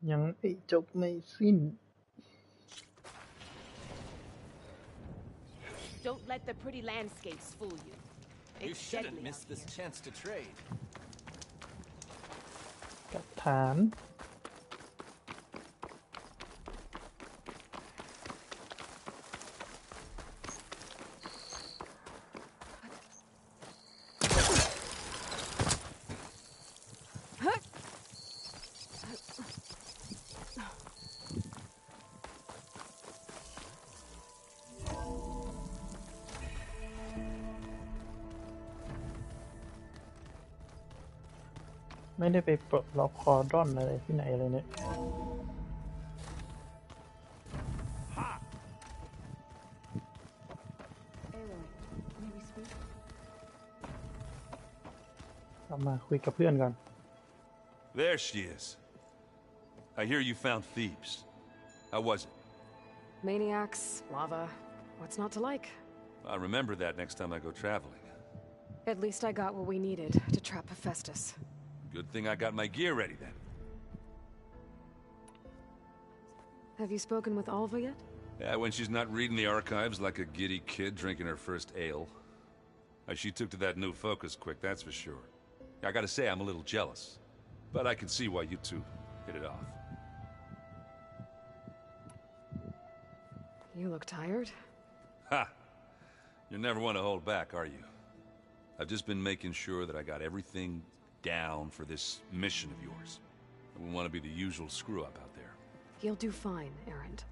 ยังไม่จบไม่สิ้น Don't let the pretty landscapes fool you. You shouldn't miss this chance to trade. กับฐาน ไม่ได้ไปปลดล็อกคอร์ดอนอะไรที่ไหนเลยเนี่ยกลับมาคุยกับเพื่อนก่อน There she is. I hear you found Thebes. How was it? Maniacs, lava. What's not to like? I'll remember that next time I go traveling. At least I got what we needed to trap Hephaestus. Good thing I got my gear ready then. Have you spoken with Alva yet? Yeah, when she's not reading the archives like a giddy kid drinking her first ale. She took to that new focus quick, that's for sure. I gotta say, I'm a little jealous. But I can see why you two hit it off. You look tired. Ha! You never want to hold back, are you? I've just been making sure that I got everything down for this mission of yours. I wouldn't want to be the usual screw-up out there. You'll do fine, Erend.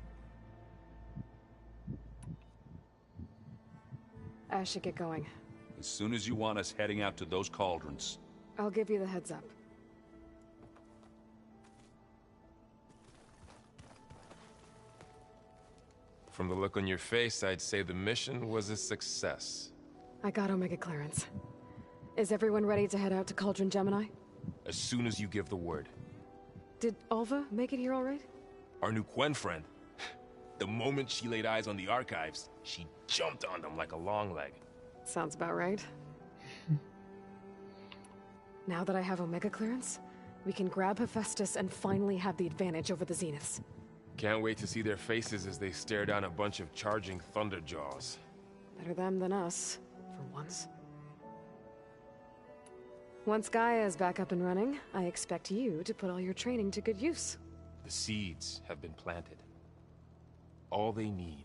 I should get going. As soon as you want us heading out to those cauldrons. I'll give you the heads up. From the look on your face, I'd say the mission was a success. I got Omega clearance. Is everyone ready to head out to Cauldron Gemini? As soon as you give the word. Did Alva make it here all right? Our new Quen friend. The moment she laid eyes on the archives, she jumped on them like a long leg. Sounds about right. Now that I have Omega clearance, we can grab Hephaestus and finally have the advantage over the Zeniths. Can't wait to see their faces as they stare down a bunch of charging thunderjaws. Better them than us, for once. Once Gaia is back up and running, I expect you to put all your training to good use. The seeds have been planted. All they need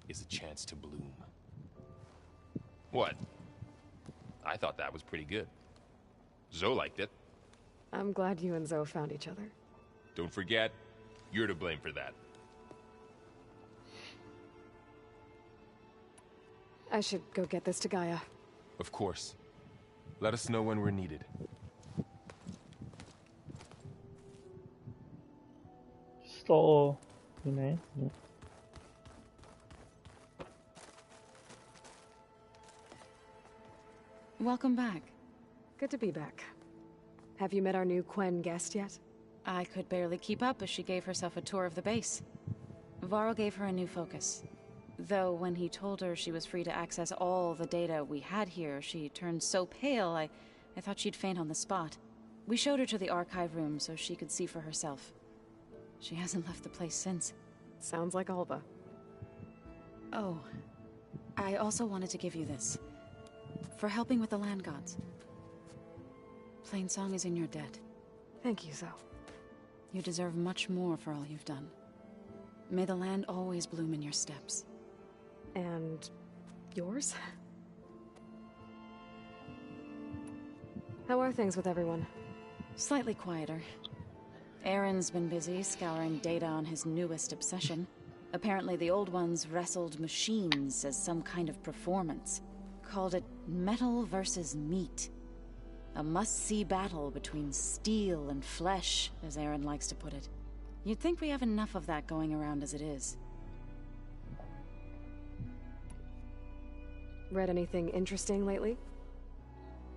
is a chance to bloom. What? I thought that was pretty good. Zoe liked it. I'm glad you and Zoe found each other. Don't forget, you're to blame for that. I should go get this to Gaia. Of course. Let us know when we're needed. So, อยู่ไหน Welcome back. Good to be back. Have you met our new Quen guest yet? I could barely keep up as she gave herself a tour of the base. Varl gave her a new focus. Though when he told her she was free to access all the data we had here, she turned so pale I thought she'd faint on the spot. We showed her to the archive room so she could see for herself. She hasn't left the place since. Sounds like Alva. Oh, I also wanted to give you this. For helping with the land gods. Plainsong is in your debt. Thank you, Zoe. You deserve much more for all you've done. May the land always bloom in your steps. And yours? How are things with everyone? Slightly quieter. Aaron's been busy scouring data on his newest obsession. Apparently the old ones wrestled machines as some kind of performance. Called it metal versus meat. A must-see battle between steel and flesh, as Aaron likes to put it. You'd think we have enough of that going around as it is. Read anything interesting lately?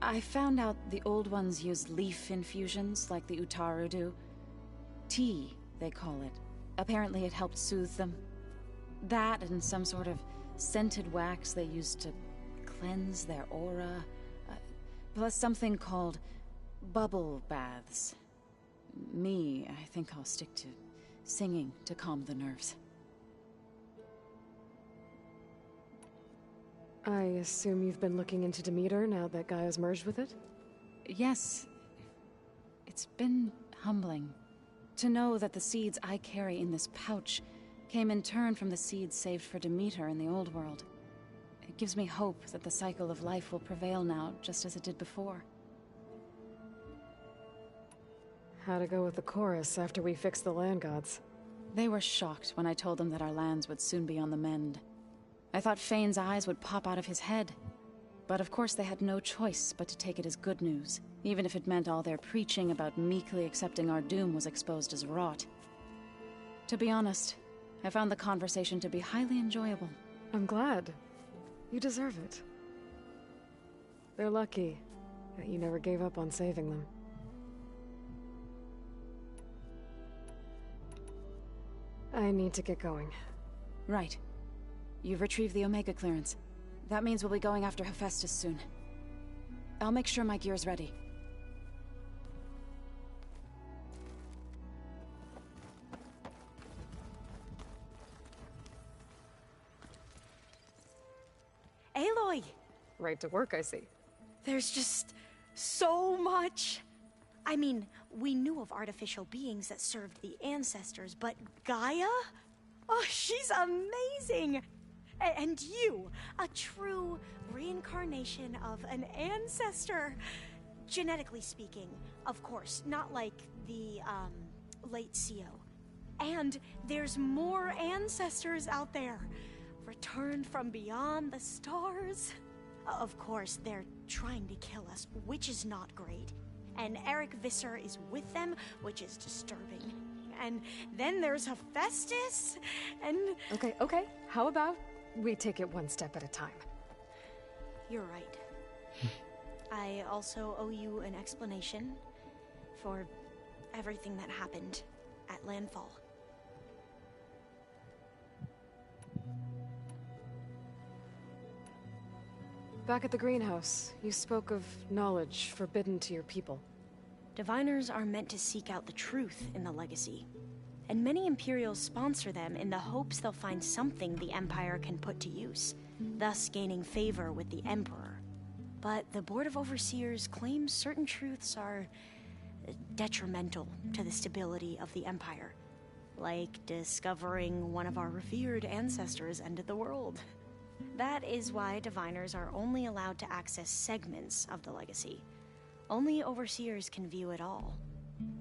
I found out the old ones use leaf infusions like the Utaru do. Tea, they call it. Apparently it helped soothe them. That and some sort of scented wax they used to cleanse their aura. Plus something called bubble baths. Me, I think I'll stick to singing to calm the nerves. I assume you've been looking into Demeter now that Gaia's merged with it? Yes. It's been humbling to know that the seeds I carry in this pouch came in turn from the seeds saved for Demeter in the old world. It gives me hope that the cycle of life will prevail now, just as it did before. How'd it go with the chorus after we fixed the land gods? They were shocked when I told them that our lands would soon be on the mend. I thought Fane's eyes would pop out of his head. But of course they had no choice but to take it as good news, even if it meant all their preaching about meekly accepting our doom was exposed as rot. To be honest, I found the conversation to be highly enjoyable. I'm glad. You deserve it. They're lucky that you never gave up on saving them. I need to get going. Right. You've retrieved the Omega clearance. That means we'll be going after Hephaestus soon. I'll make sure my gear's ready. Aloy! Right to work, I see. There's just so much. I mean, we knew of artificial beings that served the ancestors, but Gaia? Oh, she's amazing! And you, a true reincarnation of an ancestor. Genetically speaking, of course, not like the, late CO. And there's more ancestors out there, returned from beyond the stars. Of course, they're trying to kill us, which is not great. And Eric Visser is with them, which is disturbing. And then there's Hephaestus, and... Okay. How about we take it one step at a time? You're right. I also owe you an explanation for everything that happened at Landfall. Back at the greenhouse, you spoke of knowledge forbidden to your people. Diviners are meant to seek out the truth in the legacy, and many Imperials sponsor them in the hopes they'll find something the Empire can put to use, thus gaining favor with the Emperor. But the Board of Overseers claims certain truths are detrimental to the stability of the Empire, like discovering one of our revered ancestors ended the world. That is why Diviners are only allowed to access segments of the legacy. Only Overseers can view it all.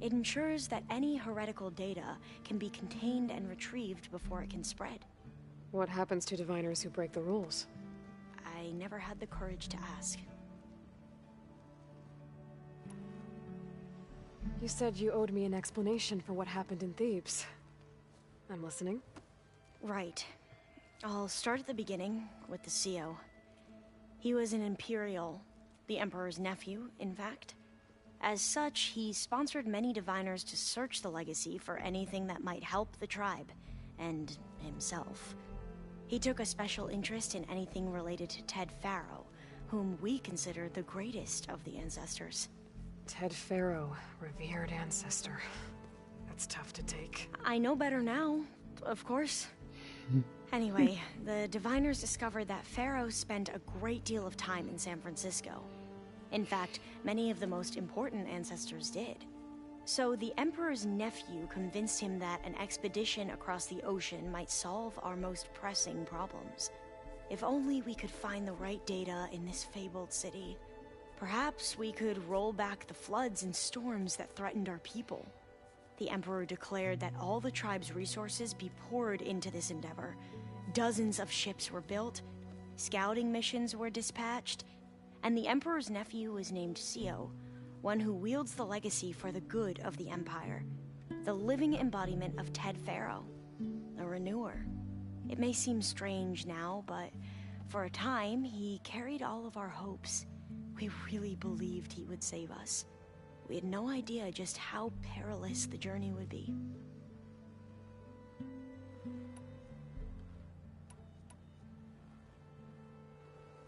It ensures that any heretical data can be contained and retrieved before it can spread. What happens to Diviners who break the rules? I never had the courage to ask. You said you owed me an explanation for what happened in Thebes. I'm listening. Right. I'll start at the beginning, with the CO. He was an Imperial, the Emperor's nephew, in fact. As such, he sponsored many Diviners to search the legacy for anything that might help the tribe, and himself. He took a special interest in anything related to Ted Faro, whom we consider the greatest of the ancestors. Ted Faro, revered ancestor. That's tough to take. I know better now, of course. Anyway, the Diviners discovered that Faro spent a great deal of time in San Francisco. In fact, many of the most important ancestors did. So the Emperor's nephew convinced him that an expedition across the ocean might solve our most pressing problems. If only we could find the right data in this fabled city. Perhaps we could roll back the floods and storms that threatened our people. The Emperor declared that all the tribe's resources be poured into this endeavor. Dozens of ships were built, scouting missions were dispatched, and the Emperor's nephew was named CO, one who wields the legacy for the good of the Empire, the living embodiment of Ted Faro, a renewer. It may seem strange now, but for a time, he carried all of our hopes. We really believed he would save us. We had no idea just how perilous the journey would be.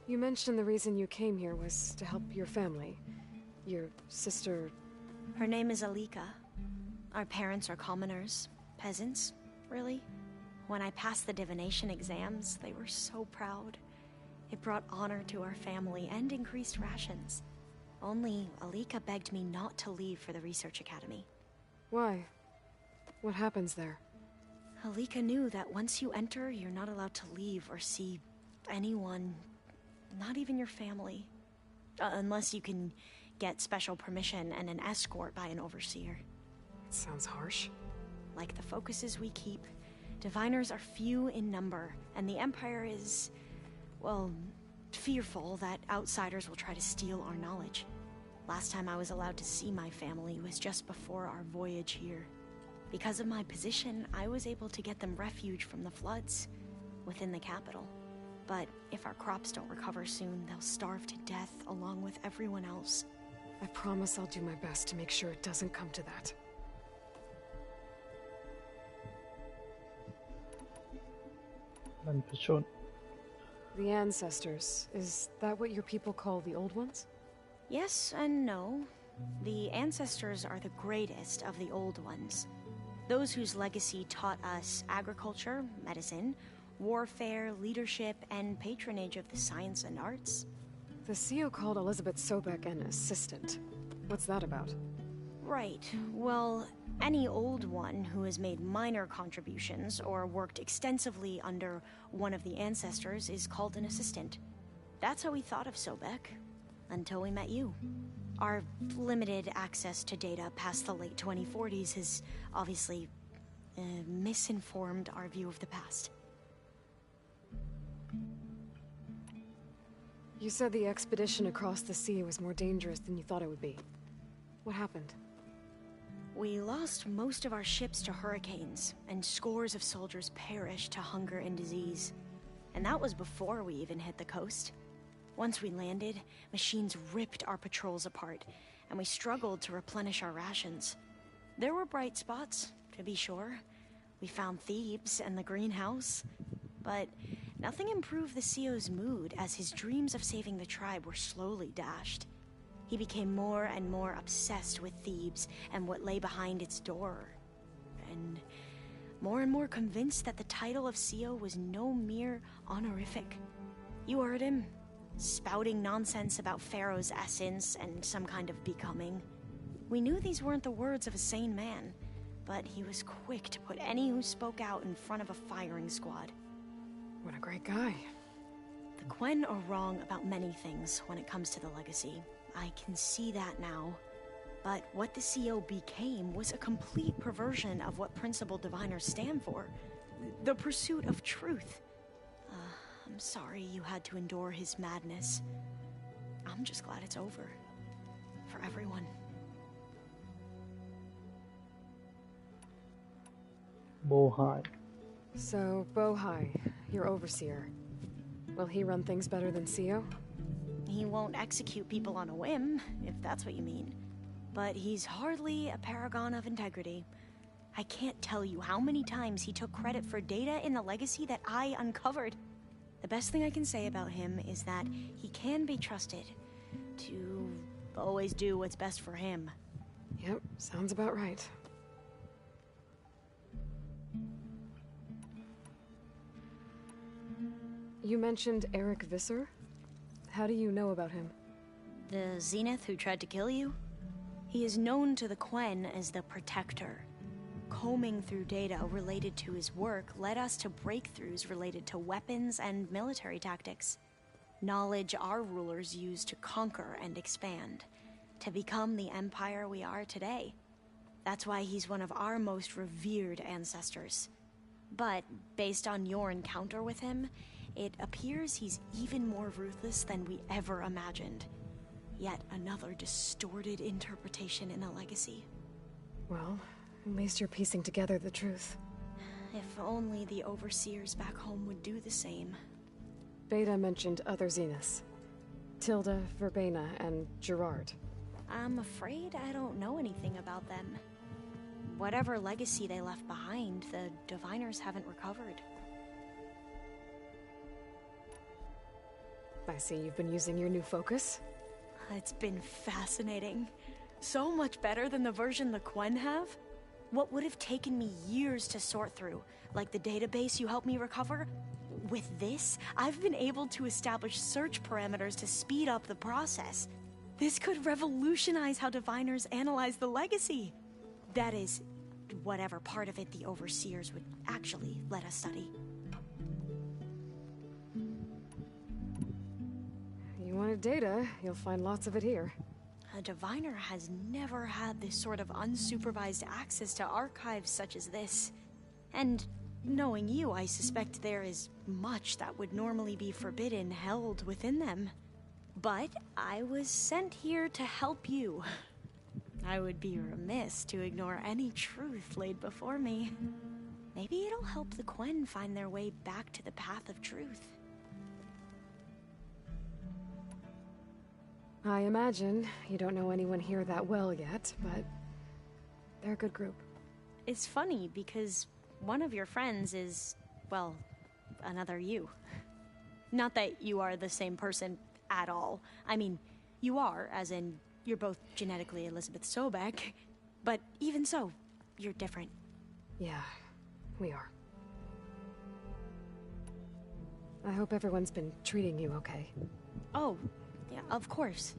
You mentioned the reason you came here was to help your family. Your sister... Her name is Alika. Our parents are commoners, peasants, really. When I passed the divination exams, they were so proud. It brought honor to our family and increased rations. Only Alika begged me not to leave for the research academy. Why? What happens there? Alika knew that once you enter, you're not allowed to leave or see anyone, not even your family. Unless you can get special permission and an escort by an overseer. It sounds harsh. Like the focuses we keep, diviners are few in number, and the Empire is, well, fearful that outsiders will try to steal our knowledge. Last time I was allowed to see my family was just before our voyage here. Because of my position, I was able to get them refuge from the floods within the capital. But if our crops don't recover soon, they'll starve to death along with everyone else. I promise I'll do my best to make sure it doesn't come to that. The ancestors, is that what your people call the old ones? Yes and no. The ancestors are the greatest of the old ones. Those whose legacy taught us agriculture, medicine, warfare, leadership, and patronage of the science and arts. The CEO called Elizabeth Sobek an assistant. What's that about? Right. Well, any old one who has made minor contributions or worked extensively under one of the ancestors is called an assistant. That's how we thought of Sobek, until we met you. Our limited access to data past the late 2040s has obviously misinformed our view of the past. You said the expedition across the sea was more dangerous than you thought it would be. What happened? We lost most of our ships to hurricanes, and scores of soldiers perished to hunger and disease. And that was before we even hit the coast. Once we landed, machines ripped our patrols apart, and we struggled to replenish our rations. There were bright spots, to be sure. We found Thebes and the greenhouse, but nothing improved the CEO's mood as his dreams of saving the tribe were slowly dashed. He became more and more obsessed with Thebes and what lay behind its door, and more convinced that the title of CEO was no mere honorific. You heard him, spouting nonsense about Pharaoh's essence and some kind of becoming. We knew these weren't the words of a sane man, but he was quick to put any who spoke out in front of a firing squad. What a great guy. The Quen are wrong about many things when it comes to the legacy. I can see that now. But what the CEO became was a complete perversion of what principal diviners stand for. The pursuit of truth. I'm sorry you had to endure his madness. I'm just glad it's over. For everyone. Bohai. So, Bohai, your overseer. Will he run things better than CEO? He won't execute people on a whim, if that's what you mean. But he's hardly a paragon of integrity. I can't tell you how many times he took credit for data in the legacy that I uncovered. The best thing I can say about him is that he can be trusted to always do what's best for him. Yep, sounds about right. You mentioned Eric Visser? How do you know about him? The Zenith who tried to kill you? He is known to the Quen as the Protector. Combing through data related to his work led us to breakthroughs related to weapons and military tactics. Knowledge our rulers used to conquer and expand, to become the empire we are today. That's why he's one of our most revered ancestors. But based on your encounter with him, it appears he's even more ruthless than we ever imagined. Yet another distorted interpretation in the legacy. Well, at least you're piecing together the truth. If only the overseers back home would do the same. Beta mentioned other Zeniths. Tilda, Verbena, and Gerard. I'm afraid I don't know anything about them. Whatever legacy they left behind, the diviners haven't recovered. I see you've been using your new focus. It's been fascinating. So much better than the version the Quen have. What would have taken me years to sort through, like the database you helped me recover, with this, I've been able to establish search parameters to speed up the process. This could revolutionize how diviners analyze the legacy. That is, whatever part of it the overseers would actually let us study. You wanted data, you'll find lots of it here. A diviner has never had this sort of unsupervised access to archives such as this. And knowing you, I suspect there is much that would normally be forbidden held within them. But I was sent here to help you. I would be remiss to ignore any truth laid before me. Maybe it'll help the Quen find their way back to the path of truth. I imagine you don't know anyone here that well yet, but they're a good group. It's funny because one of your friends is, well, another you. Not that you are the same person at all. I mean, you are, as in, you're both genetically Elizabeth Sobek, but even so, you're different. Yeah, we are. I hope everyone's been treating you okay. Oh, yeah, of course.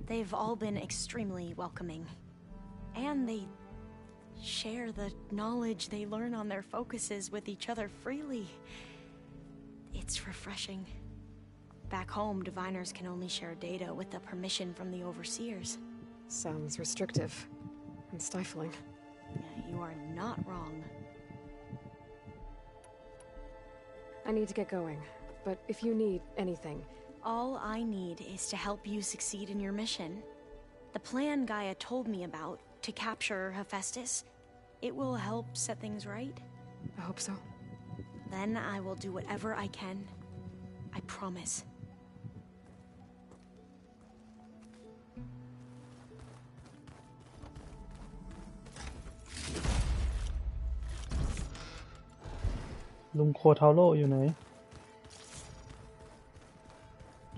They've all been extremely welcoming. And they share the knowledge they learn on their focuses with each other freely. It's refreshing. Back home, diviners can only share data with the permission from the overseers. Sounds restrictive and stifling. You are not wrong. I need to get going, but if you need anything... All I need is to help you succeed in your mission. The plan Gaia told me about, to capture Hephaestus, it will help set things right. I hope so. Then I will do whatever I can. I promise.ลุงโคทาโร่อยู่ไหน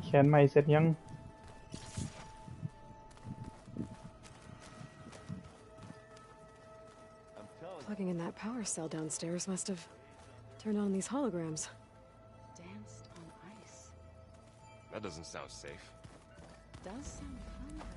แขนใหม่เสร็จยัง Plugging in that power cell downstairs must have turned on these holograms. Danced on ice. That doesn't sound safe. Does sound fun, though.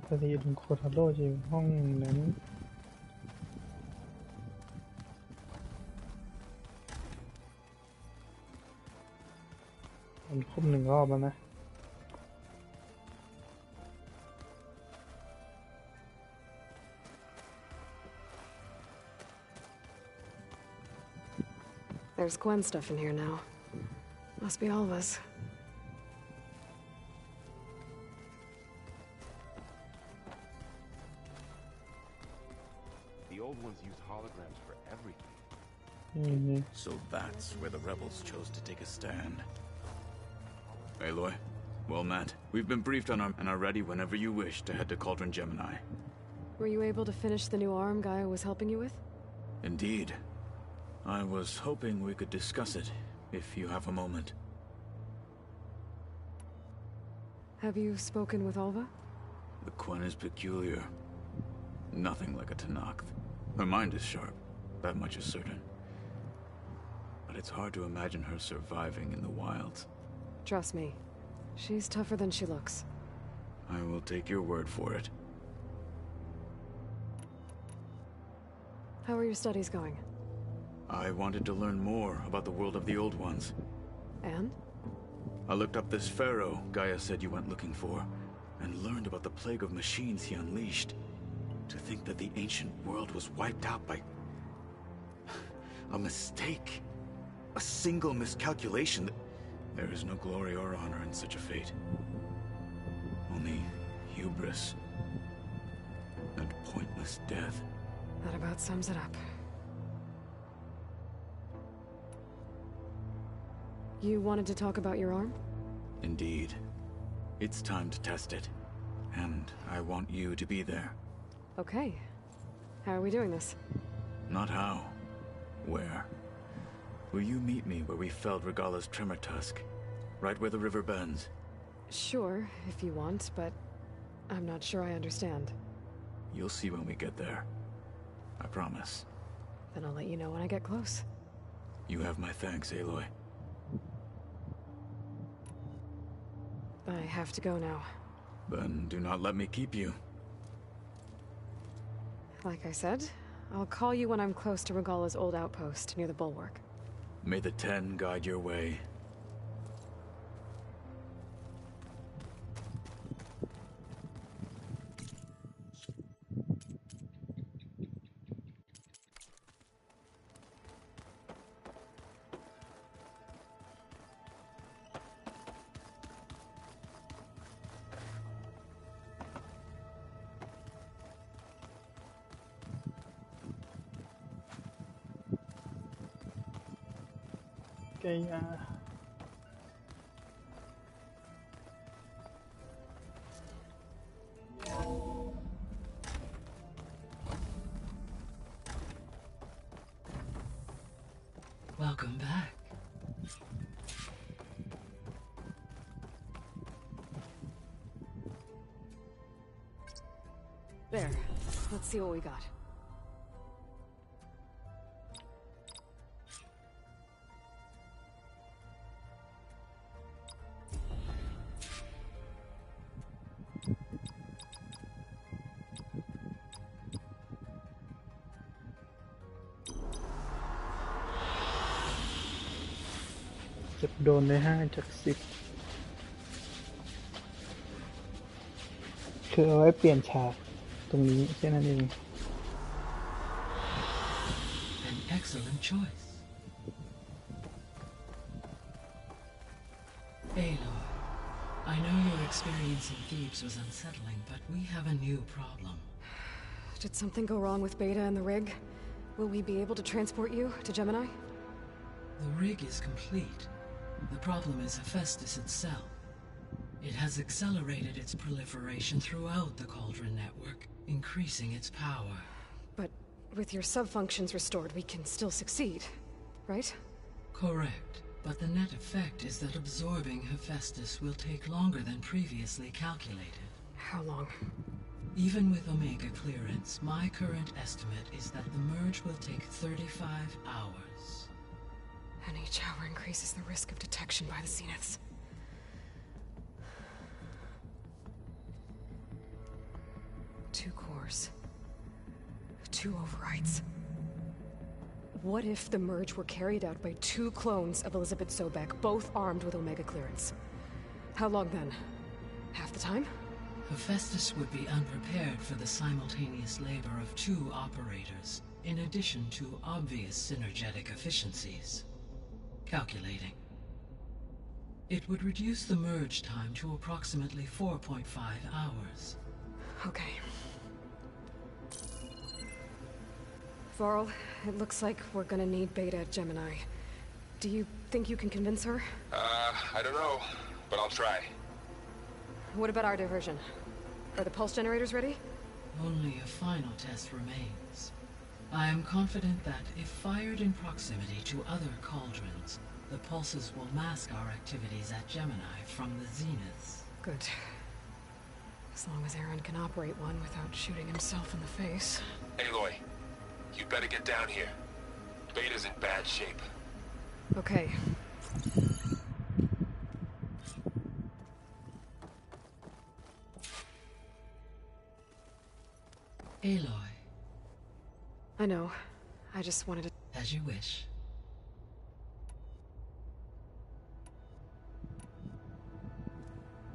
ปกติลุงโคทาโร่จะอยู่ห้องนั้นมันครบ1 รอบแล้วนะ There's Gwen stuff in here now. Must be all of us. The old ones use holograms for everything. So that's where the rebels chose to take a stand. Aloy, well met. We've been briefed on and are ready whenever you wish to head to Cauldron Gemini. Were you able to finish the new arm Gaia was helping you with? Indeed. I was hoping we could discuss it, if you have a moment. Have you spoken with Alva? The Quen is peculiar. Nothing like a Tenakth. Her mind is sharp, that much is certain. But it's hard to imagine her surviving in the wilds. Trust me, she's tougher than she looks. I will take your word for it. How are your studies going? I wanted to learn more about the world of the Old Ones. And? I looked up this pharaoh Gaia said you went looking for, and learned about the plague of machines he unleashed. To think that the ancient world was wiped out by... a mistake. A single miscalculation. There is no glory or honor in such a fate. Only hubris and pointless death. That about sums it up. You wanted to talk about your arm? Indeed. It's time to test it. And I want you to be there. Okay. How are we doing this? Not how. Where? Will you meet me where we felled Regala's tremor tusk? Right where the river bends? Sure, if you want, but I'm not sure I understand. You'll see when we get there. I promise. Then I'll let you know when I get close. You have my thanks, Aloy. I have to go now. Then do not let me keep you. Like I said, I'll call you when I'm close to Regala's old outpost near the bulwark. May the Ten guide your way. Welcome back. There. Let's see what we got.โดนได้5 จาก 10คือเอาไว้เปลี่ยนฉากตรงนี้แค่นั้นเอง An excellent choice. Aloy, I know your experience in Thebes was unsettling, but we have a new problem. Did something go wrong with Beta and the rig? Will we be able to transport you to Gemini? The rig is complete. The problem is Hephaestus itself. It has accelerated its proliferation throughout the Cauldron network, increasing its power. But with your sub-functions restored, we can still succeed, right? Correct. But the net effect is that absorbing Hephaestus will take longer than previously calculated. How long? Even with Omega clearance, my current estimate is that the merge will take 35 hours. And each hour increases the risk of detection by the Zeniths. Two cores. 2 overrides. What if the merge were carried out by 2 clones of Elizabeth Sobek, both armed with Omega clearance? How long then? Half the time? Hephaestus would be unprepared for the simultaneous labor of 2 operators, in addition to obvious synergetic efficiencies. Calculating. It would reduce the merge time to approximately 4.5 hours. Okay. Varl, it looks like we're gonna need Beta at Gemini. Do you think you can convince her? I don't know, but I'll try. What about our diversion? Are the pulse generators ready? Only a final test remains. I am confident that if fired in proximity to other cauldrons, the pulses will mask our activities at Gemini from the Zeniths. Good. As long as Aaron can operate one without shooting himself in the face. Aloy, you better get down here. Beta's in bad shape. Okay. Aloy. I know. I just wanted to... As you wish.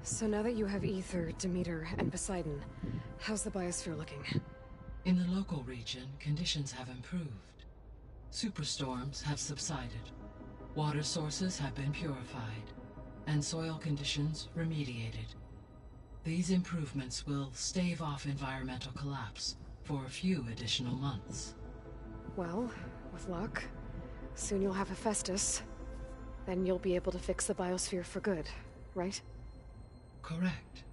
So now that you have Ether, Demeter, and Poseidon, how's the biosphere looking? In the local region, conditions have improved. Superstorms have subsided. Water sources have been purified, and soil conditions remediated. These improvements will stave off environmental collapse for a few additional months. Well, with luck, soon you'll have Hephaestus. Then you'll be able to fix the biosphere for good, right? Correct.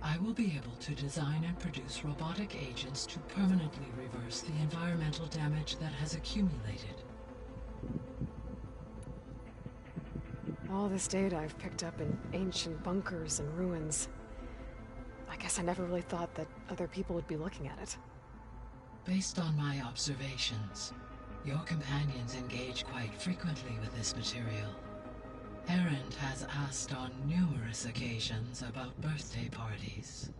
I will be able to design and produce robotic agents to permanently reverse the environmental damage that has accumulated. All this data I've picked up in ancient bunkers and ruins. I guess I never really thought that other people would be looking at it. Based on my observations, your companions engage quite frequently with this material. Erend has asked on numerous occasions about birthday parties.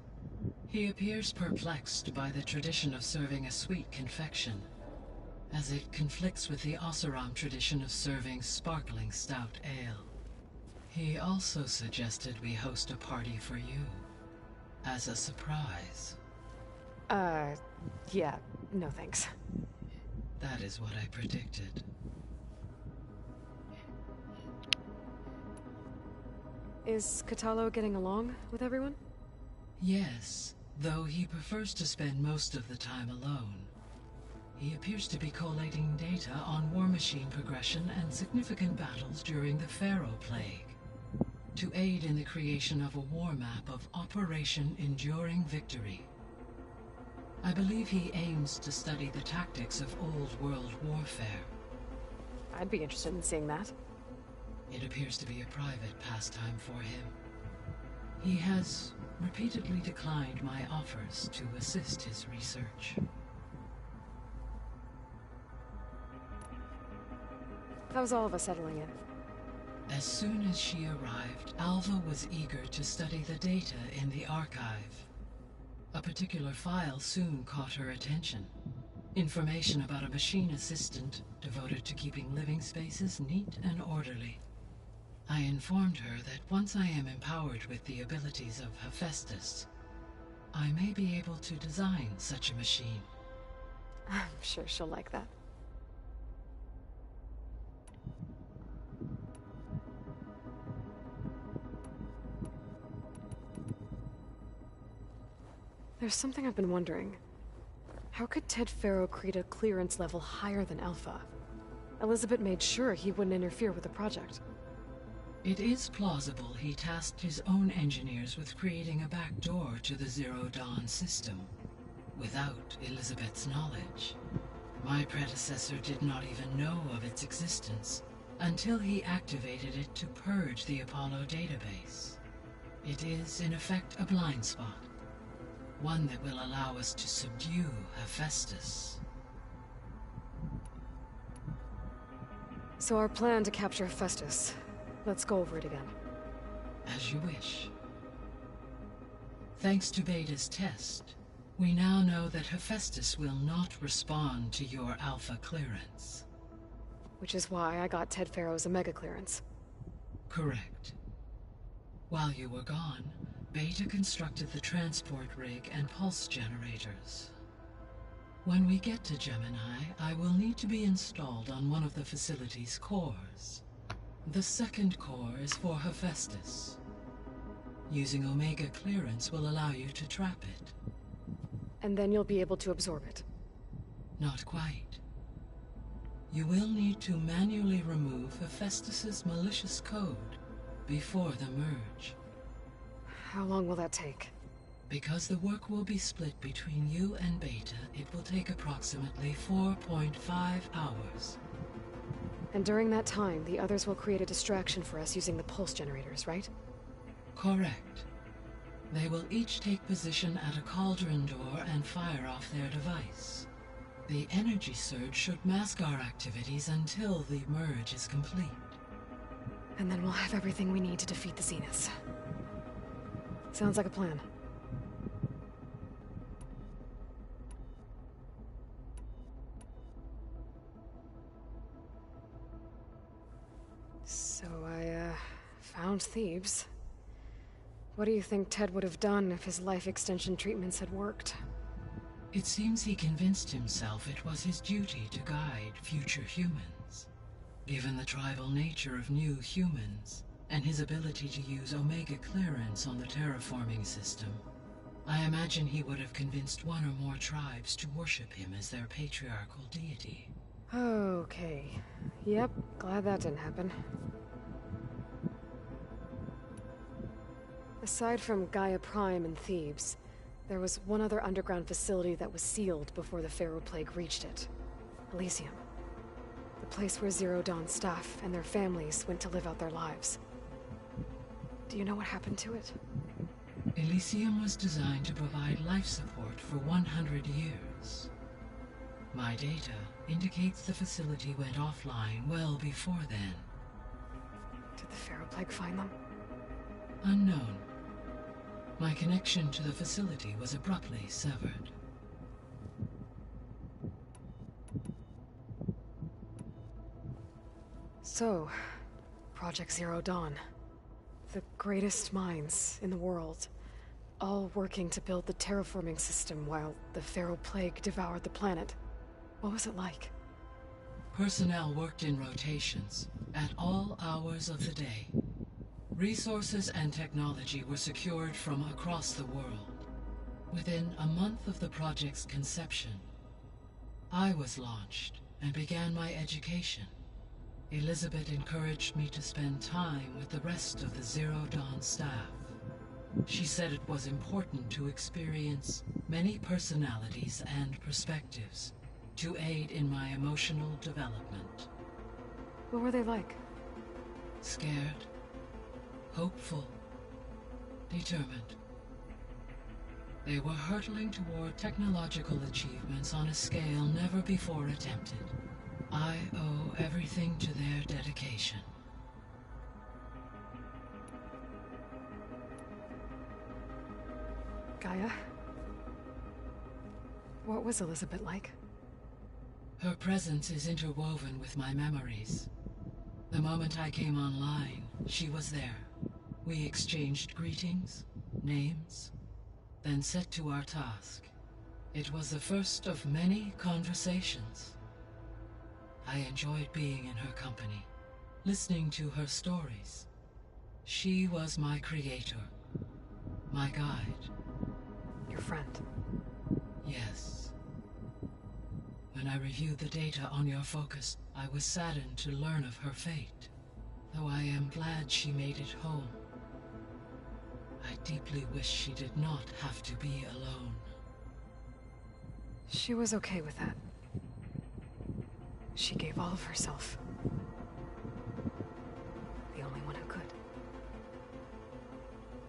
He appears perplexed by the tradition of serving a sweet confection, as it conflicts with the Oseram tradition of serving sparkling stout ale. He also suggested we host a party for you, as a surprise. Yeah, no thanks. That is what I predicted. Is Katalo getting along with everyone? Yes, though he prefers to spend most of the time alone. He appears to be collating data on war machine progression and significant battles during the Pharaoh Plague, to aid in the creation of a war map of Operation Enduring Victory. I believe he aims to study the tactics of old world warfare. I'd be interested in seeing that. It appears to be a private pastime for him. He has repeatedly declined my offers to assist his research. How's all of us settling in? As soon as she arrived, Alva was eager to study the data in the archive. A particular file soon caught her attention. Information about a machine assistant devoted to keeping living spaces neat and orderly. I informed her that once I am empowered with the abilities of Hephaestus, I may be able to design such a machine. I'm sure she'll like that. There's something I've been wondering. How could Ted Faro create a clearance level higher than Alpha? Elizabeth made sure he wouldn't interfere with the project. It is plausible he tasked his own engineers with creating a back door to the Zero Dawn system, without Elizabeth's knowledge. My predecessor did not even know of its existence, until he activated it to purge the Apollo database. It is, in effect, a blind spot. One that will allow us to subdue Hephaestus. So our plan to capture Hephaestus. Let's go over it again. As you wish. Thanks to Beta's test, we now know that Hephaestus will not respond to your Alpha clearance. Which is why I got Ted Faro's Omega clearance. Correct. While you were gone, Beta constructed the transport rig and pulse generators. When we get to Gemini, I will need to be installed on one of the facility's cores. The second core is for Hephaestus. Using Omega clearance will allow you to trap it. And then you'll be able to absorb it. Not quite. You will need to manually remove Hephaestus's malicious code before the merge. How long will that take? Because the work will be split between you and Beta, it will take approximately 4.5 hours. And during that time, the others will create a distraction for us using the pulse generators, right? Correct. They will each take position at a cauldron door and fire off their device. The energy surge should mask our activities until the merge is complete. And then we'll have everything we need to defeat the Zeniths. Sounds like a plan. So I, found Thebes. What do you think Ted would have done if his life extension treatments had worked? It seems he convinced himself it was his duty to guide future humans. Given the tribal nature of new humans, and his ability to use Omega clearance on the terraforming system, I imagine he would have convinced one or more tribes to worship him as their patriarchal deity. Okay. Yep, glad that didn't happen. Aside from Gaia Prime and Thebes, there was one other underground facility that was sealed before the Pharaoh Plague reached it. Elysium. The place where Zero Dawn staff and their families went to live out their lives. Do you know what happened to it? Elysium was designed to provide life support for 100 years. My data indicates the facility went offline well before then. Did the Pharaoh Plague find them? Unknown. My connection to the facility was abruptly severed. So, Project Zero Dawn. The greatest minds in the world, all working to build the terraforming system while the Pharaoh Plague devoured the planet. What was it like? Personnel worked in rotations, at all hours of the day. Resources and technology were secured from across the world. Within a month of the project's conception, I was launched and began my education. Elizabeth encouraged me to spend time with the rest of the Zero Dawn staff. She said it was important to experience many personalities and perspectives to aid in my emotional development. What were they like? Scared, hopeful, determined. They were hurtling toward technological achievements on a scale never before attempted. I owe everything to their dedication. Gaia? What was Elizabeth like? Her presence is interwoven with my memories. The moment I came online, she was there. We exchanged greetings, names, then set to our task. It was the first of many conversations. I enjoyed being in her company, listening to her stories. She was my creator, my guide. Your friend? Yes. When I reviewed the data on your focus, I was saddened to learn of her fate, though I am glad she made it home. I deeply wish she did not have to be alone. She was okay with that. She gave all of herself. The only one who could.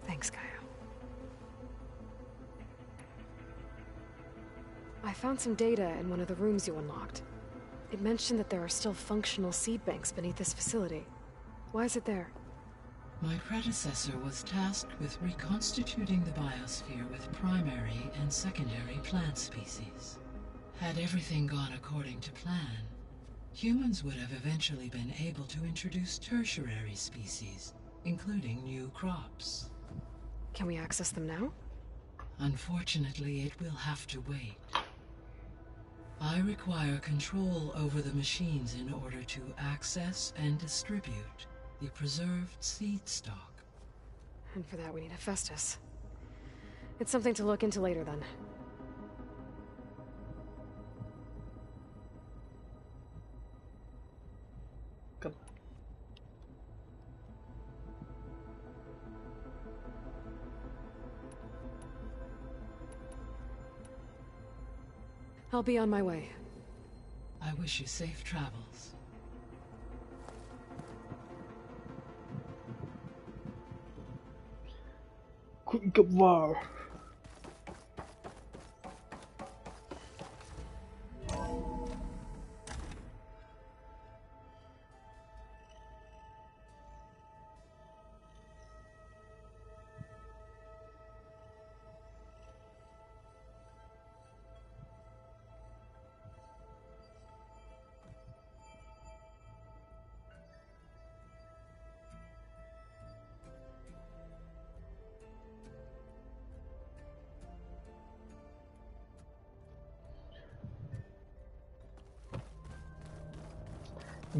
Thanks, Gaia. I found some data in one of the rooms you unlocked. It mentioned that there are still functional seed banks beneath this facility. Why is it there? My predecessor was tasked with reconstituting the biosphere with primary and secondary plant species. Had everything gone according to plan, humans would have eventually been able to introduce tertiary species, including new crops. Can we access them now? Unfortunately, it will have to wait. I require control over the machines in order to access and distribute the preserved seed stock. And for that we need Hephaestus. It's something to look into later then. Come. I'll be on my way. I wish you safe travels. Quick of war.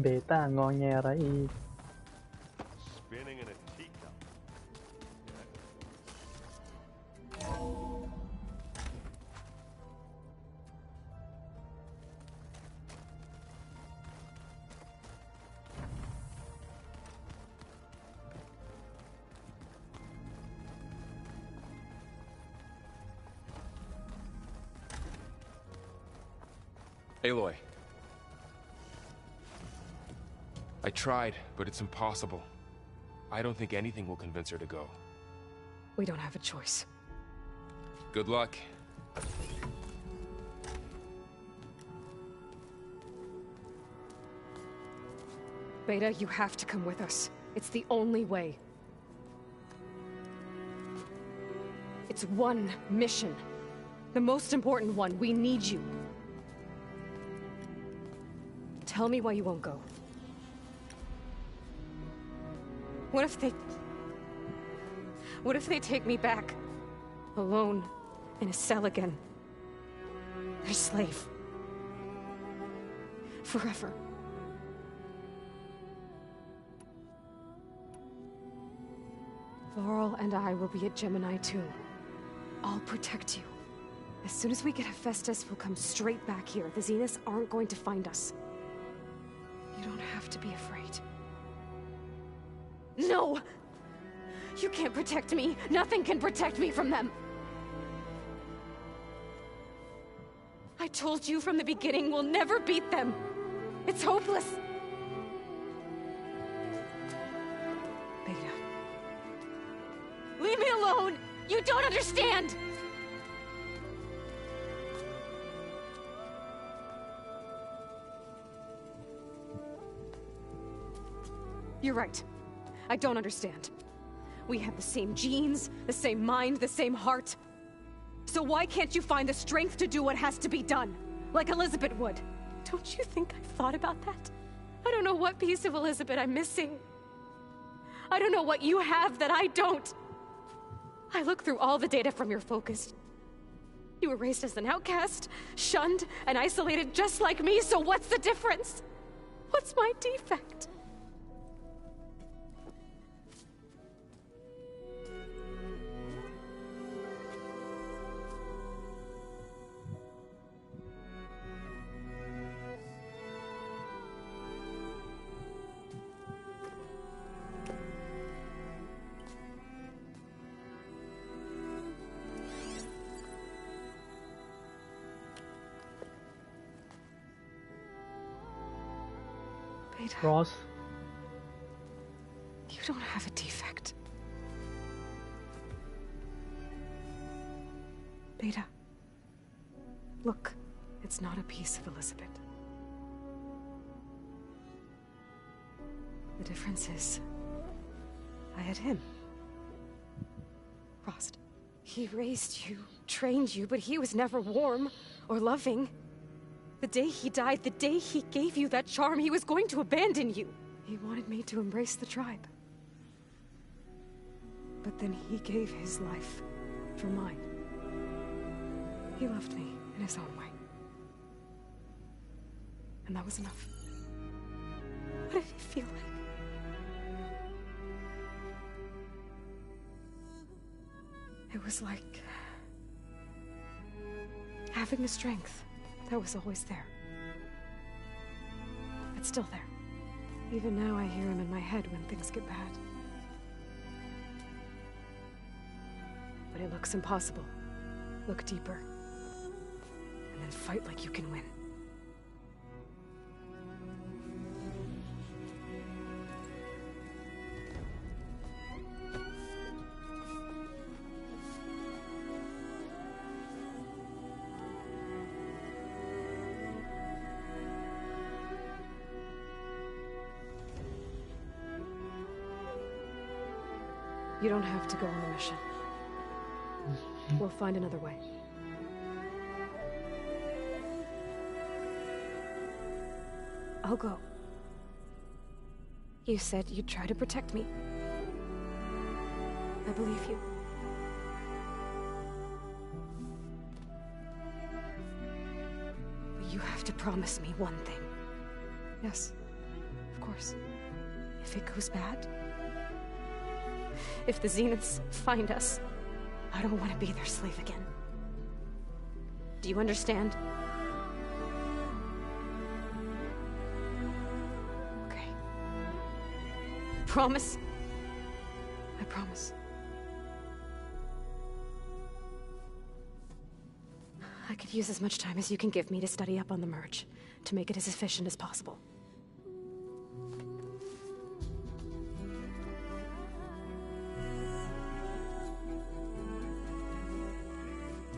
เบต้างอแงอะไรอีก Spinning in a teacup. 'Aloy. I tried, but it's impossible. I don't think anything will convince her to go. We don't have a choice. Good luck. Beta, you have to come with us. It's the only way. It's one mission. The most important one. We need you. Tell me why you won't go. What if they take me back? Alone, in a cell again. Their slave. Forever. Laurel and I will be at Gemini too. I'll protect you. As soon as we get Hephaestus, we'll come straight back here. The Zeniths aren't going to find us. You don't have to be afraid. No! You can't protect me. Nothing can protect me from them. I told you from the beginning we'll never beat them. It's hopeless. Beta. Leave me alone! You don't understand! You're right. I don't understand. We have the same genes, the same mind, the same heart. So why can't you find the strength to do what has to be done? Like Elizabeth would. Don't you think I've thought about that? I don't know what piece of Elizabeth I'm missing. I don't know what you have that I don't. I looked through all the data from your focus. You were raised as an outcast, shunned, and isolated just like me, so what's the difference? What's my defect? Ross. You don't have a defect. Beta. Look, it's not a piece of Elizabeth. The difference is, I had him. Frost. He raised you, trained you, but he was never warm or loving. The day he died, the day he gave you that charm, he was going to abandon you. He wanted me to embrace the tribe. But then he gave his life for mine. He loved me in his own way. And that was enough. What did he feel like? It was like having the strength that was always there. It's still there. Even now I hear him in my head when things get bad. But it looks impossible. Look deeper. And then fight like you can win. You don't have to go on the mission. We'll find another way. I'll go. You said you'd try to protect me. I believe you. But you have to promise me one thing. Yes. course. If it goes bad, if the Zeniths find us, I don't want to be their slave again. Do you understand? Okay. Promise? I promise. I could use as much time as you can give me to study up on the merge, to make it as efficient as possible.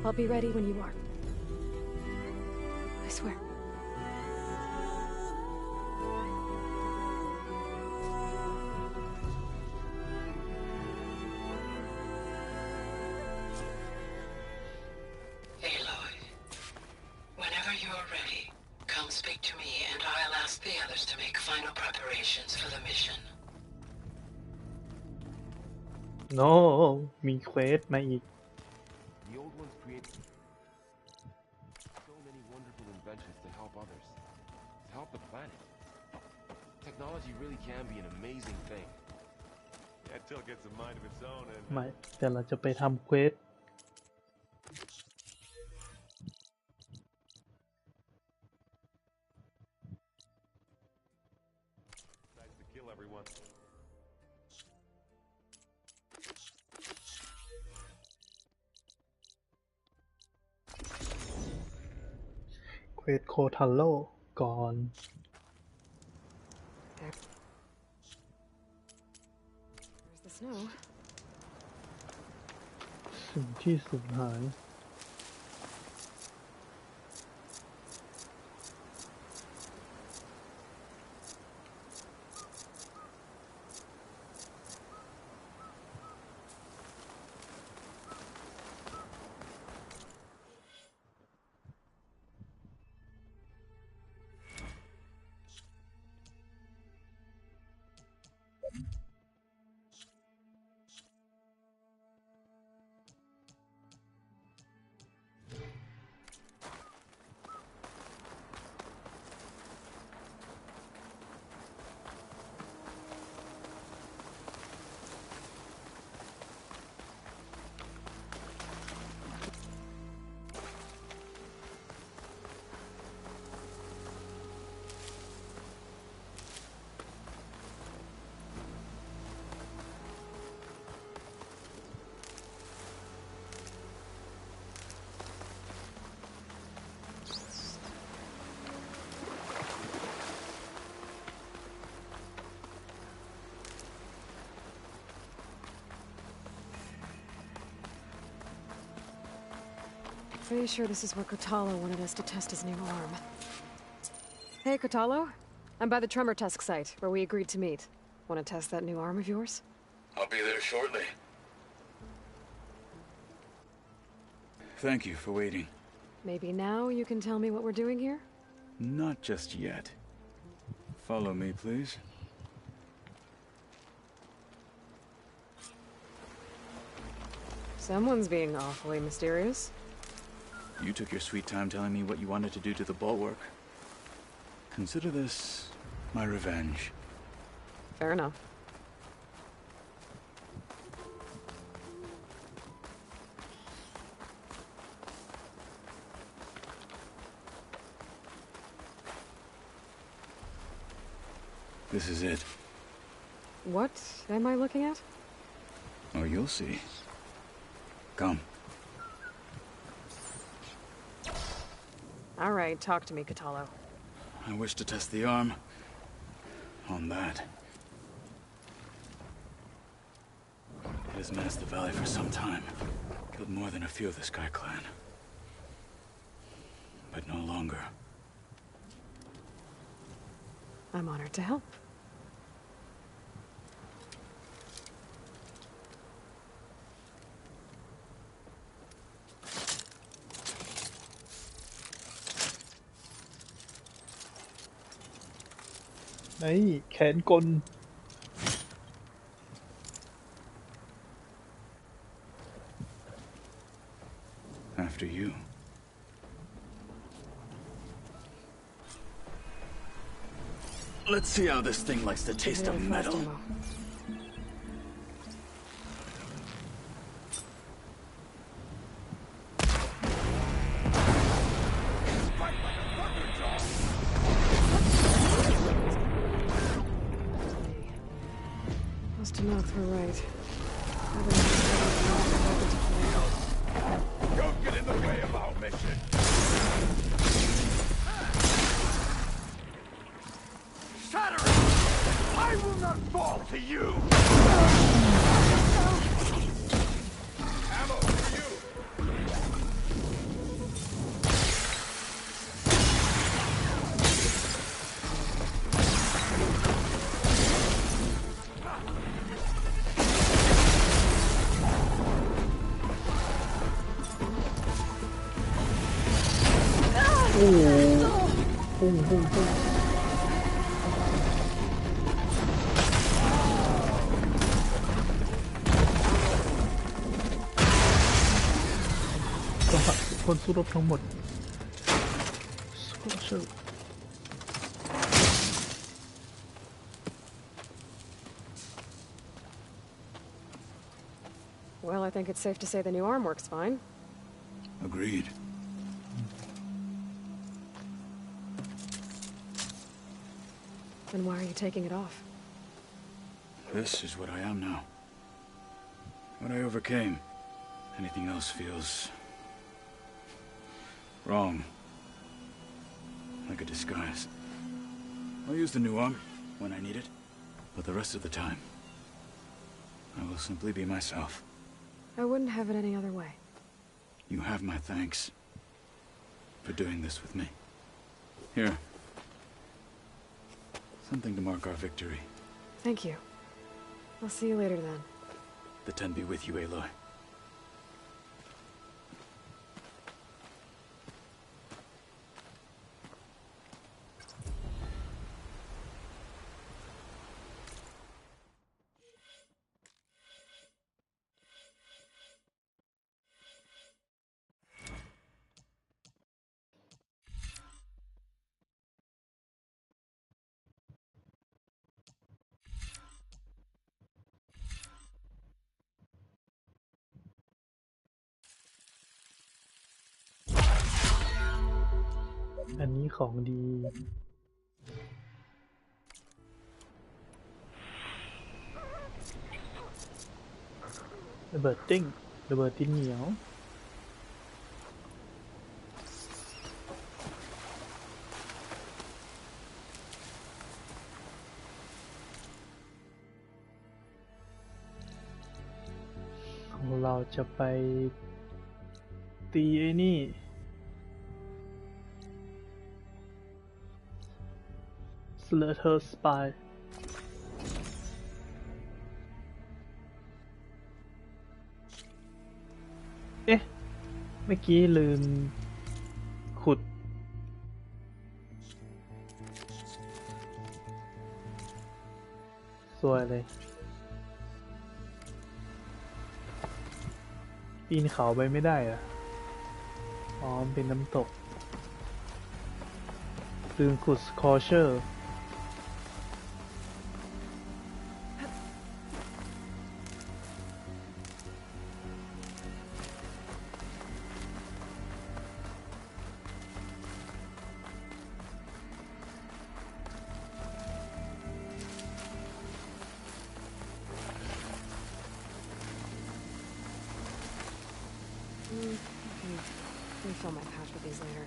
I'll be ready when you are. I swear. Aloy, whenever you're ready, come speak to me and I'll ask the others to make final preparations for the mission. No มีเควสมาอีก The old ones created so many wonderful inventions to help others, to help the planet. Technology really can be an amazing thing. Until it gets a mind of its own and... ไม่แต่เราจะไปทำเควส decides to kill everyone. เควสโคทัลโลก่อน There's the snow. สิ่งที่สูญหาย Pretty sure this is where Kotalo wanted us to test his new arm. Hey, Kotalo. I'm by the Tremor Tusk site, where we agreed to meet. Want to test that new arm of yours? I'll be there shortly. Thank you for waiting. Maybe now you can tell me what we're doing here? Not just yet. Follow me, please. Someone's being awfully mysterious. You took your sweet time telling me what you wanted to do to the bulwark. Consider this my revenge. Fair enough. This is it. What am I looking at? Oh, you'll see. Come. All right, talk to me, Kotalo. I wish to test the arm on that. It has menaced the valley for some time. Killed more than a few of the Sky Clan. But no longer. I'm honored to help. Đấy, แขนกล After you. Let's see how this thing likes the taste of metal. Must have knocked her right. Don't get in the way of our mission. Shatter it! I will not fall to you! Ammo for you! Boom. คนสู้รบทั้งหมด Well, I think it's safe to say the new arm works fine. Agreed. Then why are you taking it off? This is what I am now. What I overcame. Anything else feels... wrong. Like a disguise. I'll use the new arm when I need it, but the rest of the time, I will simply be myself. I wouldn't have it any other way. You have my thanks for doing this with me. Here. Something to mark our victory. Thank you. I'll see you later then. The Ten be with you, Aloy.อันนี้ของดีระเบิดติ้งระเบิดติ้งเหนียวของเราจะไปตีไอ้นี่Slaughter Spy เอ๊ะเมื่อกี้ลืมขุดสวยเลยปีนเขาไปไม่ได้อ่ะอ๋อเป็นน้ำตกลืมขุด Scorcher Refill my pouch with these later.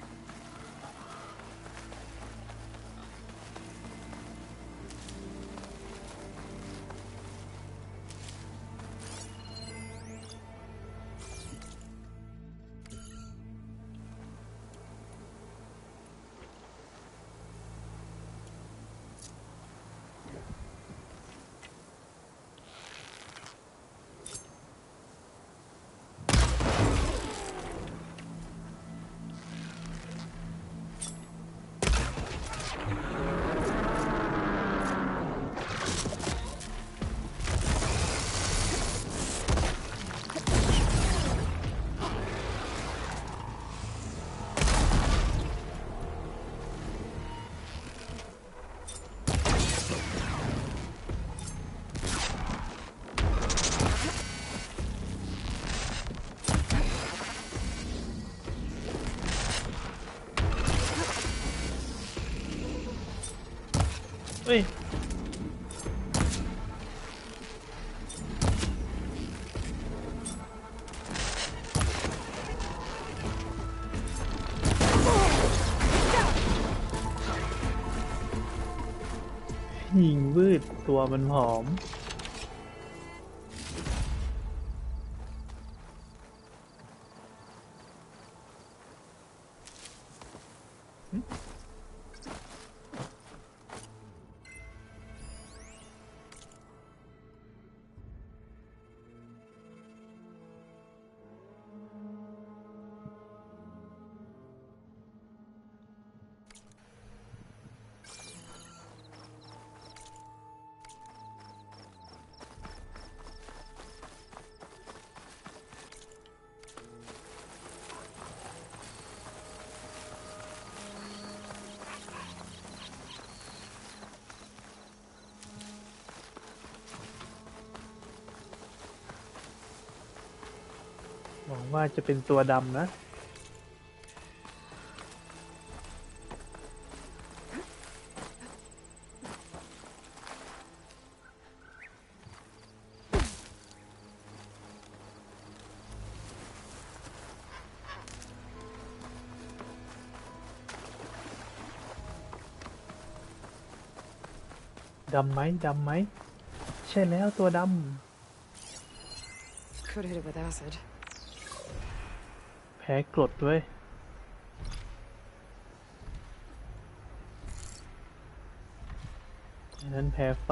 ฮ้ยยิงวืดตัวมันผอมหวังว่าจะเป็นตัวดำนะดำไหมดำไหมใช่แล้วตัวดำ Could hit it with acid. แพ้กรดด้วยนั้นแพ้ไฟ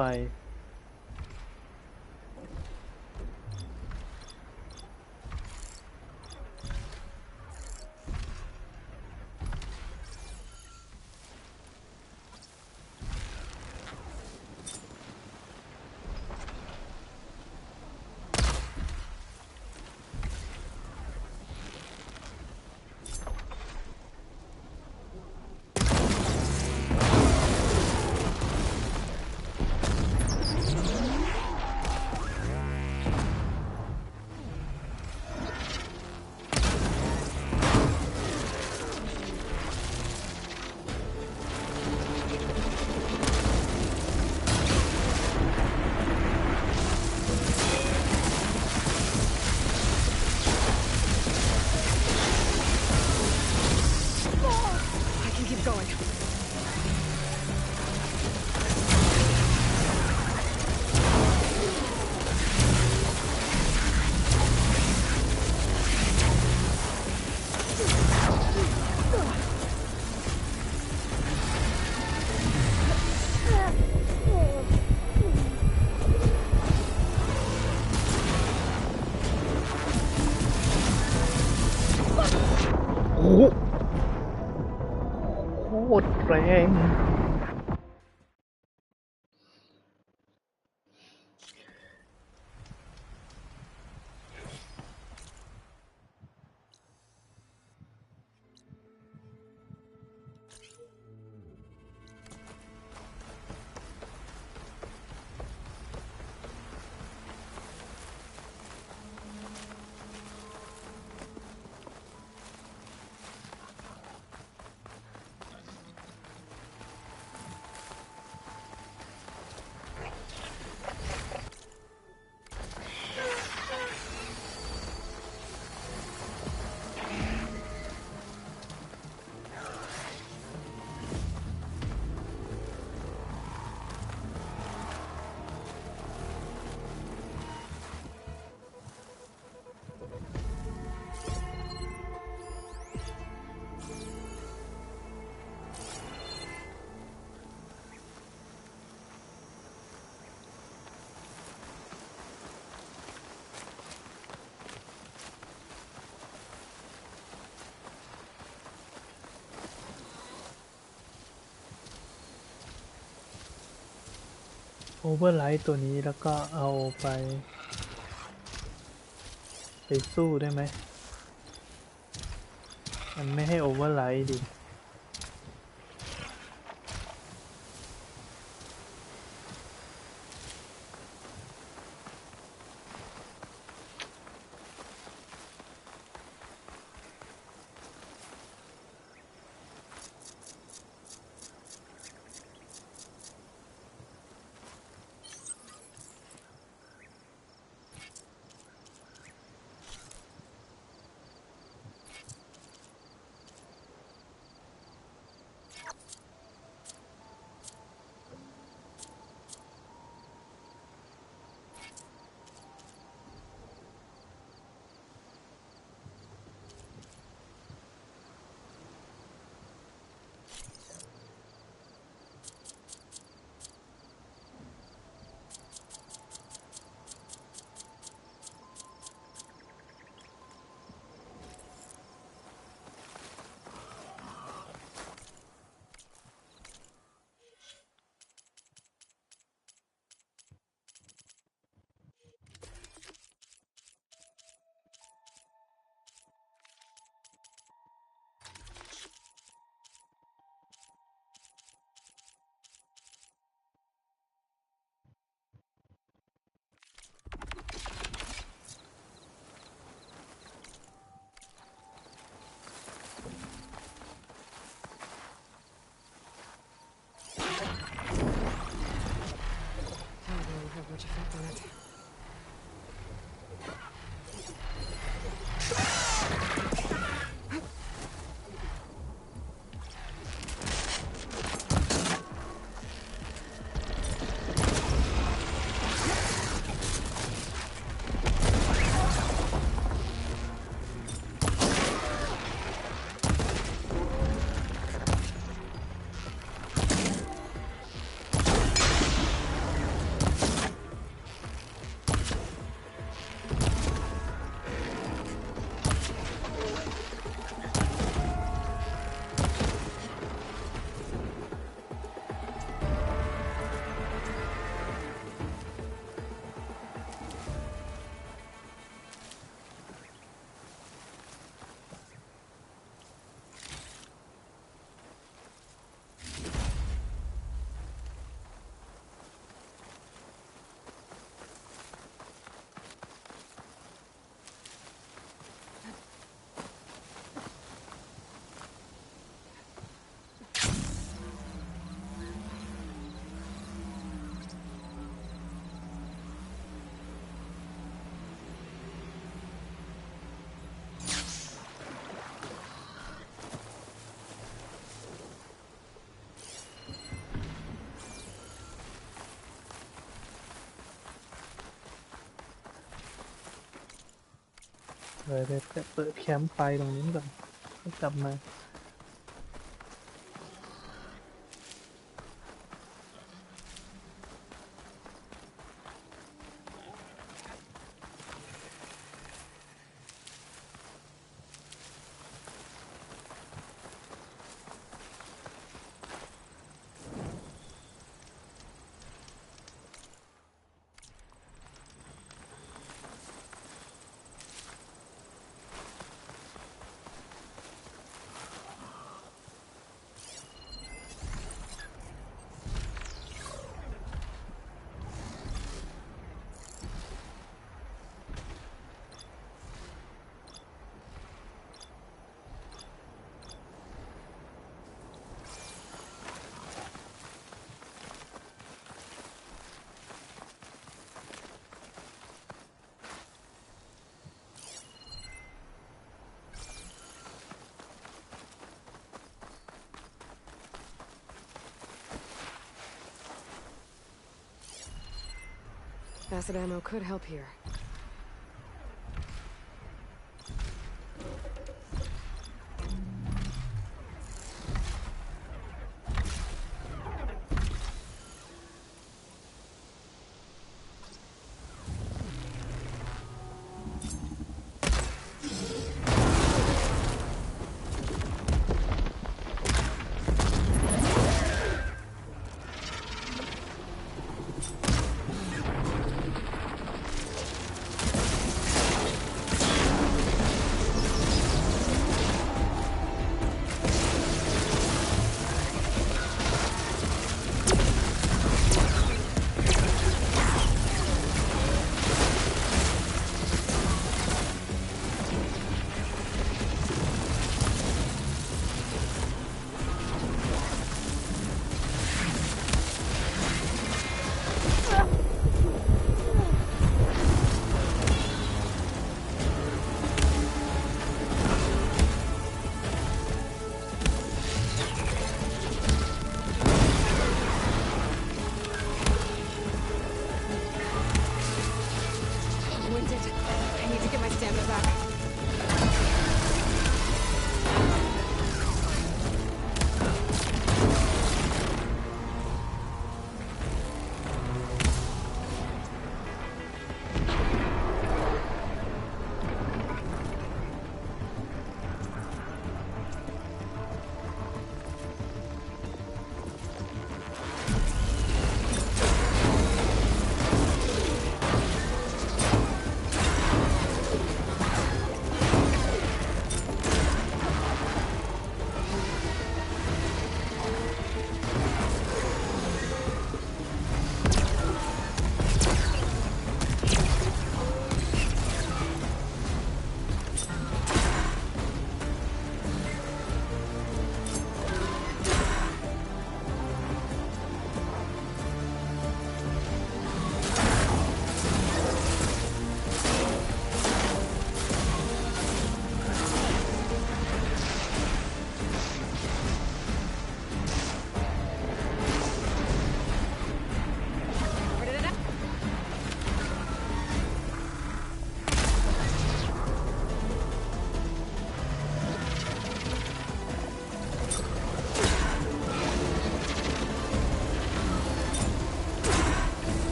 โคตรแรงโอเวอร์ไลท์ตัวนี้แล้วก็เอาไปสู้ได้ไหมมันไม่ให้โอเวอร์ไลท์ดิ much effect on it.เลยไปเปิดแคมป์ไฟตรงนี้ก่อนก็กลับมา Acid ammo could help here.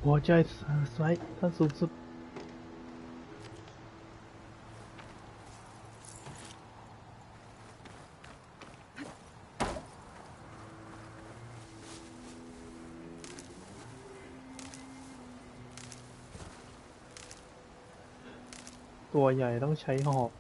หัวใจสไลด์ขั้นสูงสุดตัวใหญ่ต้องใช้หอก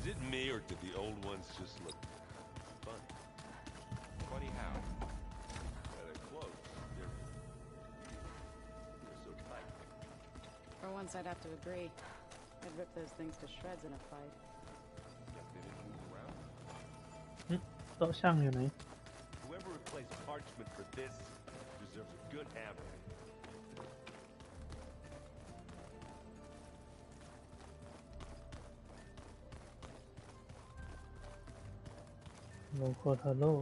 Is it me, or did the old ones just look funny? Funny how? Their clothes, they're so tight. For once, I'd have to agree. I'd rip those things to shreds in a fight. Yeah, they didn't move around. โต๊ะช่างอยู่ไหน Whoever replaced parchment for this deserves a good hammering. โลโคทาโร่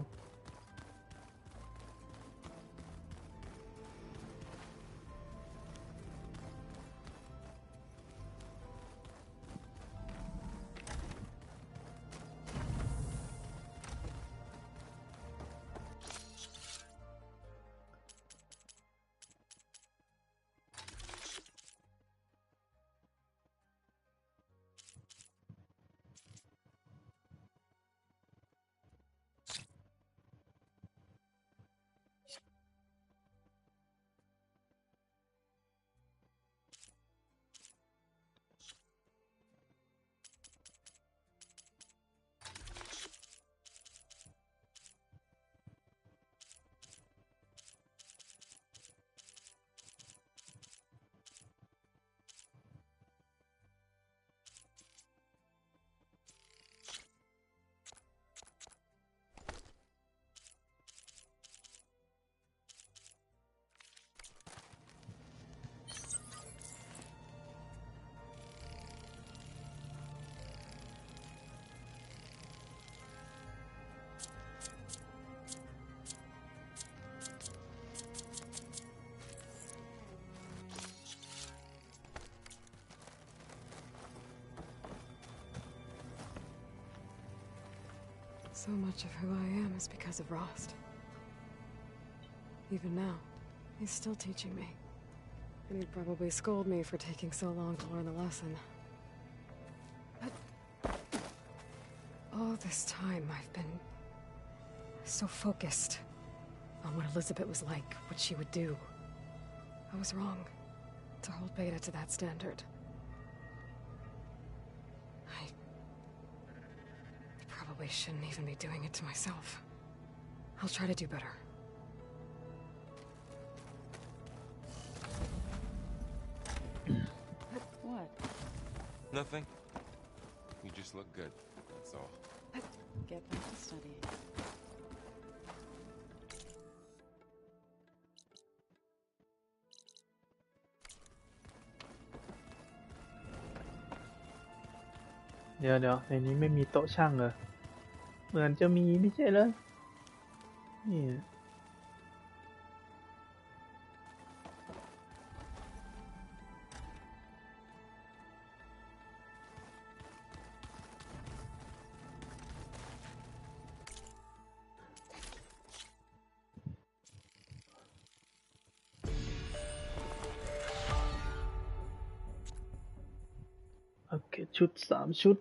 So much of who I am is because of Rost. Even now, he's still teaching me. And he'd probably scold me for taking so long to learn the lesson. But all this time, I've been so focused on what Elizabeth was like, what she would do. I was wrong to hold Beta to that standard. I probably shouldn't even be doing it to myself. I'll try to do better. Nothing. You just look good. That's all. Get back to study. เดี๋ยวในนี้ไม่มีโต๊ะช่างเหรอเหมือนจะมีไม่ใช่เหรอนี่โอเคชุด3 ชุด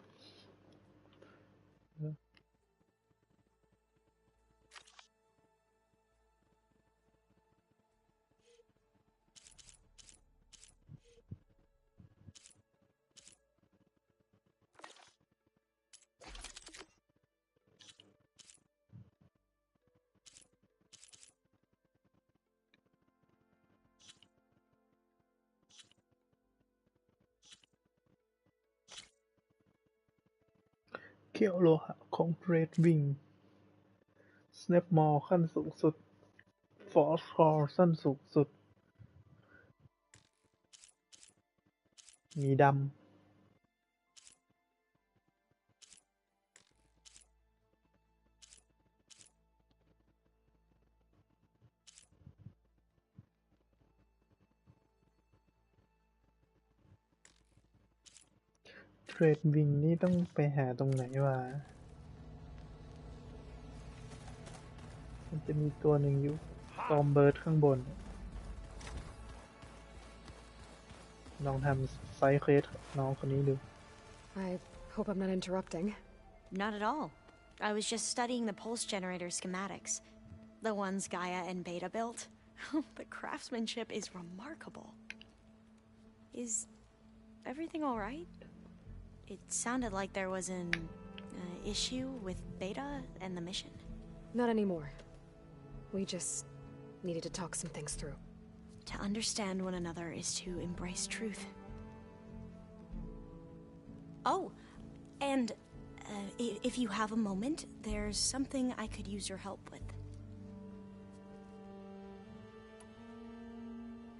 เขี้ยวโลหะของเบรดวิงสแนปมอลขั้นสูงสุดฟอสคอร์สั้นสูงสุดมีดำเทรดวิงนี่ต้องไปหาตรงไหนวะมันจะมีตัวหนึ่งอยู่ตอมเบิร์ดข้างบนลองทำไซด์เควสน้องคนนี้ดู I hope I'm not interrupting. Not at all. I was just studying the pulse generator schematics. The ones Gaia and Beta built. The craftsmanship is remarkable. Is everything alright? It sounded like there was an issue with Beta and the mission. Not anymore. We just needed to talk some things through. To understand one another is to embrace truth. Oh, and if you have a moment, there's something I could use your help with.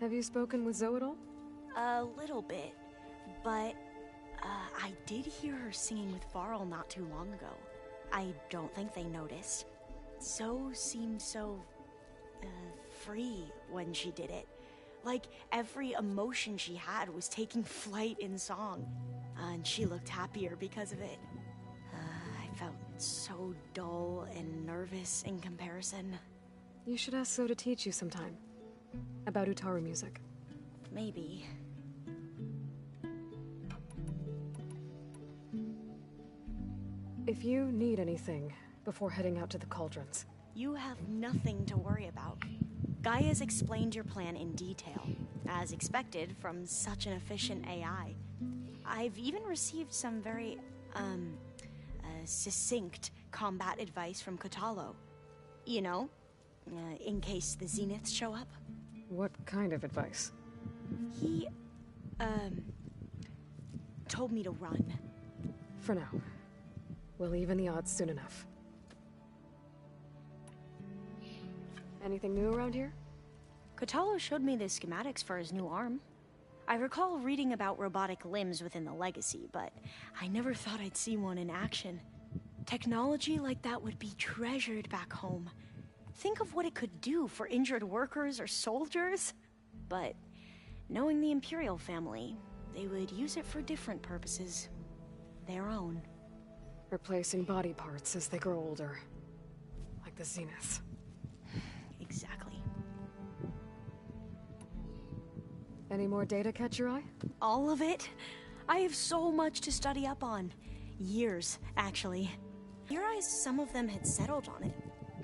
Have you spoken with Zoe at all? A little bit, but I did hear her singing with Varl not too long ago. I don't think they noticed. Zoe seemed so free when she did it. Like every emotion she had was taking flight in song. And she looked happier because of it. I felt so dull and nervous in comparison. You should ask Zoe to teach you sometime. About Utaru music. Maybe. If you need anything before heading out to the cauldrons. You have nothing to worry about. Gaia's explained your plan in detail, as expected from such an efficient AI. I've even received some very, succinct combat advice from Kotalo. You know, in case the Zeniths show up. What kind of advice? He, told me to run. For now. We'll even the odds soon enough. Anything new around here? Kotalo showed me the schematics for his new arm. I recall reading about robotic limbs within the Legacy, but I never thought I'd see one in action. Technology like that would be treasured back home. Think of what it could do for injured workers or soldiers. But knowing the Imperial family, they would use it for different purposes. Their own. Replacing body parts as they grow older. Like the Zeniths. Exactly. Any more data catch your eye? All of it? I have so much to study up on. Years, actually. Theorized some of them had settled on it.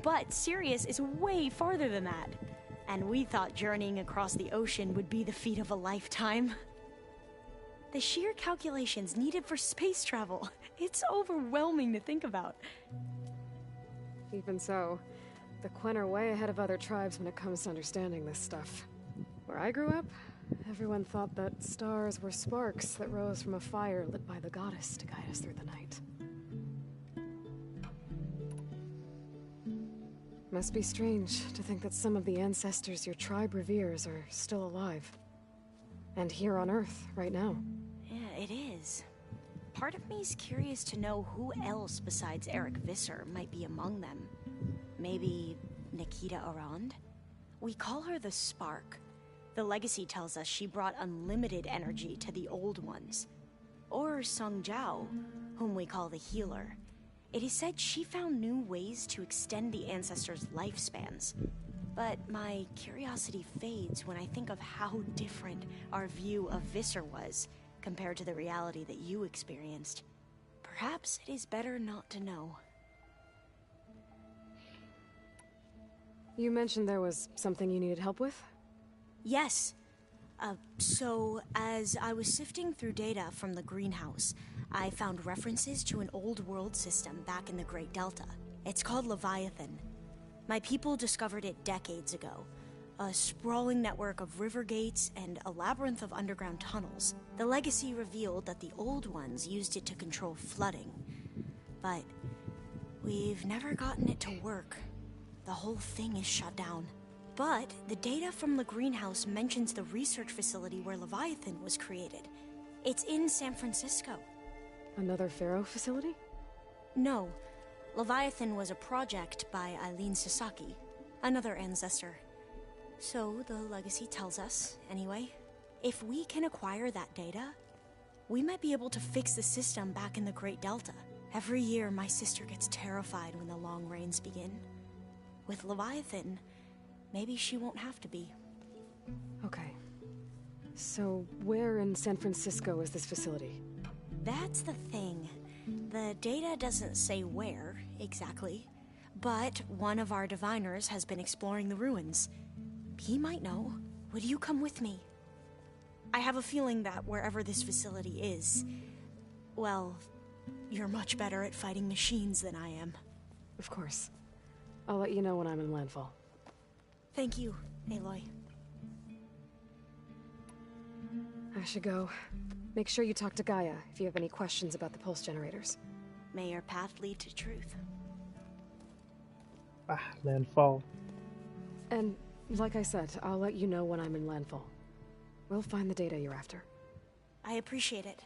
But Sirius is way farther than that. And we thought journeying across the ocean would be the feat of a lifetime. The sheer calculations needed for space travel. It's overwhelming to think about. Even so, the Quen are way ahead of other tribes when it comes to understanding this stuff. Where I grew up, Everyone thought that stars were sparks that rose from a fire lit by the goddess to guide us through the night. Must be strange to think that some of the ancestors your tribe reveres are still alive. And here on Earth, right now. Yeah, it is. Part of me's curious to know who else besides Eric Visser might be among them. Maybe Nikita Arand? We call her the Spark. The legacy tells us she brought unlimited energy to the old ones. Or Sung Jiao, whom we call the Healer. It is said she found new ways to extend the ancestors' lifespans. But my curiosity fades when I think of how different our view of Visser was compared to the reality that you experienced. Perhaps it is better not to know. You mentioned there was something you needed help with? Yes. So, as I was sifting through data from the greenhouse, I found references to an old world system back in the Great Delta. It's called Leviathan. My people discovered it decades ago. A sprawling network of river gates and a labyrinth of underground tunnels. The legacy revealed that the old ones used it to control flooding. But we've never gotten it to work. The whole thing is shut down. But the data from the greenhouse mentions the research facility where Leviathan was created. It's in San Francisco. Another Pharaoh facility? No. Leviathan was a project by Eileen Sasaki, another ancestor. So the legacy tells us, anyway, if we can acquire that data, we might be able to fix the system back in the Great Delta. Every year, my sister gets terrified when the long rains begin. With Leviathan, maybe she won't have to be. Okay. So, where in San Francisco is this facility? That's the thing. The data doesn't say where, exactly. But one of our diviners has been exploring the ruins. He might know. Would you come with me? I have a feeling that wherever this facility is, well, you're much better at fighting machines than I am. Of course. I'll let you know when I'm in landfall. Thank you, Aloy. I should go. Make sure you talk to Gaia if you have any questions about the pulse generators. May your path lead to truth. Landfall. And, like I said, I'll let you know when I'm in landfall. We'll find the data you're after. I appreciate it.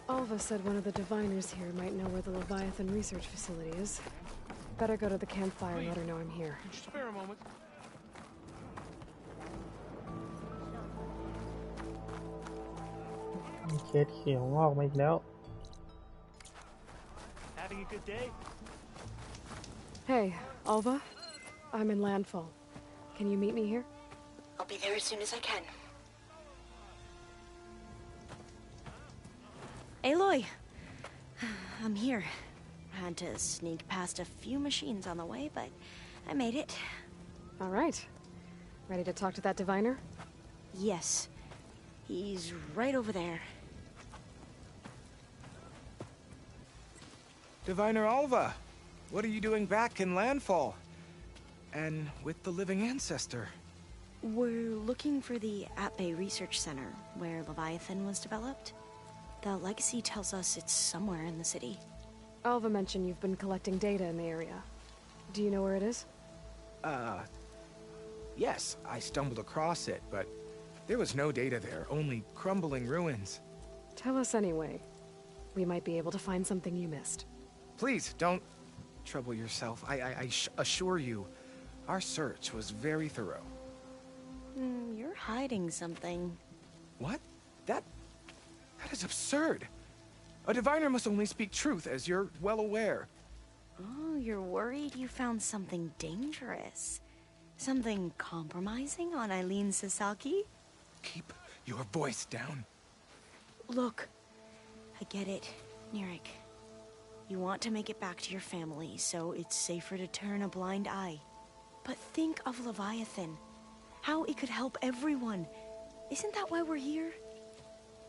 Alva said one of the diviners here might know where the Leviathan research facility is. Better go to the campfire and let her know I'm here. Can you spare a moment? Having a good day? Hey, Alva. I'm in landfall. Can you meet me here? I'll be there as soon as I can. Aloy! I'm here. Had to sneak past a few machines on the way, but I made it. All right. Ready to talk to that diviner? Yes. He's right over there. Diviner Alva, what are you doing back in landfall? And with the living ancestor? We're looking for the At-Bay Research Center, where Leviathan was developed. The legacy tells us it's somewhere in the city. Alva mentioned you've been collecting data in the area. Do you know where it is? Yes, I stumbled across it, but there was no data there, only crumbling ruins. Tell us anyway. We might be able to find something you missed. Please, don't trouble yourself. I assure you, our search was very thorough. You're hiding something. What? That is absurd. A diviner must only speak truth, as you're well aware. Oh, you're worried you found something dangerous. Something compromising on Eileen Sasaki? Keep your voice down. Look, I get it, Nirik. You want to make it back to your family, so it's safer to turn a blind eye. But think of Leviathan. How it could help everyone. Isn't that why we're here?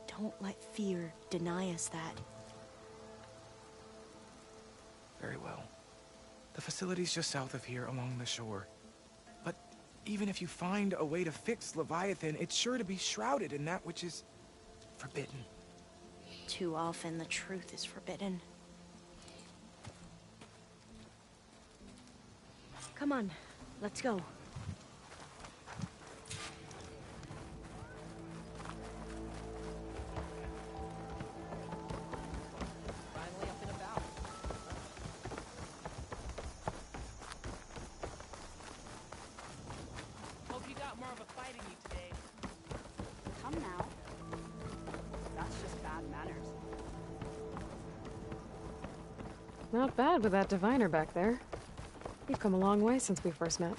Don't let fear deny us that. Very well. The facility's just south of here, along the shore. But even if you find a way to fix Leviathan, it's sure to be shrouded in that which is forbidden. Too often the truth is forbidden. Come on, let's go. Not bad with that diviner back there. You've come a long way since we first met.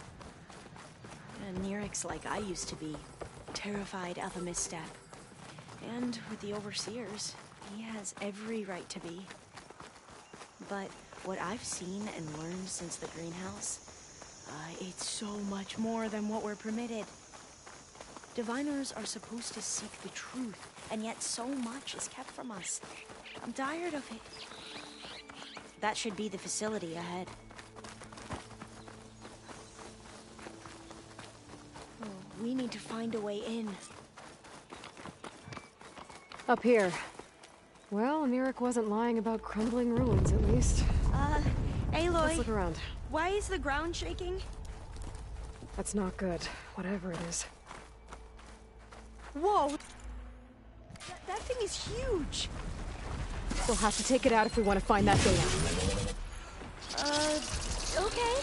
And Nirik's like I used to be, terrified of a misstep. And with the Overseers, he has every right to be. But what I've seen and learned since the greenhouse, it's so much more than what we're permitted. Diviners are supposed to seek the truth, and yet so much is kept from us. I'm tired of it. That should be the facility ahead. Oh, we need to find a way in. Up here. Well, Nirik wasn't lying about crumbling ruins, at least. Aloy. Let's look around. Why is the ground shaking? That's not good, whatever it is. Whoa! That thing is huge! We'll have to take it out if we want to find that data. Okay.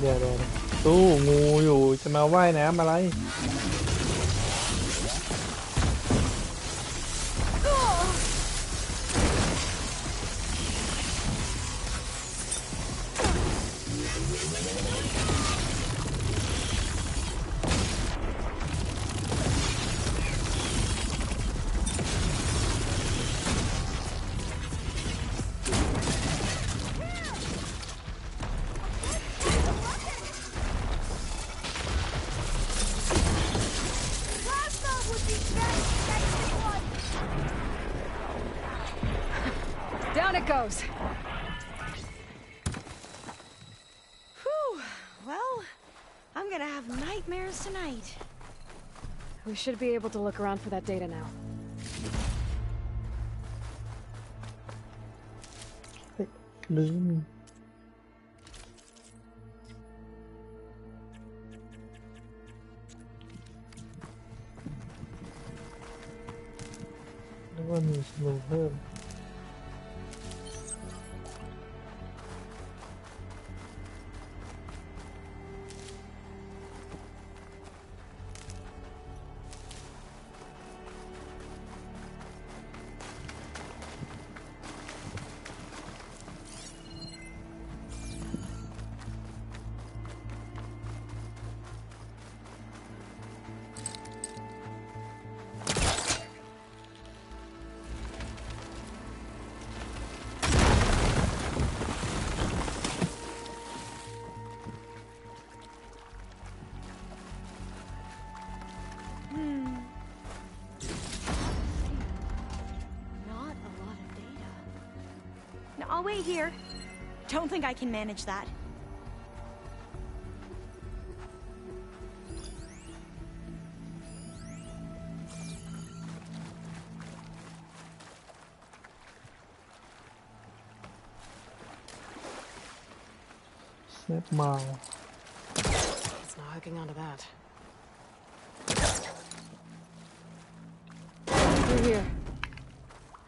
เดี๋ยวตู้งูอยู่จะมาว่ายน้ำอะไร it goes. Whew. Well, I'm gonna have nightmares tonight. We should be able to look around for that data now.ลืม นึกว่ามีสโลว์เพิ่ม I'll wait here. Don't think I can manage that. Snap mal. It's not hooking onto that. Through here.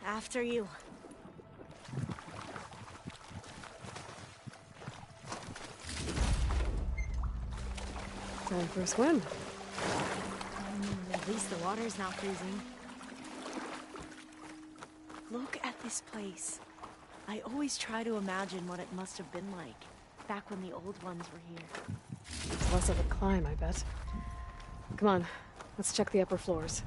After you. Time for a swim. At least the water's not freezing. Look at this place. I always try to imagine what it must have been like back when the old ones were here. It's less of a climb, I bet. Come on, let's check the upper floors.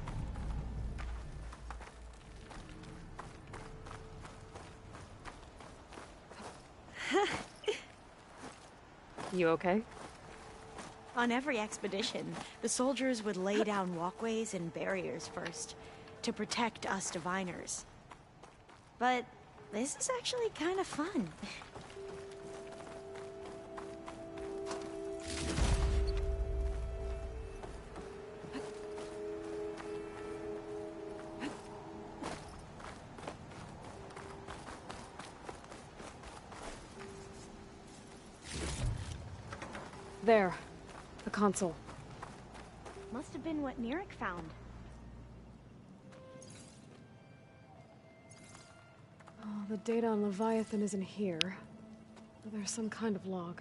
You okay? On every expedition, the soldiers would lay down walkways and barriers first, to protect us diviners. But this is actually kind of fun. There. The console. Must have been what Neric found. Oh, the data on Leviathan isn't here. There's some kind of log.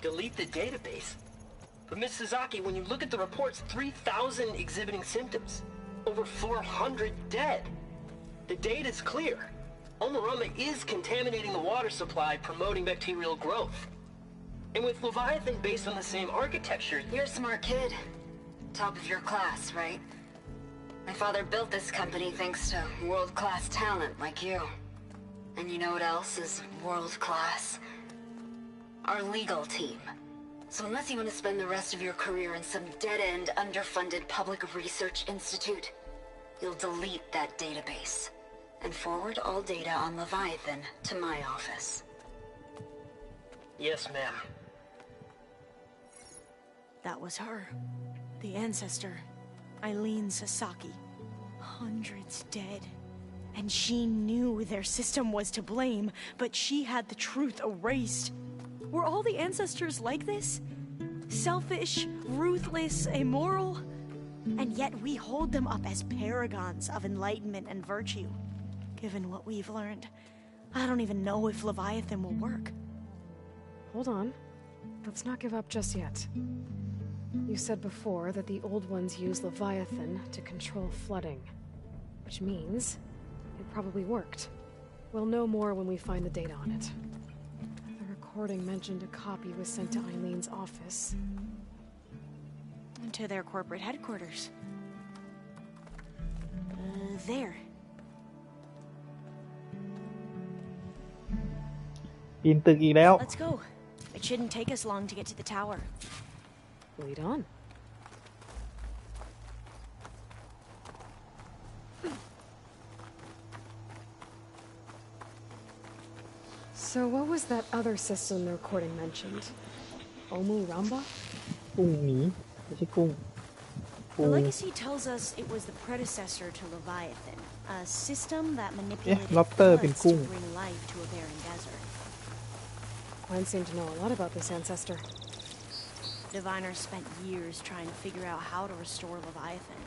Delete the database? But Miss Sasaki, when you look at the reports, 3,000 exhibiting symptoms. Over 400 dead. The data's clear. Omarama is contaminating the water supply, promoting bacterial growth. And with Leviathan based on the same architecture... You're a smart kid. Top of your class, right? My father built this company thanks to world-class talent like you. And you know what else is world-class? Our legal team. So unless you want to spend the rest of your career in some dead-end, underfunded public research institute, you'll delete that database and forward all data on Leviathan to my office. Yes, ma'am. That was her. The ancestor. Eileen Sasaki. Hundreds dead. And she knew their system was to blame, but she had the truth erased. Were all the ancestors like this? Selfish, ruthless, immoral? And yet we hold them up as paragons of enlightenment and virtue. Given what we've learned, I don't even know if Leviathan will work. Hold on. Let's not give up just yet. You said before that the old ones use Leviathan to control flooding. Which means it probably worked. We'll know more when we find the data on it. The recording mentioned a copy was sent to Eileen's office. And to their corporate headquarters. There. ปีนตึกอีกแล้ว Let's go. It shouldn't take us long to get to the tower. Lead on. So what was that other system the recording mentioned? Omu Ramba? กุ้งหนีไม่ใช่กุ้ง The legacy tells us it was the predecessor to Leviathan, a system that manipulated floods to bring life to a barren desert. Mine seem to know a lot about this ancestor. Diviners spent years trying to figure out how to restore Leviathan.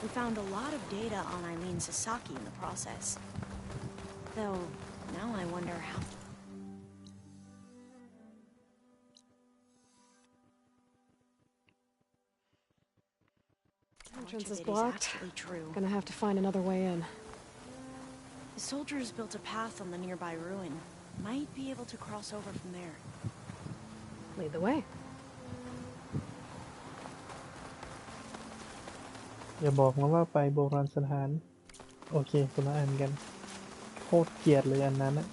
We found a lot of data on Eileen Sasaki in the process. Though, now I wonder how... Entrance is blocked. Gonna have to find another way in. The soldiers built a path on the nearby ruin. Might be able to cross over from there. Lead the way. อย่าบอกนะว่าไปโบราณสถานโอเคคนละอันกันโคตรเกลียดเลยอันนั้นอะ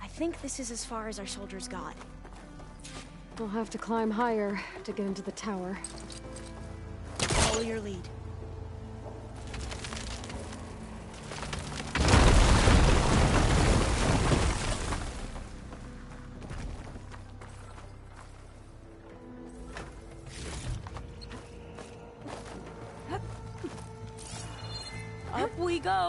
I think this is as far as our soldiers got. We'll have to climb higher to get into the tower. Follow your lead. Up we go!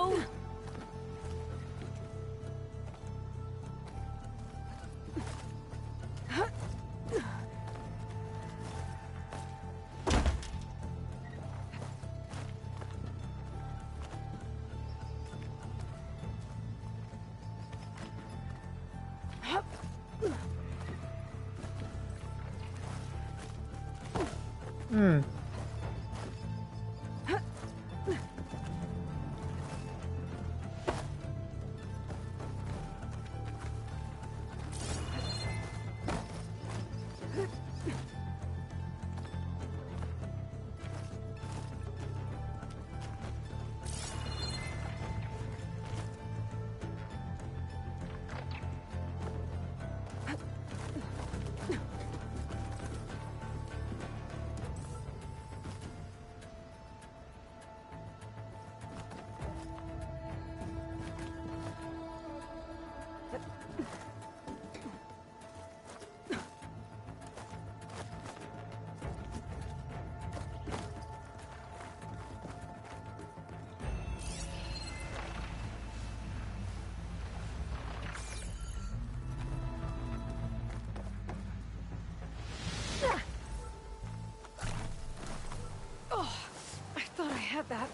That.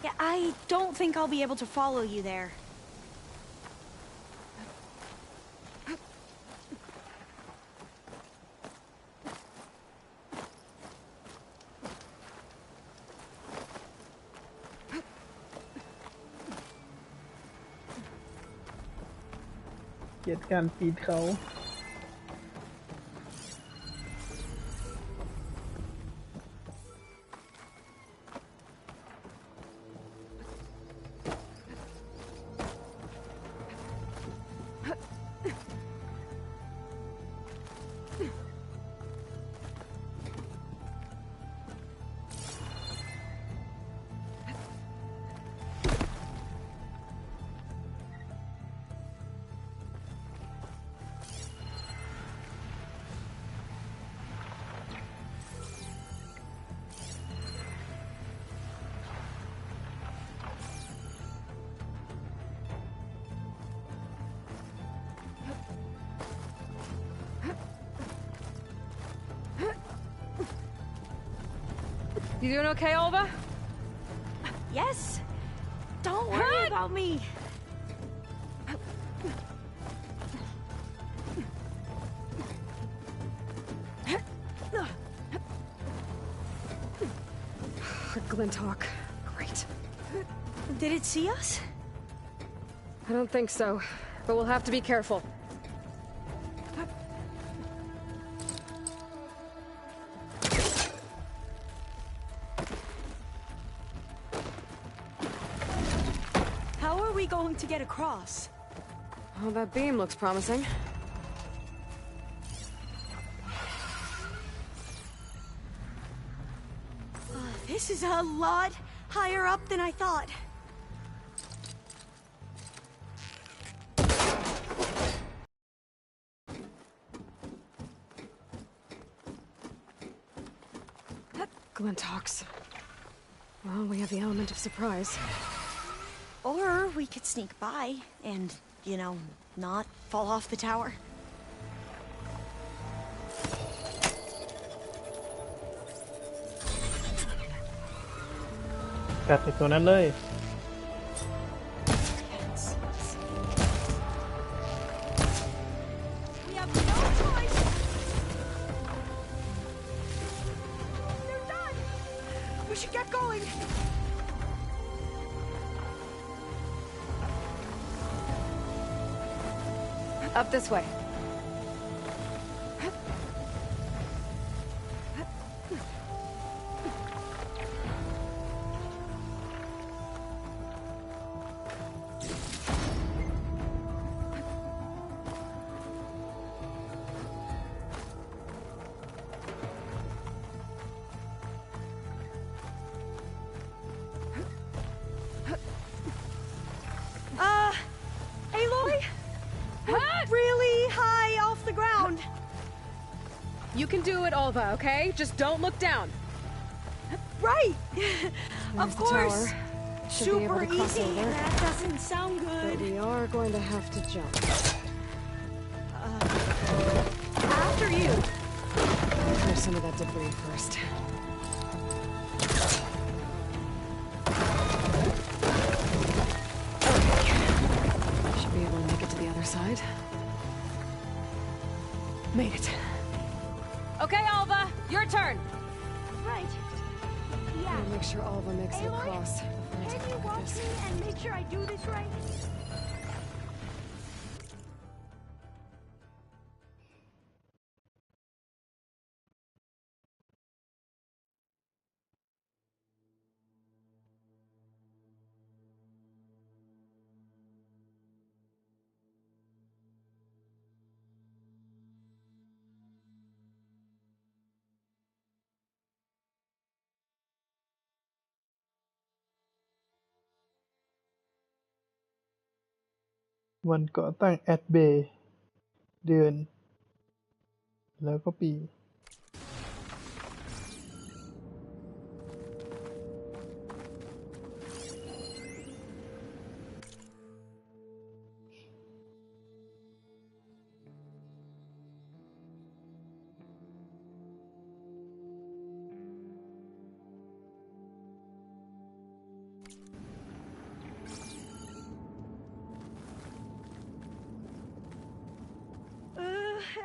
Yeah, I don't think I'll be able to follow you there. Get การปีนเขา You doing okay, Olva? Yes. Don't worry about me. Glinthawk. Great. Did it see us? I don't think so, but we'll have to be careful. How are we going to get across? Oh, that beam looks promising. This is a lot higher up than I thought. Glintox. Well, we have the element of surprise. Or we could sneak by and, you know, not fall off the tower. Cắt cáiตัวนั้นเลย We have no choice. They're done. We should get going. Up this way. Aloy? Really high off the ground. You can do it, Alva, okay? Just don't look down. Right. Of The course. tower. Should be able Super to cross easy. over. That doesn't sound But good. we are going to have to jump. After you. Clear some of that debris first. Okay. Should be able to make it to the other side. Made it. Okay, Alva, your turn. Right. Yeah. I'll make sure Alva makes it Aloy, across. Can you watch me and make sure I do this right? วันก่อตั้งแอดเบย์เดือน แล้วก็ปี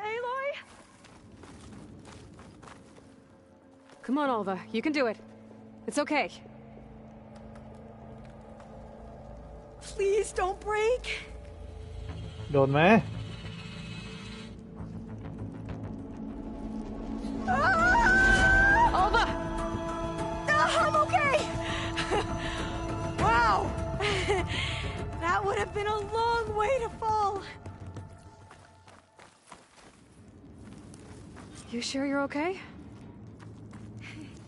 Aloy? Come on, Alva. You can do it. It's okay. Please don't break. โดนไหม Alva! I'm okay. Wow. That would have been a long way to fall. You sure you're okay?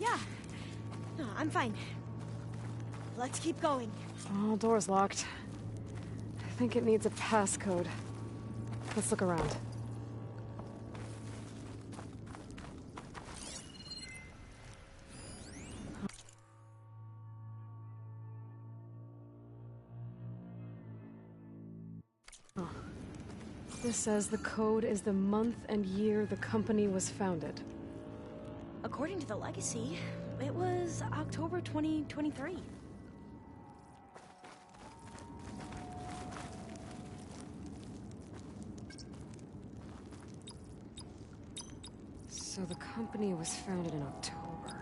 Yeah. No, I'm fine. Let's keep going. Oh, door's locked. I think it needs a passcode. Let's look around. Oh. This says the code is the month and year the company was founded. According to the legacy, it was October 2023. So the company was founded in October.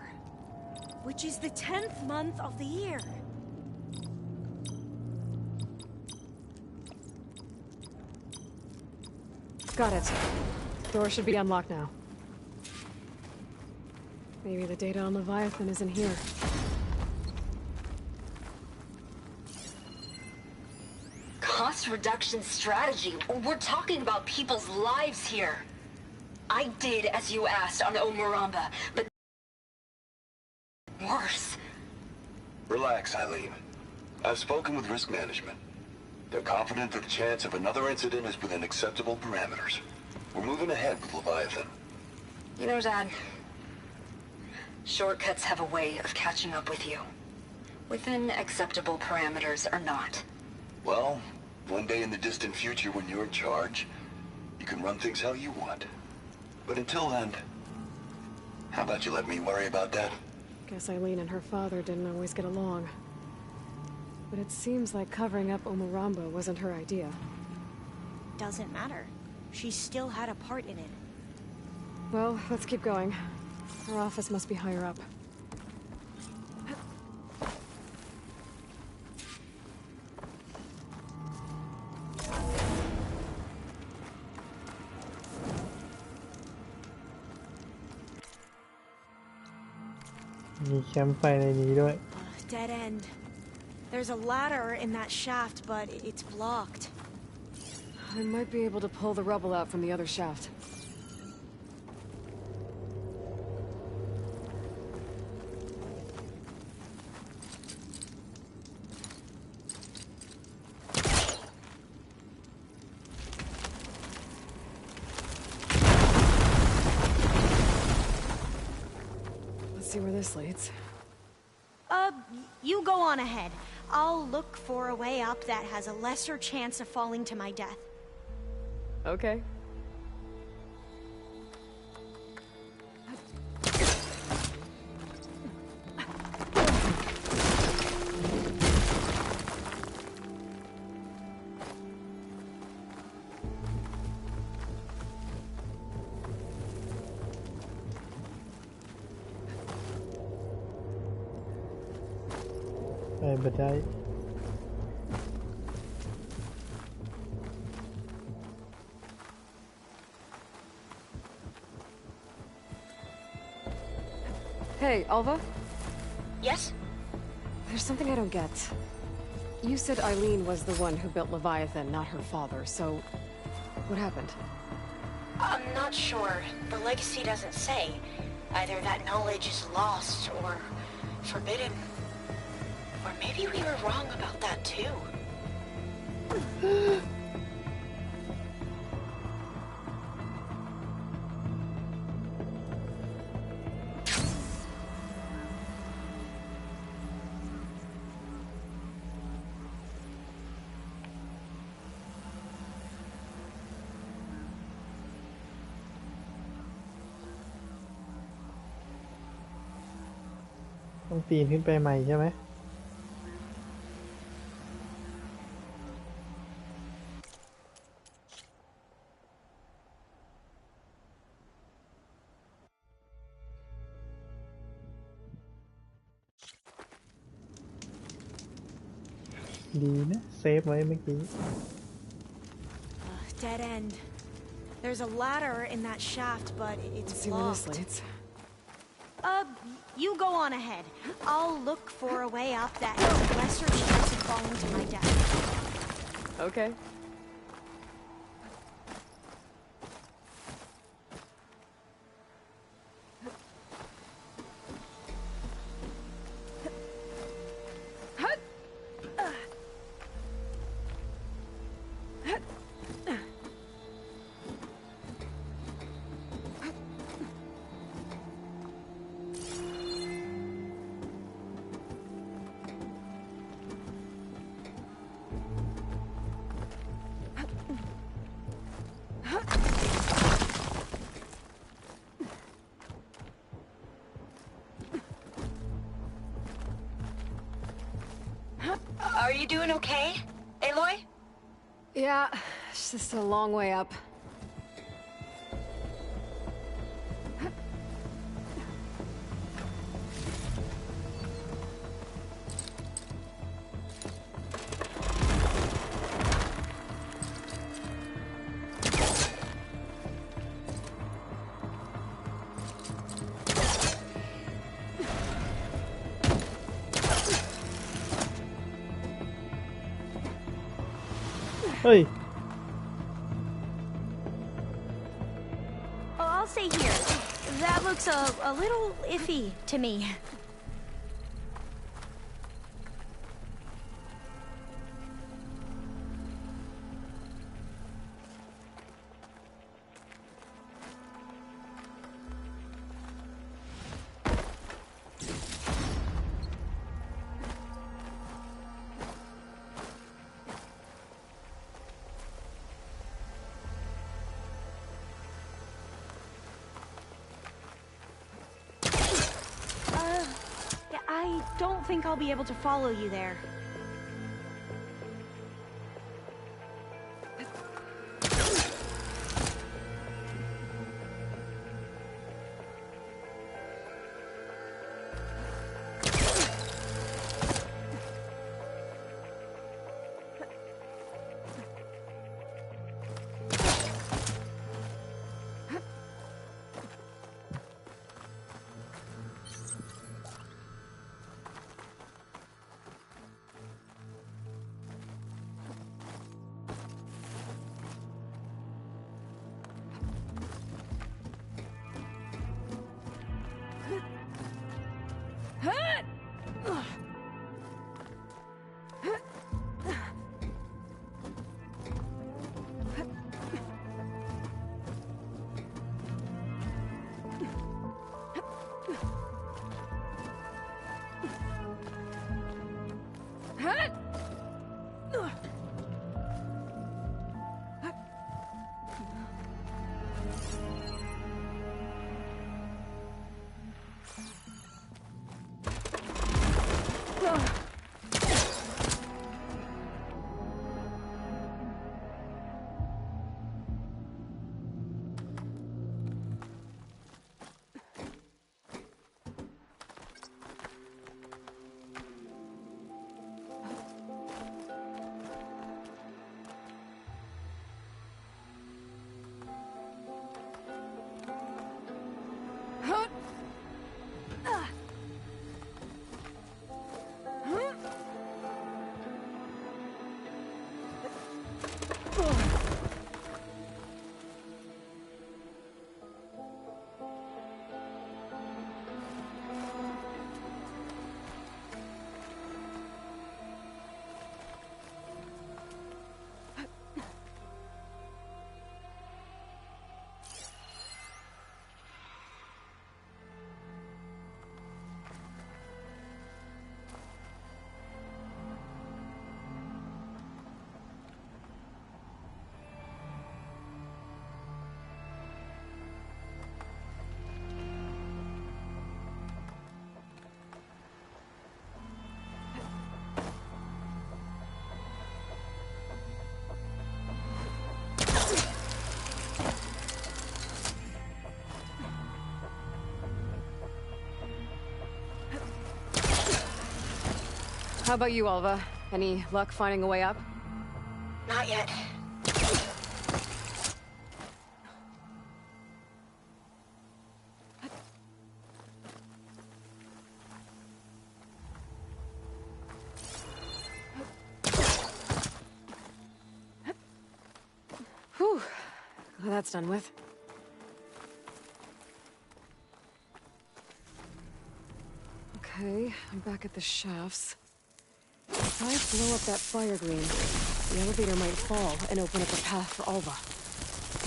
Which is the 10th month of the year. Got it. Door should be unlocked now. Maybe the data on Leviathan is in here. Cost reduction strategy? We're talking about people's lives here. I did as you asked on Omuramba, but worse. Relax, Eileen. I've spoken with risk management. They're confident that the chance of another incident is within acceptable parameters. We're moving ahead with Leviathan. You know, Dad, shortcuts have a way of catching up with you. Within acceptable parameters or not. Well, one day in the distant future when you're in charge, you can run things how you want. But until then, how about you let me worry about that? Guess Eileen and her father didn't always get along. But it seems like covering up Omuramba wasn't her idea. Doesn't matter. She still had a part in it. Well, let's keep going. Her office must be higher up. Dead end. There's a ladder in that shaft, but it's blocked. I might be able to pull the rubble out from the other shaft. Let's see where this leads. You go on ahead. I'll look for a way up that has a lesser chance of falling to my death. Okay. Hey, Alva? Yes? There's something I don't get. You said Eileen was the one who built Leviathan, not her father, so... what happened? I'm not sure. The legacy doesn't say. Either that knowledge is lost, or forbidden. Or maybe we were wrong about that too.ต้องปีนขึ้นไปใหม่ใช่ไหมดีนะเซฟไว้เมื่อกี้ Dead end. There's a ladder in that shaft, but it's blocked. You go on ahead. I'll look for a way up that has a lesser chance of falling to my death. Okay. Are you doing okay, Aloy? Yeah, it's just a long way up. เฮ้ย Oh, I'll say here. That looks a little iffy to me. I don't think I'll be able to follow you there. How about you, Alva? Any luck finding a way up? Not yet. Whew. Well, that's done with. Okay, I'm back at the shafts. If I blow up that fire green, the elevator might fall and open up a path for Alva.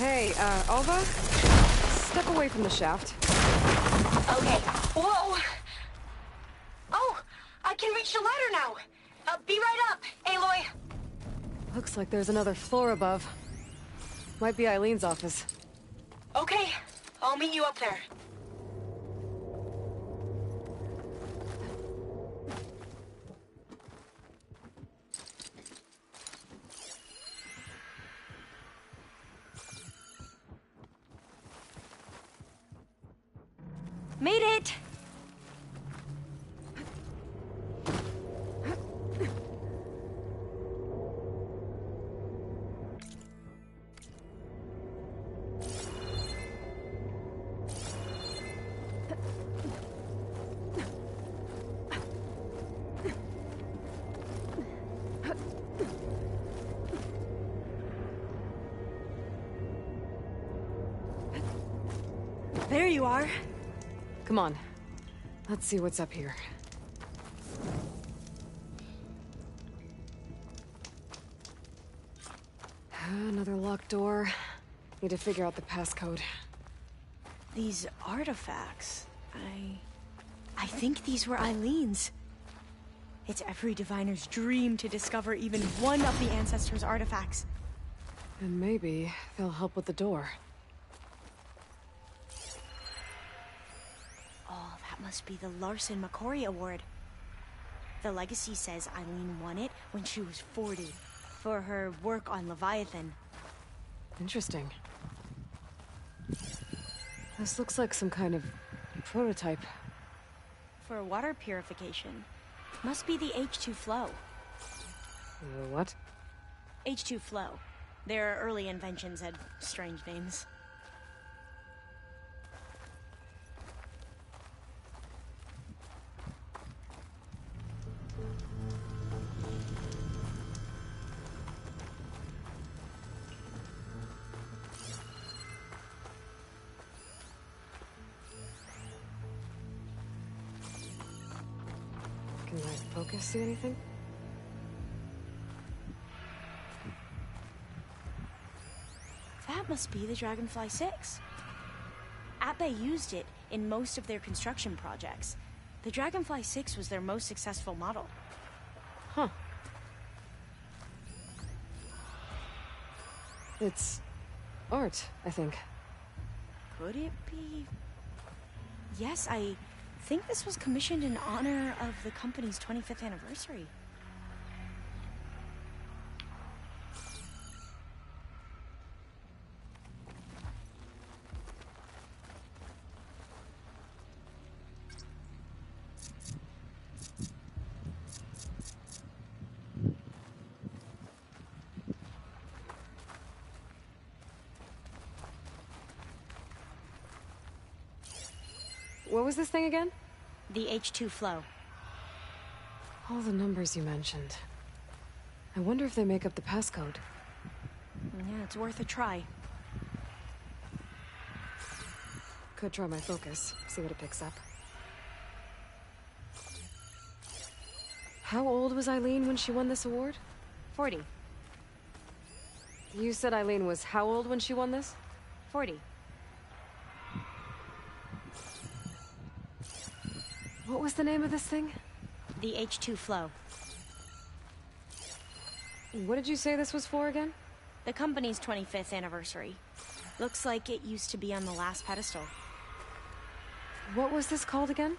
Hey, Alva? Step away from the shaft. Okay. Whoa! Oh! I can reach the ladder now! Be right up, Aloy! Looks like there's another floor above. Might be Eileen's office. Okay. I'll meet you up there. Made it! There you are. Come on. Let's see what's up here. Another locked door. Need to figure out the passcode. These artifacts... I think these were Eileen's. It's every diviner's dream to discover even one of the Ancestors' artifacts. And maybe they'll help with the door. Oh, that must be the Larson McCory Award. The legacy says Eileen won it when she was 40, for her work on Leviathan. Interesting. This looks like some kind of prototype. For water purification. Must be the H2 flow. What? H2 flow. Their early inventions had strange names. Can my focus see anything? That must be the Dragonfly 6. Ape used it in most of their construction projects. The Dragonfly 6 was their most successful model. Huh. It's art, I think. Could it be? Yes, I think this was commissioned in honor of the company's 25th anniversary. What was this thing again? The H2 flow. All the numbers you mentioned. I wonder if they make up the passcode. Yeah, it's worth a try. Could try my focus, see what it picks up. How old was Eileen when she won this award? 40. You said Eileen was how old when she won this? 40. What was the name of this thing? The H2 flow. What did you say this was for again? The company's 25th anniversary. Looks like it used to be on the last pedestal. What was this called again?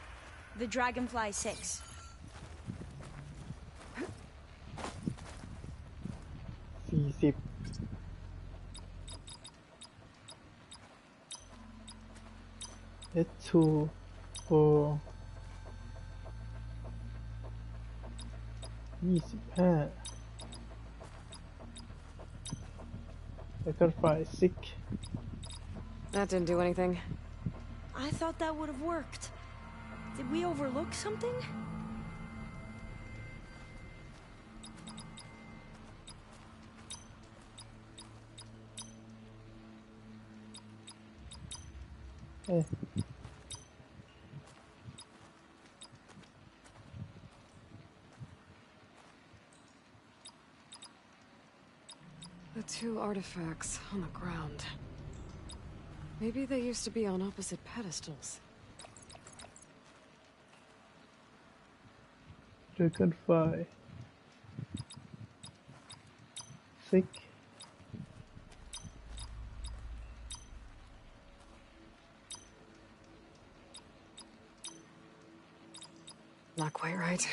The Dragonfly 6. H2 for 25 Dragonfly 6. That didn't do anything. I thought that would have worked. Did we overlook something? Eh. The two artifacts on the ground. Maybe they used to be on opposite pedestals. Dragonfly 6. Not quite right.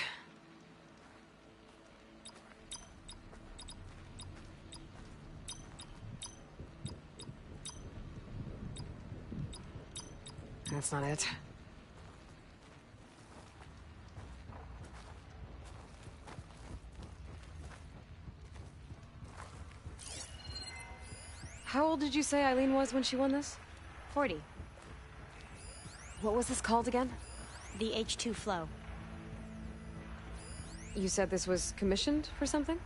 That's not it. How old did you say Eileen was when she won this? 40. What was this called again? The H2 flow. You said this was commissioned for something?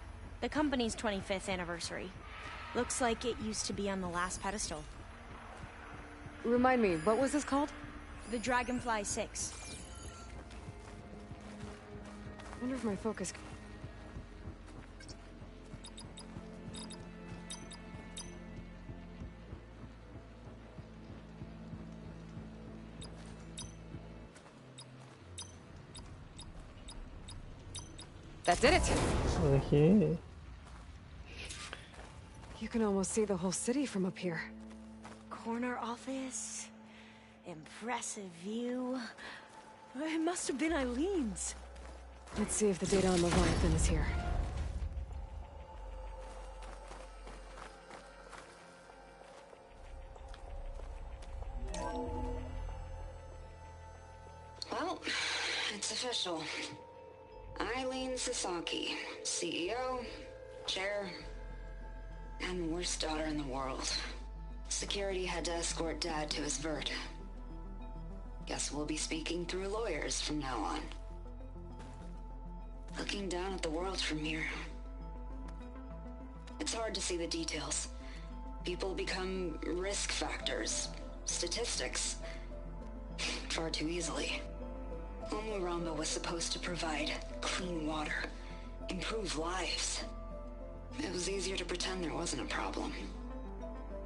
The company's 25th anniversary. Looks like it used to be on the last pedestal. Remind me, what was this called? The Dragonfly 6. Wonder if my focus... That did it! Okay. You can almost see the whole city from up here. Corner office. Impressive view. It must have been Eileen's. Let's see if the data on Leviathan is here. Well, it's official. Eileen Sasaki, CEO, chair, and worst daughter in the world. Security had to escort Dad to his vert. Guess we'll be speaking through lawyers from now on. Looking down at the world from here. It's hard to see the details. People become risk factors, statistics, far too easily. Omuramba was supposed to provide clean water, improve lives. It was easier to pretend there wasn't a problem.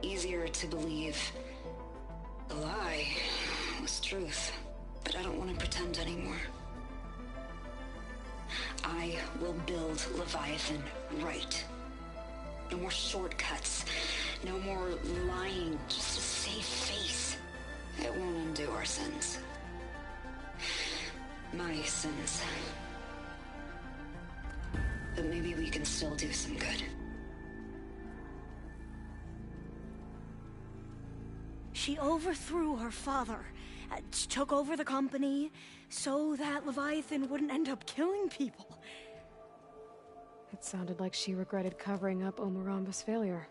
Easier to believe the lie was truth. But I don't want to pretend anymore. I will build Leviathan right. No more shortcuts. No more lying just to save face. It won't undo our sins. My sins. But maybe we can still do some good. She overthrew her father, took over the company, so that Leviathan wouldn't end up killing people. It sounded like she regretted covering up Omuramba's failure.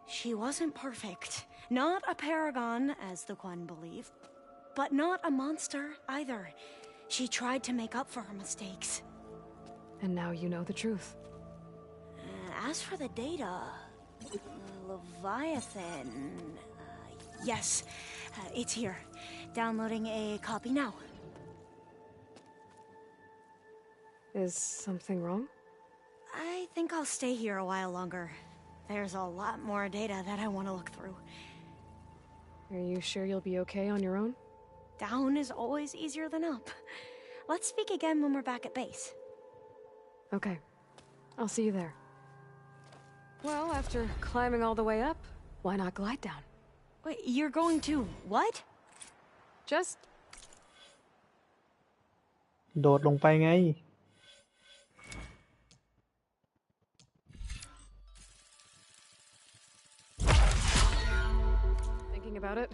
She wasn't perfect. Not a paragon, as the Quan believe, but not a monster either. She tried to make up for her mistakes. And now you know the truth. As for the data, Leviathan... yes, it's here. Downloading a copy now. Is something wrong? I think I'll stay here a while longer. There's a lot more data that I want to look through. Are you sure you'll be okay on your own? Down is always easier than up. Let's speak again when we're back at base. Okay. I'll see you there. Well, after climbing all the way up, why not glide down? Wait, you're going to what? Just... โดดลงไปไง Thinking about it?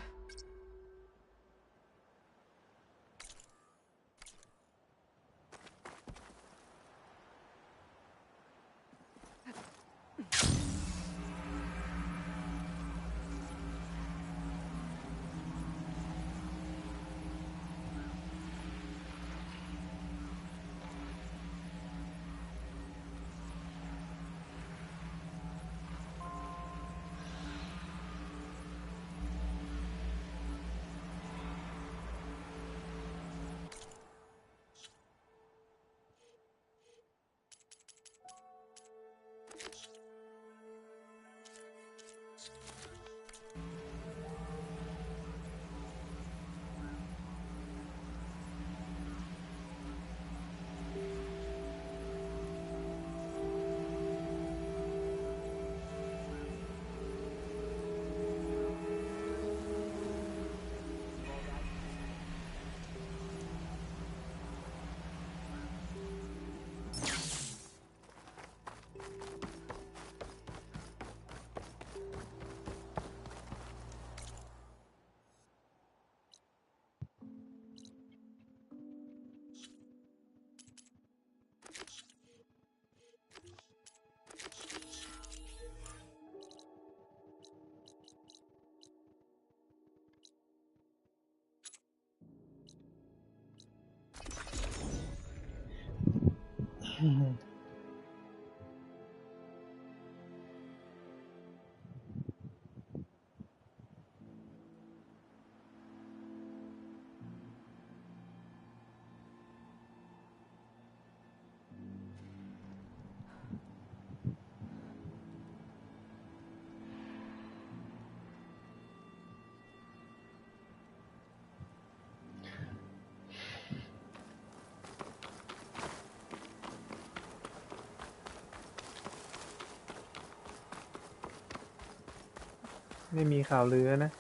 ไม่มีข่าวลือนะ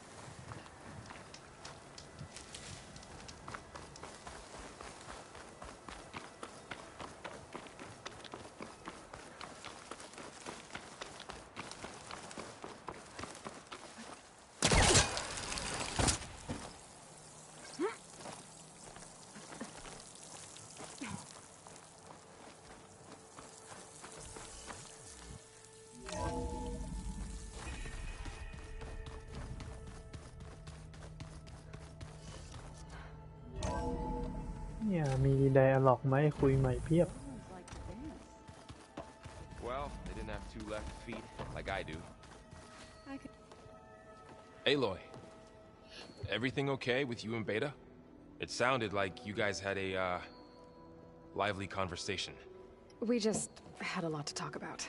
เนี่ยมีไดอะล็อกไหมคุยใหม่เพียบ Well, they didn't have two left feet like I do. Aloy, everything okay with you and Beta? It sounded like you guys had a, lively conversation. We just had a lot to talk about.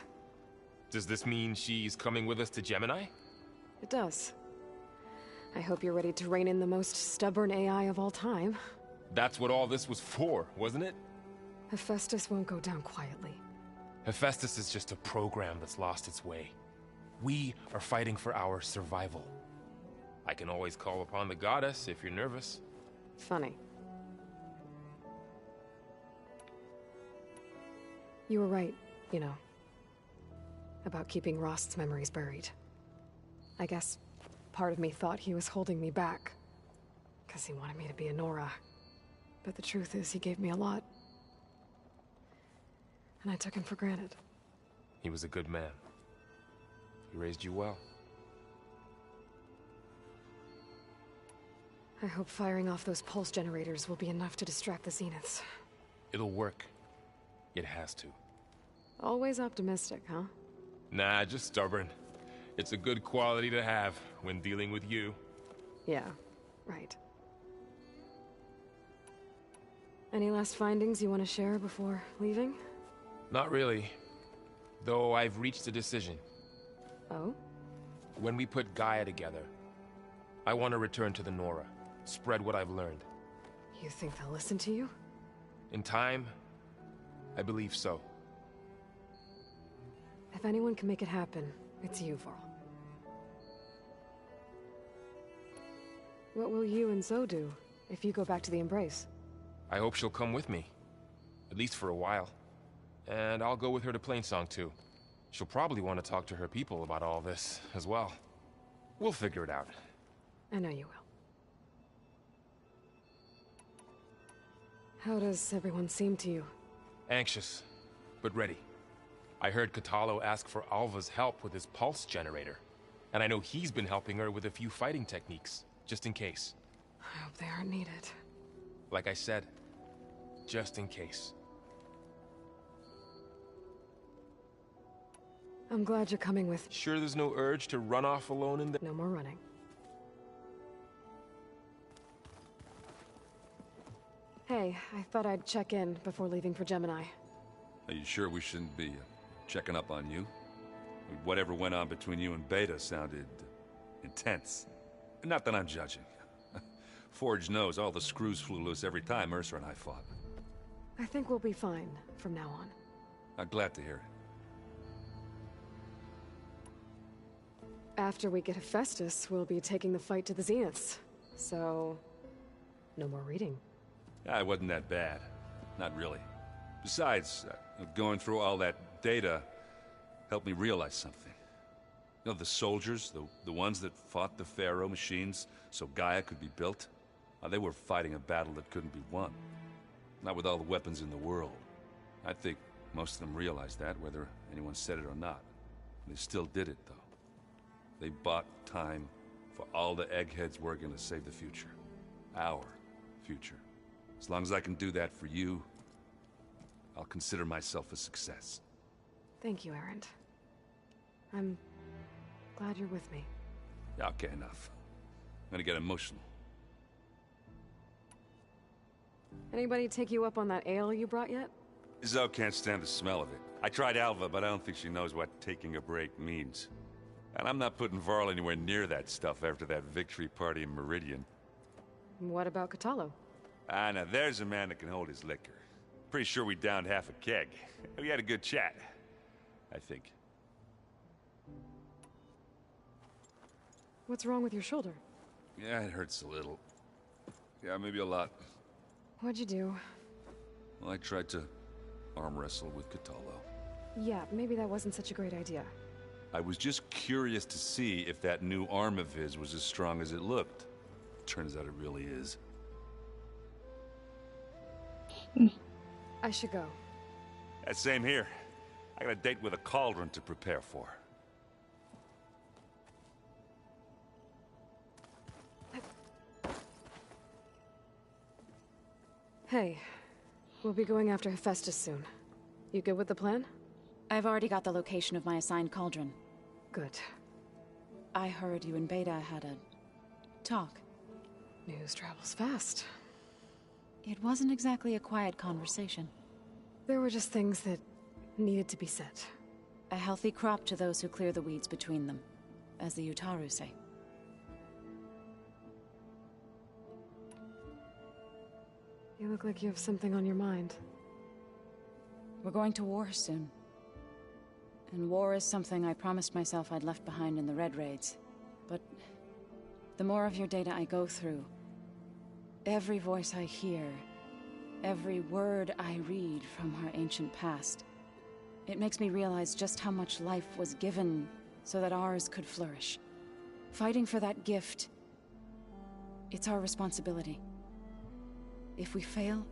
Does this mean she's coming with us to Gemini? It does. I hope you're ready to rein in the most stubborn AI of all time. That's what all this was for, wasn't it? Hephaestus won't go down quietly. Hephaestus is just a program that's lost its way. We are fighting for our survival. I can always call upon the goddess if you're nervous. Funny. You were right, you know, about keeping Rost's memories buried. I guess part of me thought he was holding me back, because he wanted me to be a Nora. But the truth is, he gave me a lot. And I took him for granted. He was a good man. He raised you well. I hope firing off those pulse generators will be enough to distract the Zeniths. It'll work. It has to. Always optimistic, huh? Nah, just stubborn. It's a good quality to have when dealing with you. Yeah, right. Any last findings you want to share before leaving? Not really. Though I've reached a decision. Oh? When we put Gaia together, I want to return to the Nora. Spread what I've learned. You think they'll listen to you? In time, I believe so. If anyone can make it happen, it's you, Varl. What will you and Zoe do if you go back to the Embrace? I hope she'll come with me. At least for a while. And I'll go with her to Plainsong too. She'll probably want to talk to her people about all this as well. We'll figure it out. I know you will. How does everyone seem to you? Anxious, but ready. I heard Katalo ask for Alva's help with his pulse generator. And I know he's been helping her with a few fighting techniques, just in case. I hope they aren't needed. Like I said, just in case. I'm glad you're coming with... Sure there's no urge to run off alone in the... No more running. Hey, I thought I'd check in before leaving for Gemini. Are you sure we shouldn't be checking up on you? Whatever went on between you and Beta sounded intense. Not that I'm judging. Forge knows all the screws flew loose every time Mercer and I fought. I think we'll be fine from now on. I'm glad to hear it. After we get Hephaestus, we'll be taking the fight to the Zeniths. So... no more reading. It wasn't that bad. Not really. Besides, going through all that data helped me realize something. You know, the soldiers, the ones that fought the Pharaoh machines so Gaia could be built, they were fighting a battle that couldn't be won. Not with all the weapons in the world. I think most of them realized that, whether anyone said it or not. They still did it, though. They bought time for all the eggheads working to save the future. Our future. As long as I can do that for you, I'll consider myself a success. Thank you, Erend. I'm glad you're with me. Okay, enough. I'm gonna get emotional. Anybody take you up on that ale you brought yet? Zoe can't stand the smell of it. I tried Alva, but I don't think she knows what taking a break means. And I'm not putting Varl anywhere near that stuff after that victory party in Meridian. What about Katalo? Now there's a man that can hold his liquor. Pretty sure we downed half a keg. We had a good chat, I think. What's wrong with your shoulder? Yeah, it hurts a little. Yeah, maybe a lot. What'd you do? Well, I tried to arm wrestle with Catallo. Yeah, maybe that wasn't such a great idea. I was just curious to see if that new arm of his was as strong as it looked. Turns out it really is. I should go. Same here. I got a date with a cauldron to prepare for. Hey, we'll be going after Hephaestus soon. You good with the plan? I've already got the location of my assigned cauldron. Good. I heard you and Beta had a talk. News travels fast. It wasn't exactly a quiet conversation. There were just things that needed to be said. A healthy crop to those who clear the weeds between them, as the Utaru say. You look like you have something on your mind. We're going to war soon. And war is something I promised myself I'd left behind in the Red Raids. But the more of your data I go through, every voice I hear, every word I read from our ancient past, it makes me realize just how much life was given so that ours could flourish. Fighting for that gift, it's our responsibility. If we fail,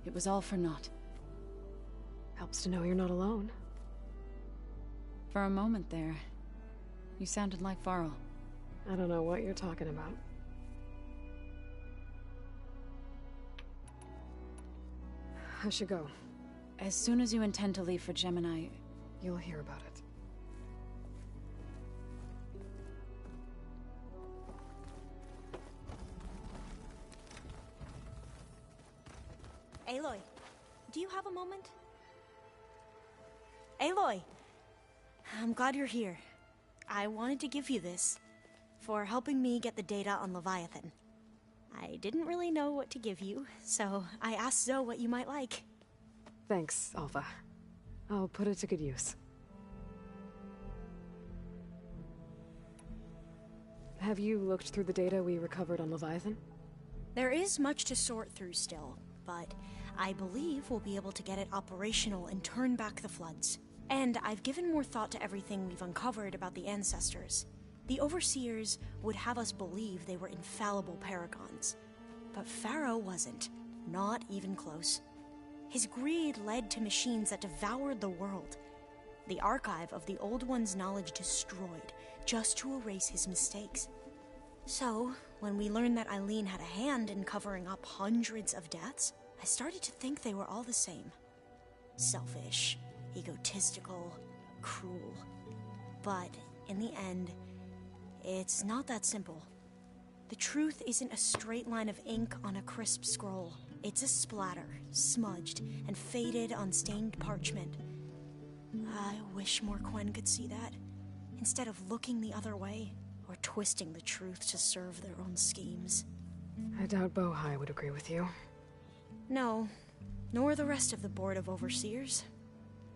it was all for naught. Helps to know you're not alone. For a moment there, you sounded like Varl. I don't know what you're talking about. I should go. As soon as you intend to leave for Gemini, you'll hear about it. Aloy, do you have a moment? Aloy! I'm glad you're here. I wanted to give you this for helping me get the data on Leviathan. I didn't really know what to give you, so I asked Zoe what you might like. Thanks, Alpha. I'll put it to good use. Have you looked through the data we recovered on Leviathan? There is much to sort through still, but I believe we'll be able to get it operational and turn back the floods. And I've given more thought to everything we've uncovered about the ancestors. The Overseers would have us believe they were infallible paragons. But Pharaoh wasn't. Not even close. His greed led to machines that devoured the world. The archive of the Old One's knowledge destroyed, just to erase his mistakes. So, when we learned that Eileen had a hand in covering up hundreds of deaths, I started to think they were all the same. Selfish, egotistical, cruel. But, in the end, it's not that simple. The truth isn't a straight line of ink on a crisp scroll. It's a splatter, smudged and faded on stained parchment. I wish more Quen could see that, instead of looking the other way, or twisting the truth to serve their own schemes. I doubt Bohai would agree with you. No, nor the rest of the Board of Overseers.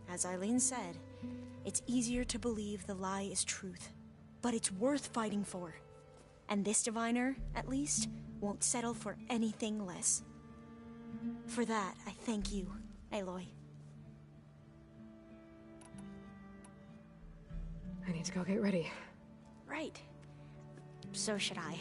As Eileen said, it's easier to believe the lie is truth, but it's worth fighting for. And this diviner, at least, won't settle for anything less. For that, I thank you, Aloy. I need to go get ready. Right. So should I.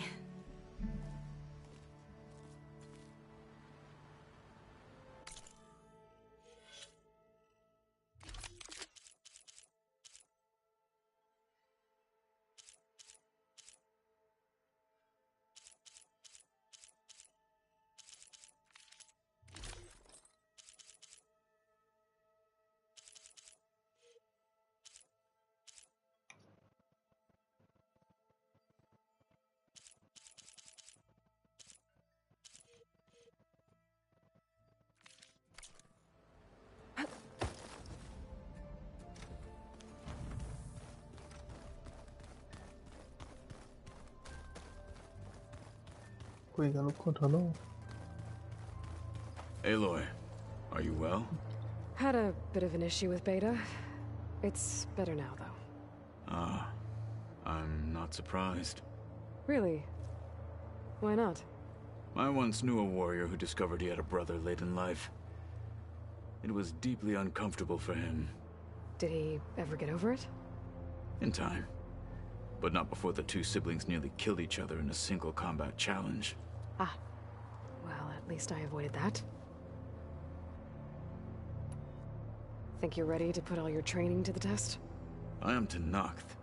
Aloy, are you well? Had a bit of an issue with Beta. It's better now, though. Ah, I'm not surprised. Really? Why not? I once knew a warrior who discovered he had a brother late in life. It was deeply uncomfortable for him. Did he ever get over it? In time. But not before the two siblings nearly killed each other in a single combat challenge. Ah. Well, at least I avoided that. Think you're ready to put all your training to the test? I am Tenakth.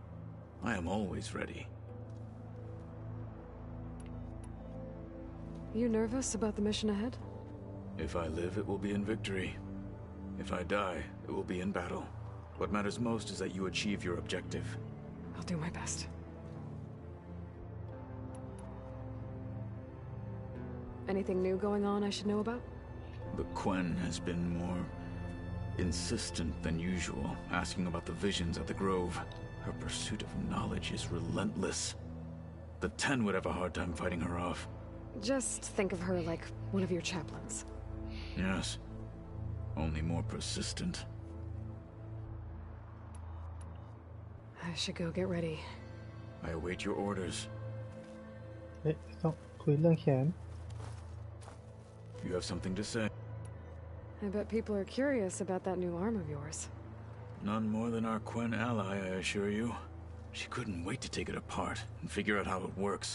I am always ready. You nervous about the mission ahead? If I live, it will be in victory. If I die, it will be in battle. What matters most is that you achieve your objective. I'll do my best. Anything new going on I should know about? The Quen has been more insistent than usual, asking about the visions at the Grove. Her pursuit of knowledge is relentless. The Ten would have a hard time fighting her off. Just think of her like one of your chaplains. Yes. Only more persistent. I should go get ready. I await your orders. เฮ้ยต้องคุยเรื่องแขน You have something to say? I bet people are curious about that new arm of yours. None more than our Quen ally, I assure you. She couldn't wait to take it apart and figure out how it works.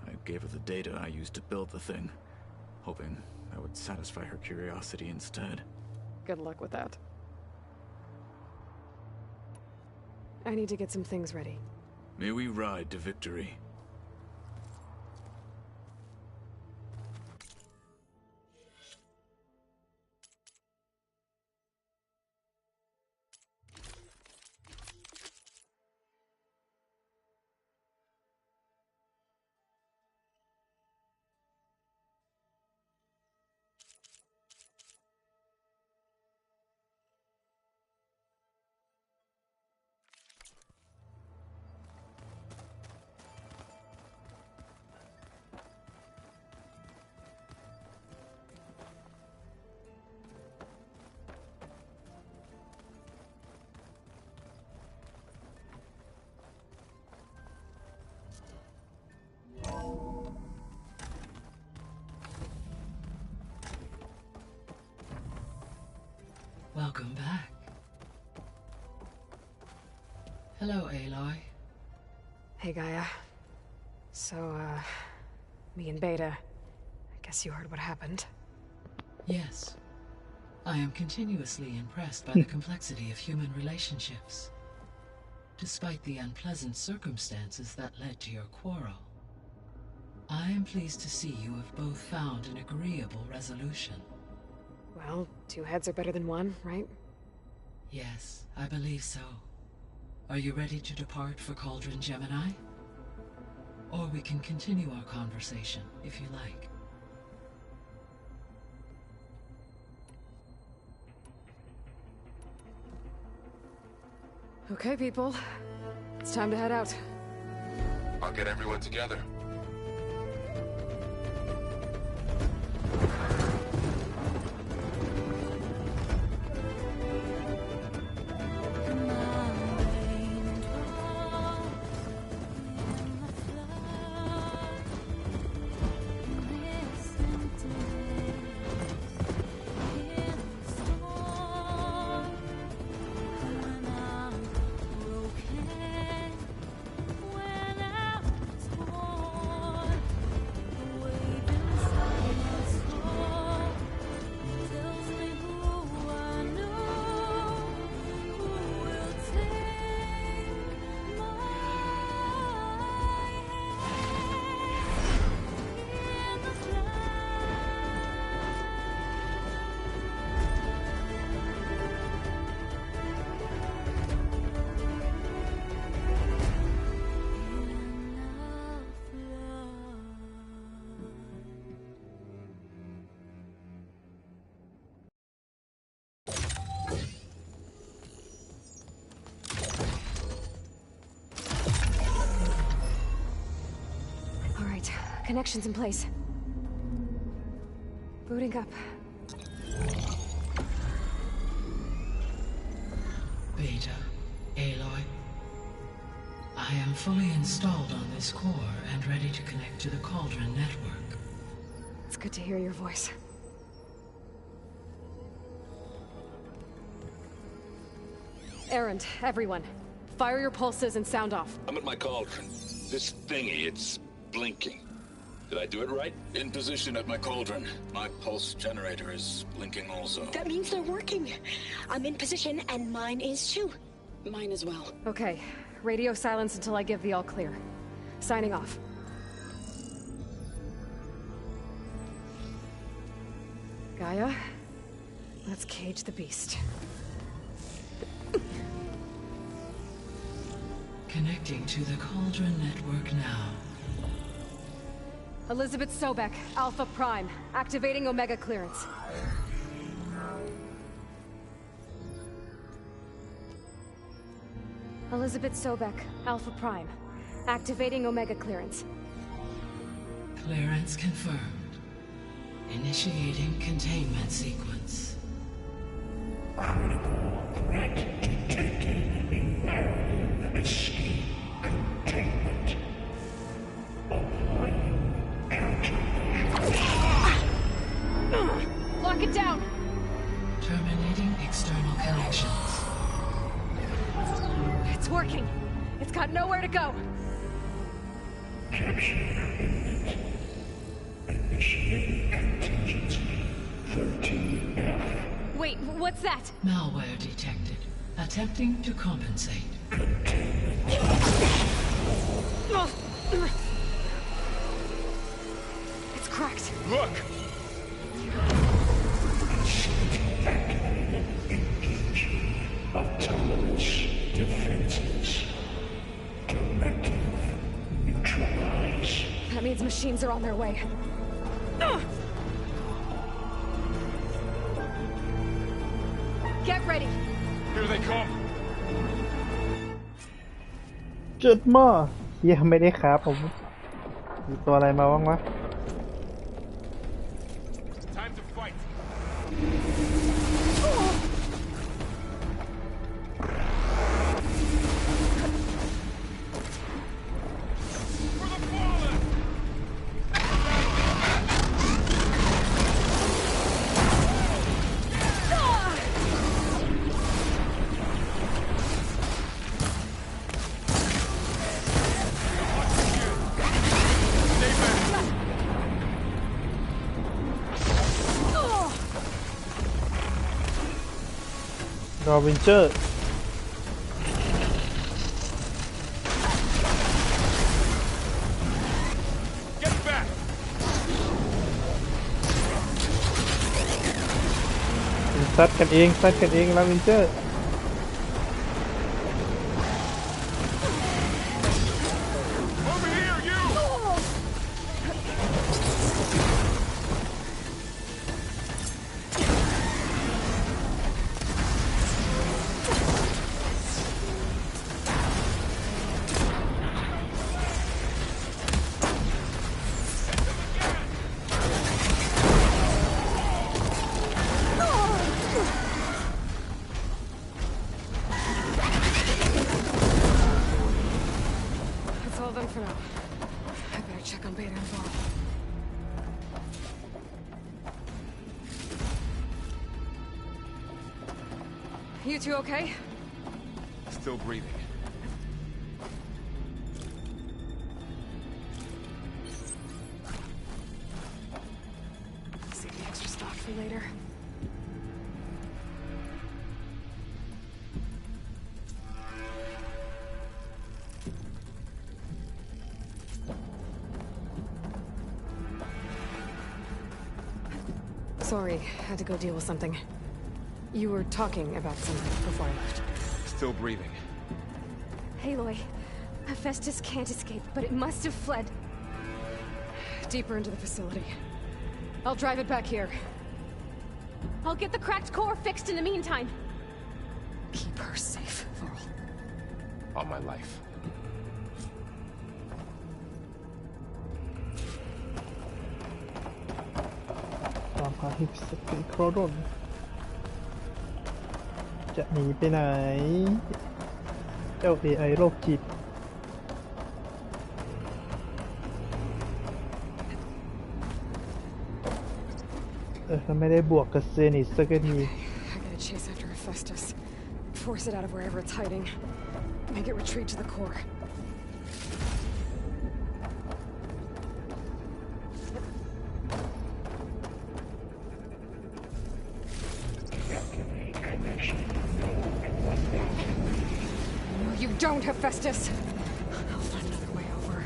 I gave her the data I used to build the thing, hoping that would satisfy her curiosity instead. Good luck with that. I need to get some things ready. May we ride to victory. Welcome back. Hello, Aloy. Hey, Gaia. So, me and Beta, I guess you heard what happened. Yes. I am continuously impressed by the complexity of human relationships. Despite the unpleasant circumstances that led to your quarrel, I am pleased to see you have both found an agreeable resolution. Well, two heads are better than one, right? Yes, I believe so. Are you ready to depart for Cauldron Gemini? Or we can continue our conversation, if you like. Okay, people. It's time to head out. I'll get everyone together. Connections in place. Booting up. Beta, Aloy. I am fully installed on this core and ready to connect to the Cauldron network. It's good to hear your voice. Errand, everyone. Fire your pulses and sound off. I'm at my cauldron. This thingy, it's blinking. Did I do it right? In position at my cauldron. My pulse generator is blinking also. That means they're working. I'm in position and mine is too. Mine as well. Okay. Radio silence until I give the all clear. Signing off. Gaia, let's cage the beast. Connecting to the Cauldron network now. Elizabeth Sobek, Alpha Prime, activating Omega clearance. Elizabeth Sobek, Alpha Prime, activating Omega clearance. Clearance confirmed. Initiating containment sequence. Critical threat detected. Imperative escape containment. Applying countermeasures. Lock it down! Terminating external connections. It's working. It's got nowhere to go. Capture imminent. Initiating contingency 13F. Wait, what's that? Malware detected. Attempting to compensate. It's cracked. Look! Activated. Engaging autonomous defenses. Directive. Neutralize. That means machines are on their way. Get ready. Here they come. จุดหม้อยังไม่ได้ครับผมมีตัวอะไรมาบ้างวะ Time to fight. For the fallen.รอวินเจอร์ Get back. ซัดกันเองแล้ววินเจอร์ Over here, you. That's all of them for now. I better check on Beta and Vaughn. You two okay? Still breathing. Save the extra stock for later. Sorry, had to go deal with something. You were talking about something before I left. Still breathing. Aloy, Hephaestus can't escape, but it must have fled. Deeper into the facility. I'll drive it back here. I'll get the cracked core fixed in the meantime. Keep her safe, Varl. On my life. ตามหาฮิปสติโครโดนจะหนีไปไหน เจ้า AI โรคจิต ไม่ได้บวกกับเซนิสสักที I gotta chase after Hephaestus. Force it out of wherever it's hiding. Make it retreat to the core. No, you don't, Hephaestus! I'll find another way over.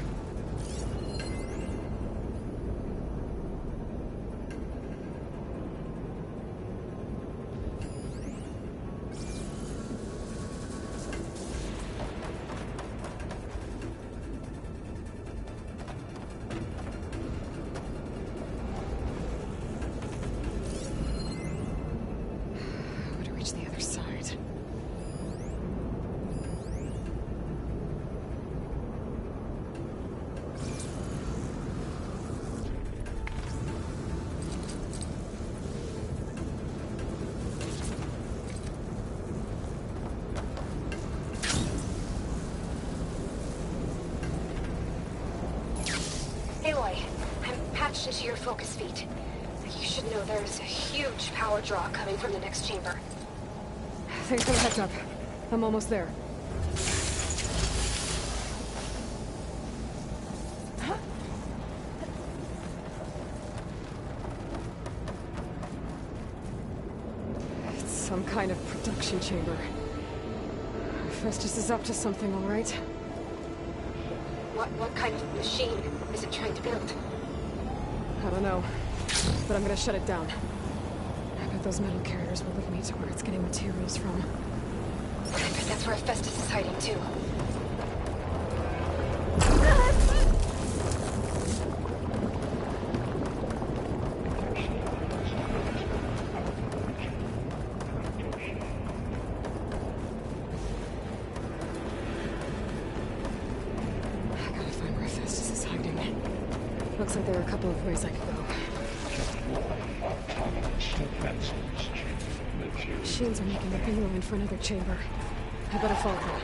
To reach the other side. Aloy, I'm patched into your focus feed. You should know there's a huge power draw coming from the next chamber. Thanks for the heads up. I'm almost there. It's some kind of production chamber. Festus is up to something, all right? What kind of machine is it trying to build? I don't know, but I'm gonna shut it down. I bet those metal carriers will lead me to where it's getting materials from. I bet that's where Festus is hiding too. I gotta find where Festus is hiding. Looks like there are a couple of ways I could go. Machines are making a beeline for another chamber. I better follow them.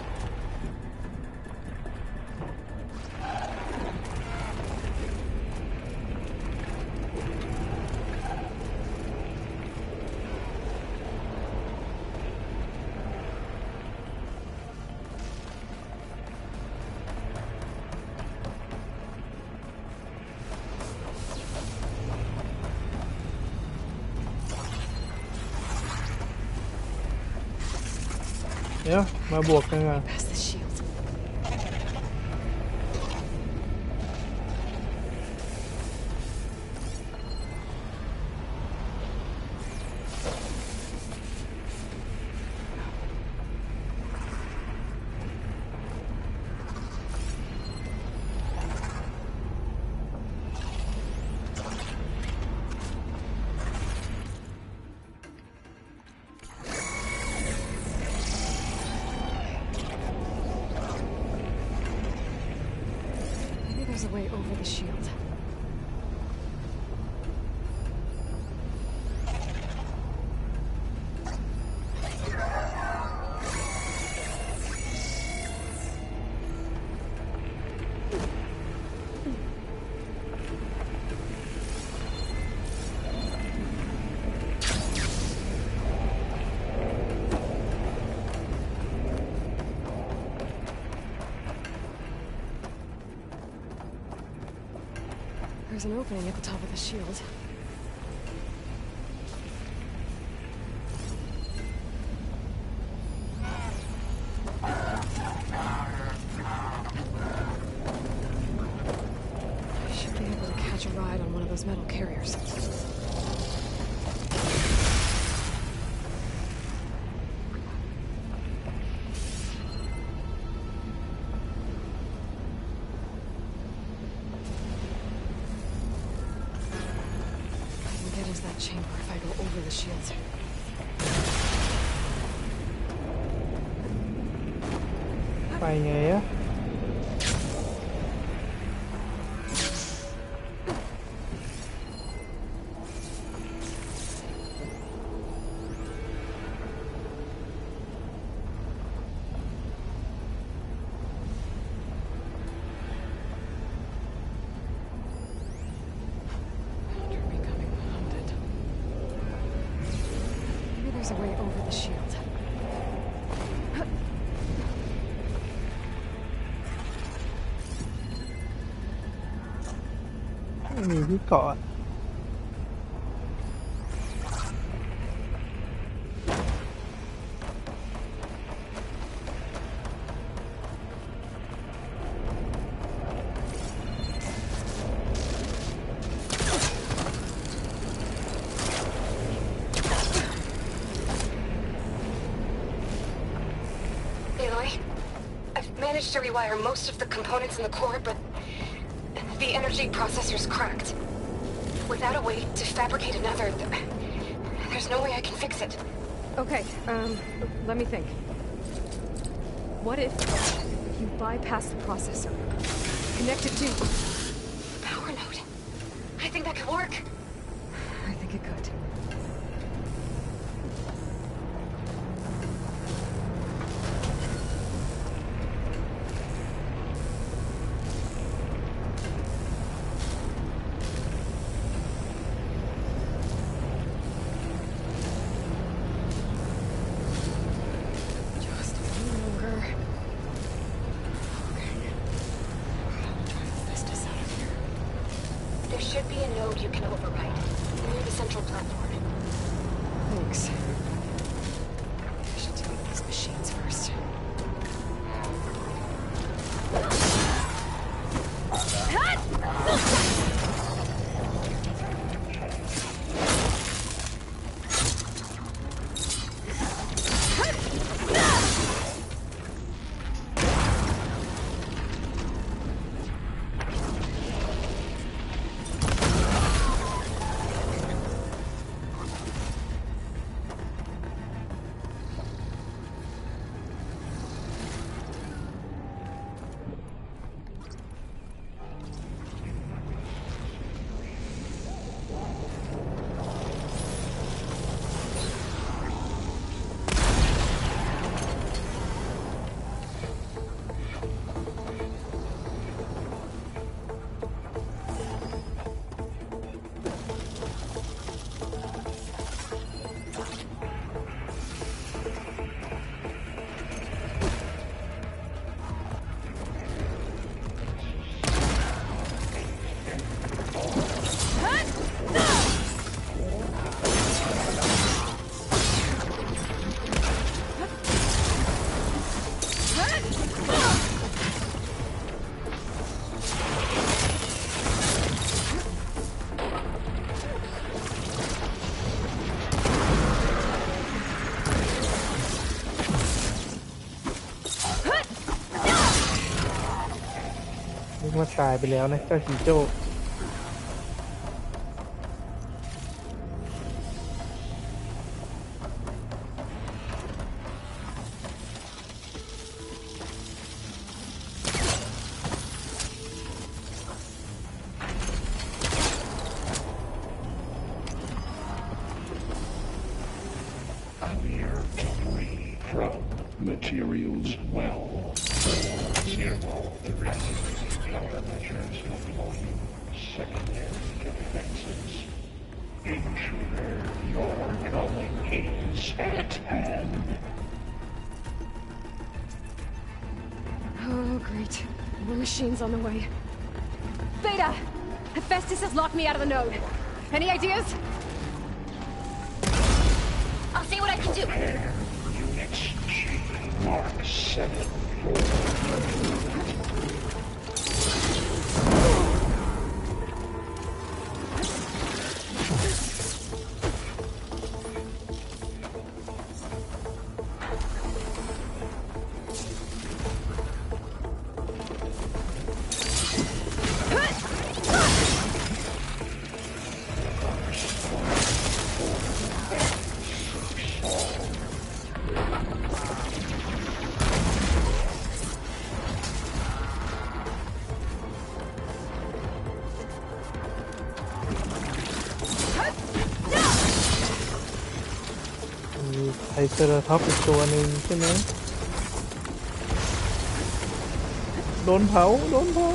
Yeah, มาบวกกันอ่ะ Past the shield. There's a way over the shield. There's an opening at the top of the shield. I should be able to catch a ride on one of those metal carriers. Get into that chamber if I go over the shield. ไปไงอะ You're becoming haunted. there's a way over the shield. ไม่มีที่เกาะTo rewire most of the components in the core, but the energy processor's cracked. Without a way to fabricate another, there's no way I can fix it. Okay, let me think. What if you bypass the processor? Connect it to... Power node. I think that could work. I think it could.ว่าตายไปแล้วนะเจ้าชิโจ้materials well. Zero the residents countermeasures deploying secondary defenses. Intruder, your coming is at hand. Oh, great. More machines on the way. Beta! Hephaestus has locked me out of the node. Any ideas? I'll see what I can do. Units G Mark 7.ไทเซอราท็อปอีกตัวหนึ่งใช่ไหมโดนเผาโดนเผา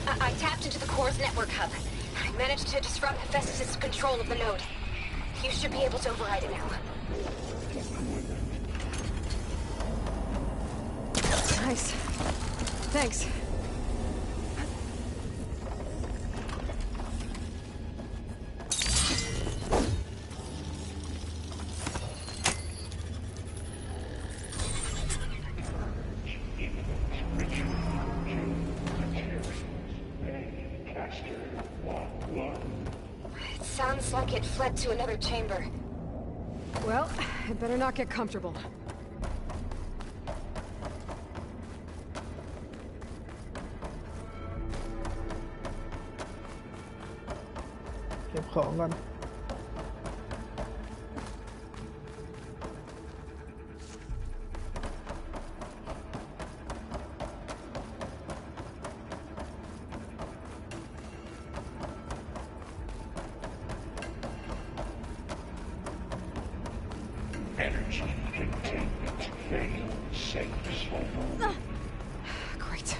I tapped into the core's network hub. I managed to disrupt Hephaestus' control of the node. You should be able to override it now. Nice. Thanks. It sounds like it fled to another chamber. Well, it better not get comfortable. เก็บของกันGreat.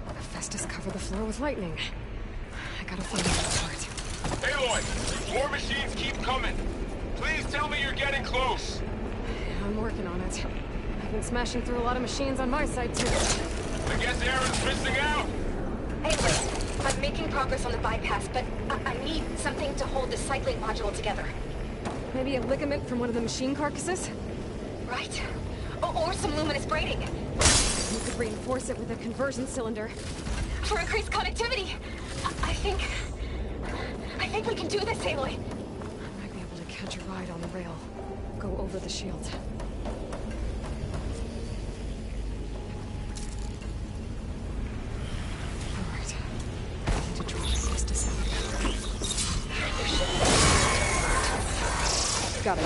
Hephaestus covered the floor with lightning. I gotta find out the part. Aloy, more machines keep coming. Please tell me you're getting close. I'm working on it. I've been smashing through a lot of machines on my side, too. I guess Aaron's missing out. Anyway, I'm making progress on the bypass, but I need something to hold the cycling module together. Maybe a ligament from one of the machine carcasses? Right. Or some luminous braiding. You could reinforce it with a conversion cylinder. For increased connectivity. I think we can do this, Aloy. I might be able to catch a ride on the rail. Go over the shield. Alright. I need to draw Hephaestus out. Got it.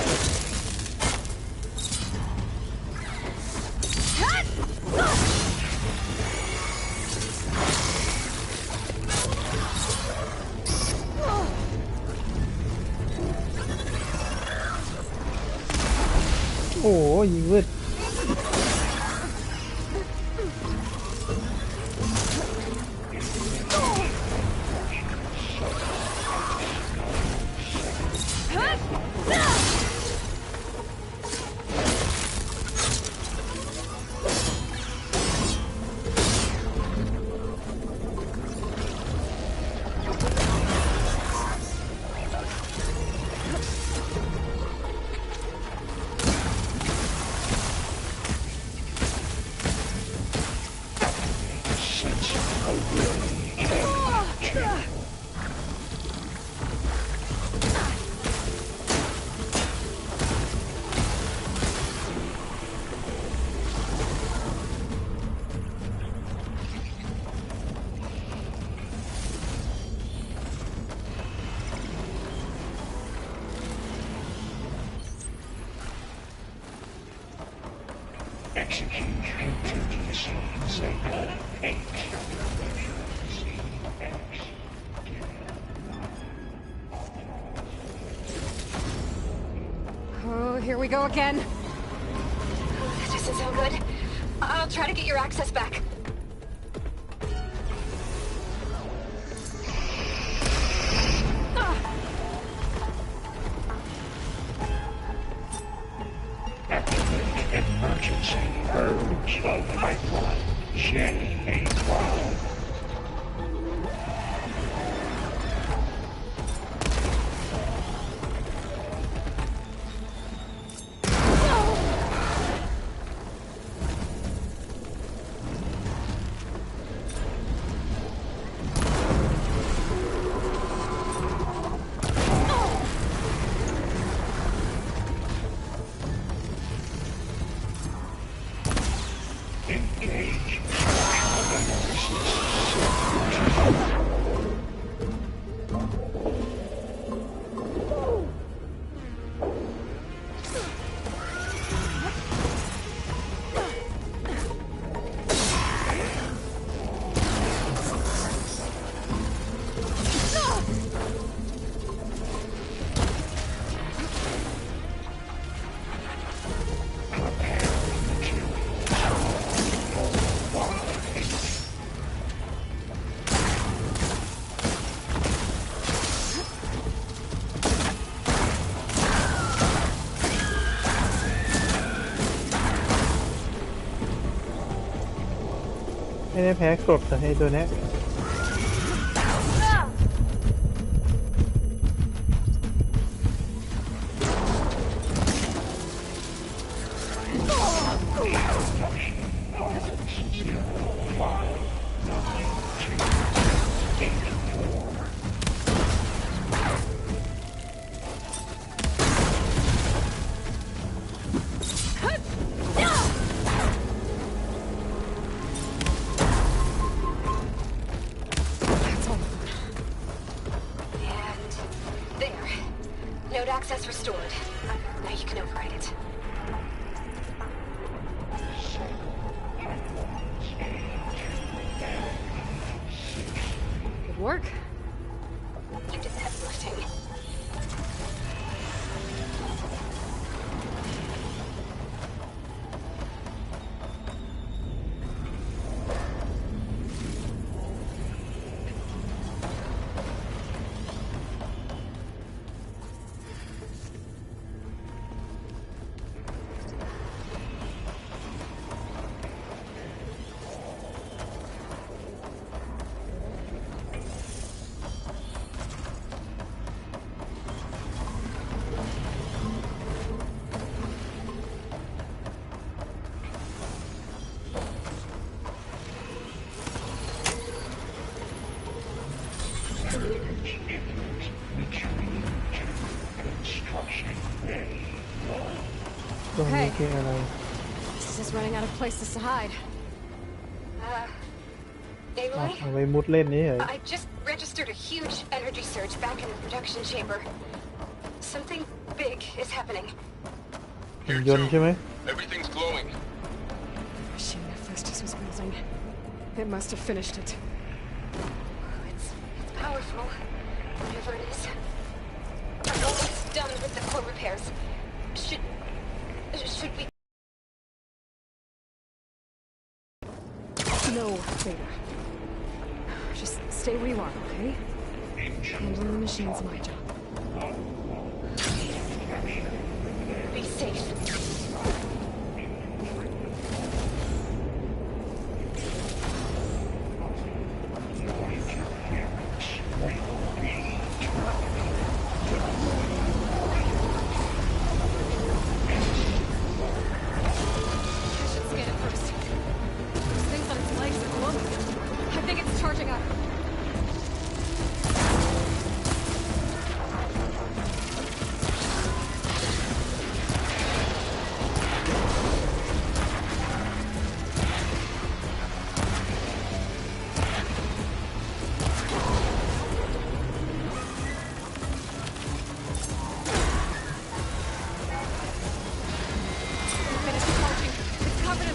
โอ้ยยิงมืด Oh, here we go again. That doesn't sound good. I'll try to get your access back. Emergency purge of pipeline. Jenny A12. แพ้กรดแต่ให้ตัวเนี้ยAccess restored. Now you can override it. Good work. You did the heavy lifting. Okay. This is running out of places to hide. Aloy? I just registered a huge energy surge back in the production chamber. Something big is happening. Everything's glowing. The machine Hephaestus was building. It must have finished it. It's powerful, whatever it is. I'm almost done with the core repairs. Should we? No, Beta. Just stay where you are, okay? Handling the machine's my job. Be safe.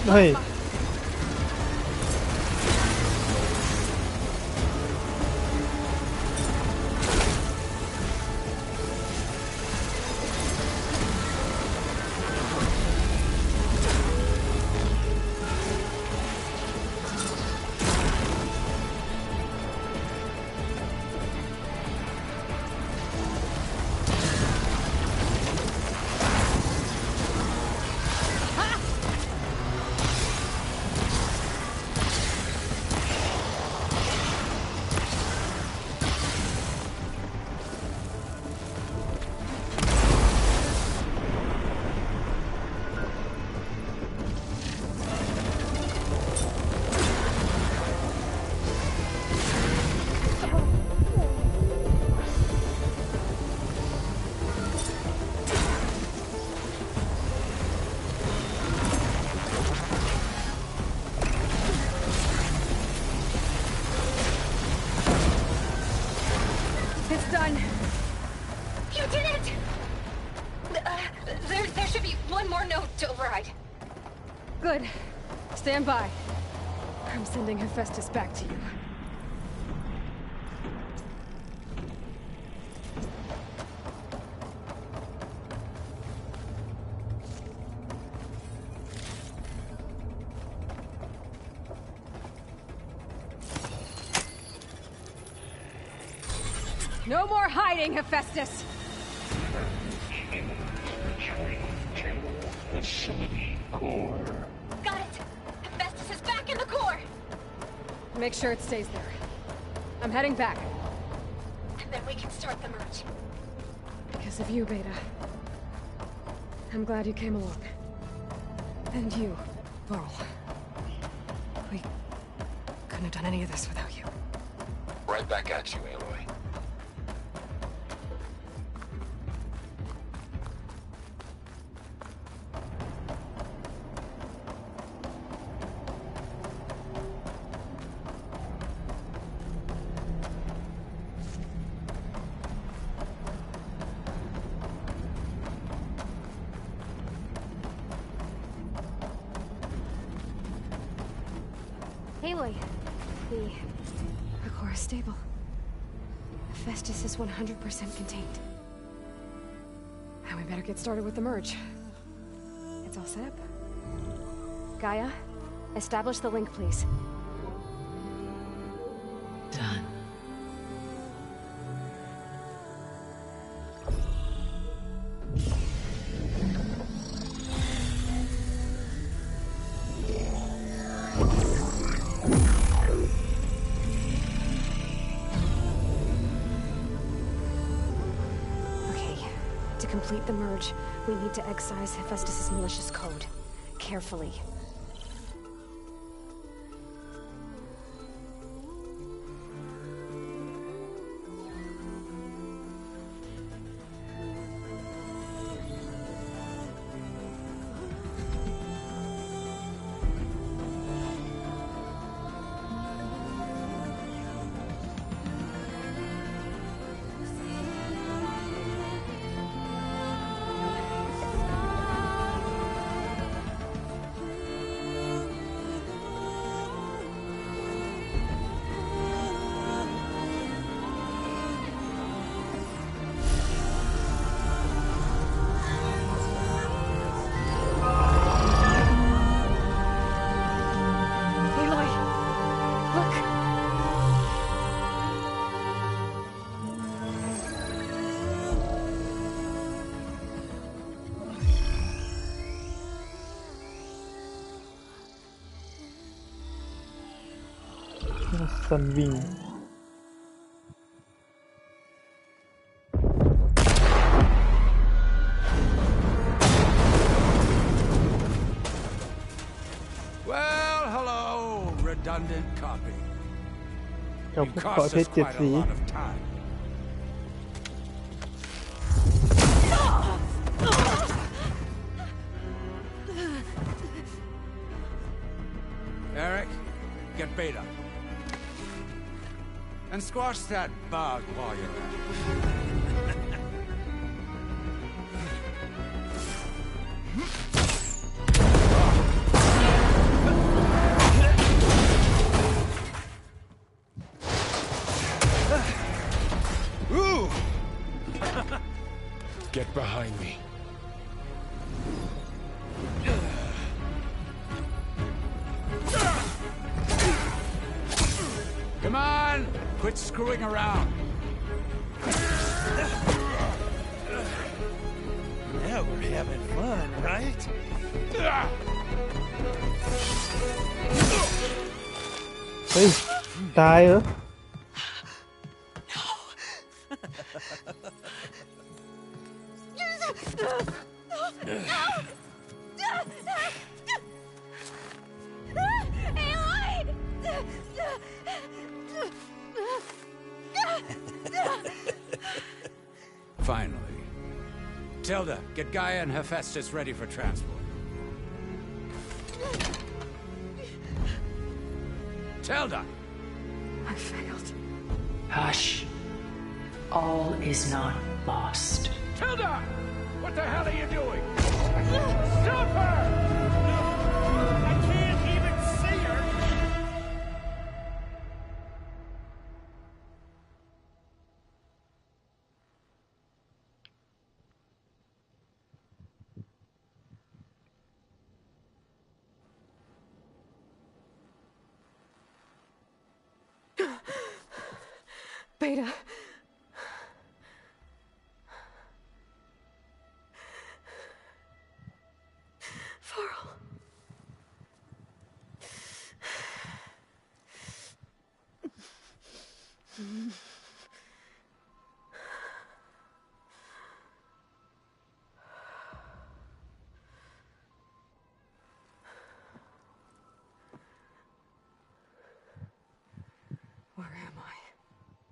Hey. Good. Stand by. I'm sending Hephaestus back to you. No more hiding, Hephaestus! Got it! Hephaestus is back in the core! Make sure it stays there. I'm heading back. And then we can start the merge. Because of you, Beta. I'm glad you came along. And you, Laurel. We couldn't have done any of this without you. Right back at you, Aloy. Aloy, the core is stable. Hephaestus is 100% contained. And we better get started with the merge. It's all set up. Gaia, establish the link, please. Done. To complete the merge, we need to excise Hephaestus' malicious code. Carefully. Sunwing. Well, hello, redundant copy. กับ You ขอ cost เพช us รเจ็ด quite สี a lot of time. Eric, get Beta. And squash that bug while you're at it. Ooh! Get behind me. Come on! Quit screwing around. Now we're having fun, right? เฮ้ย ตายเหรอ Finally. Tilda, get Gaia and Hephaestus ready for transport. Tilda! I failed. Hush. All is not lost. Tilda! What the hell are you doing? Stop her! I can't even see her! Beta. Varl. Where am I?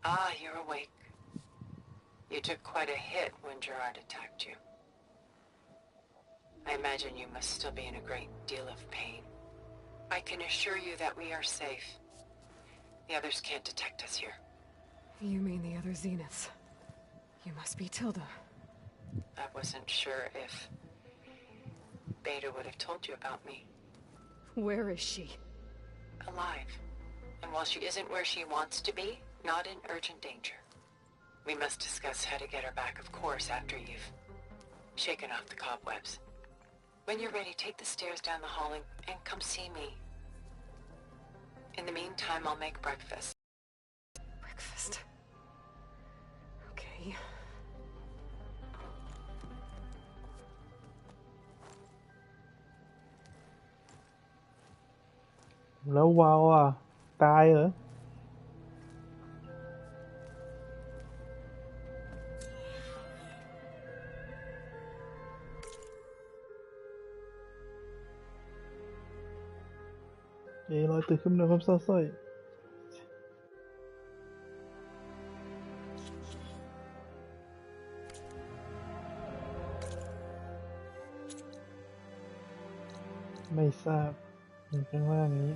Ah, you're awake. You took quite a hit when Gerard attacked you. I imagine you must still be in a great deal of pain. I can assure you that we are safe. The others can't detect us here. You mean the other Zeniths? You must be Tilda. I wasn't sure if Beta would have told you about me. Where is she? Alive. And while she isn't where she wants to be, not in urgent danger. We must discuss how to get her back, of course, after you've shaken off the cobwebs. When you're ready, take the stairs down the hall and come see me. In the meantime, I'll make breakfast. Breakfast? Okay. แล้ววาวอ่ะ ตายเหรอ ลอยตื่นขึ้นมาความเศร้าส้อยไม่ทราบอยู่ข้างล่างนี้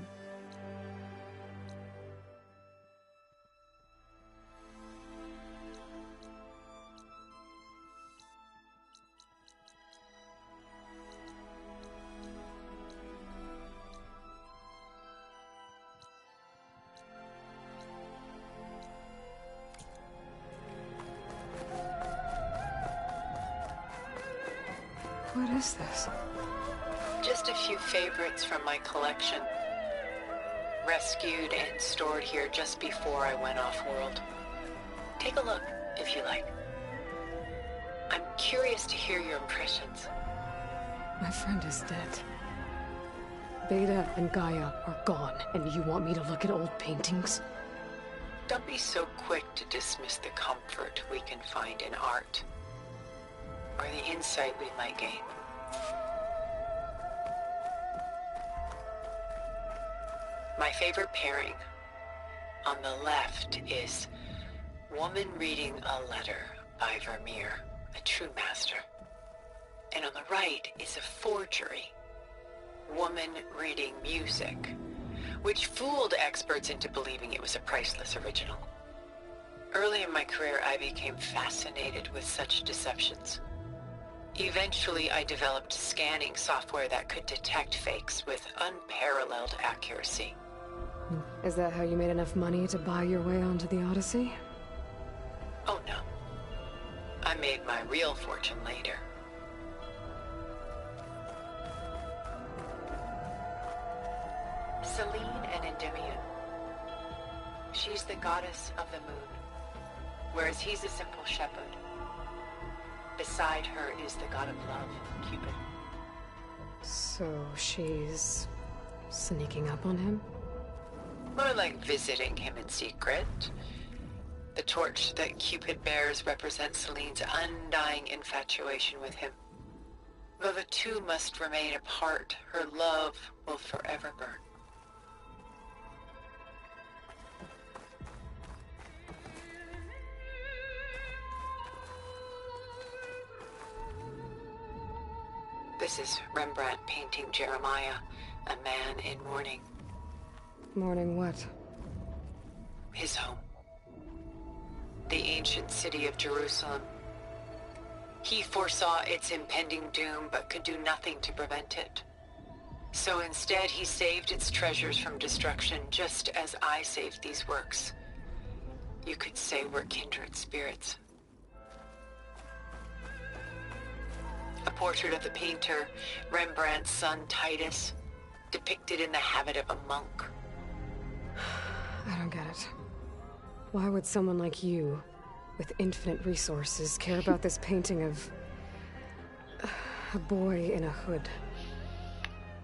What is this? Just a few favorites from my collection. Rescued and stored here just before I went off-world. Take a look, if you like. I'm curious to hear your impressions. My friend is dead. Beta and Gaia are gone, and you want me to look at old paintings? Don't be so quick to dismiss the comfort we can find in art, or the insight we might gain. My favorite pairing on the left is Woman Reading a Letter by Vermeer, a true master. And on the right is a forgery, Woman Reading Music, which fooled experts into believing it was a priceless original. Early in my career, I became fascinated with such deceptions. Eventually, I developed scanning software that could detect fakes with unparalleled accuracy. Is that how you made enough money to buy your way onto the Odyssey? Oh no. I made my real fortune later. Selene and Endymion. She's the goddess of the moon, whereas he's a simple shepherd. Beside her is the god of love, Cupid. So she's sneaking up on him? More like visiting him in secret. The torch that Cupid bears represents Selene's undying infatuation with him. Though the two must remain apart, her love will forever burn. This is Rembrandt painting Jeremiah, a man in mourning. Mourning what? His home. The ancient city of Jerusalem. He foresaw its impending doom, but could do nothing to prevent it. So instead, he saved its treasures from destruction, just as I saved these works. You could say we're kindred spirits. A portrait of the painter, Rembrandt's son Titus, depicted in the habit of a monk. I don't get it. Why would someone like you, with infinite resources, care about this painting of a boy in a hood?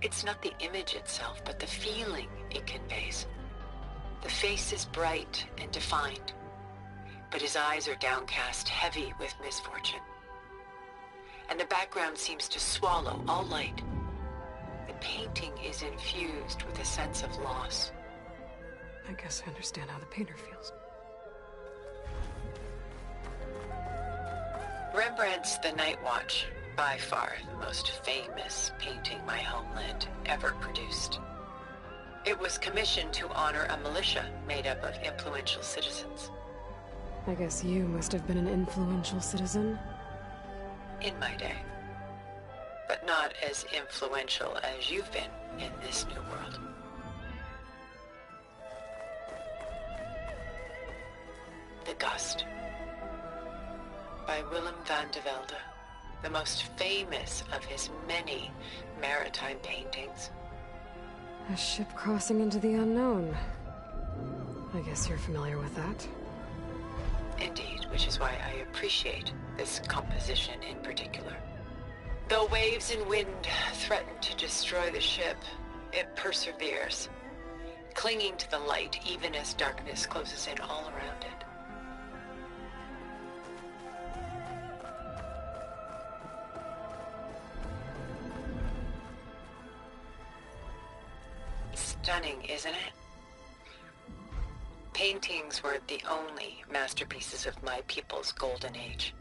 It's not the image itself, but the feeling it conveys. The face is bright and defined, but his eyes are downcast, heavy with misfortune. And the background seems to swallow all light. The painting is infused with a sense of loss. I guess I understand how the painter feels. Rembrandt's The Night Watch, by far the most famous painting my homeland ever produced. It was commissioned to honor a militia made up of influential citizens. I guess you must have been an influential citizen. In my day. But not as influential as you've been in this new world. The Gust. By Willem van de Velde, the most famous of his many maritime paintings. A ship crossing into the unknown. I guess you're familiar with that. Indeed, which is why I appreciate this composition in particular. Though waves and wind threaten to destroy the ship, it perseveres, clinging to the light even as darkness closes in all around it. Stunning, isn't it? Paintings weren't the only masterpieces of my people's golden age.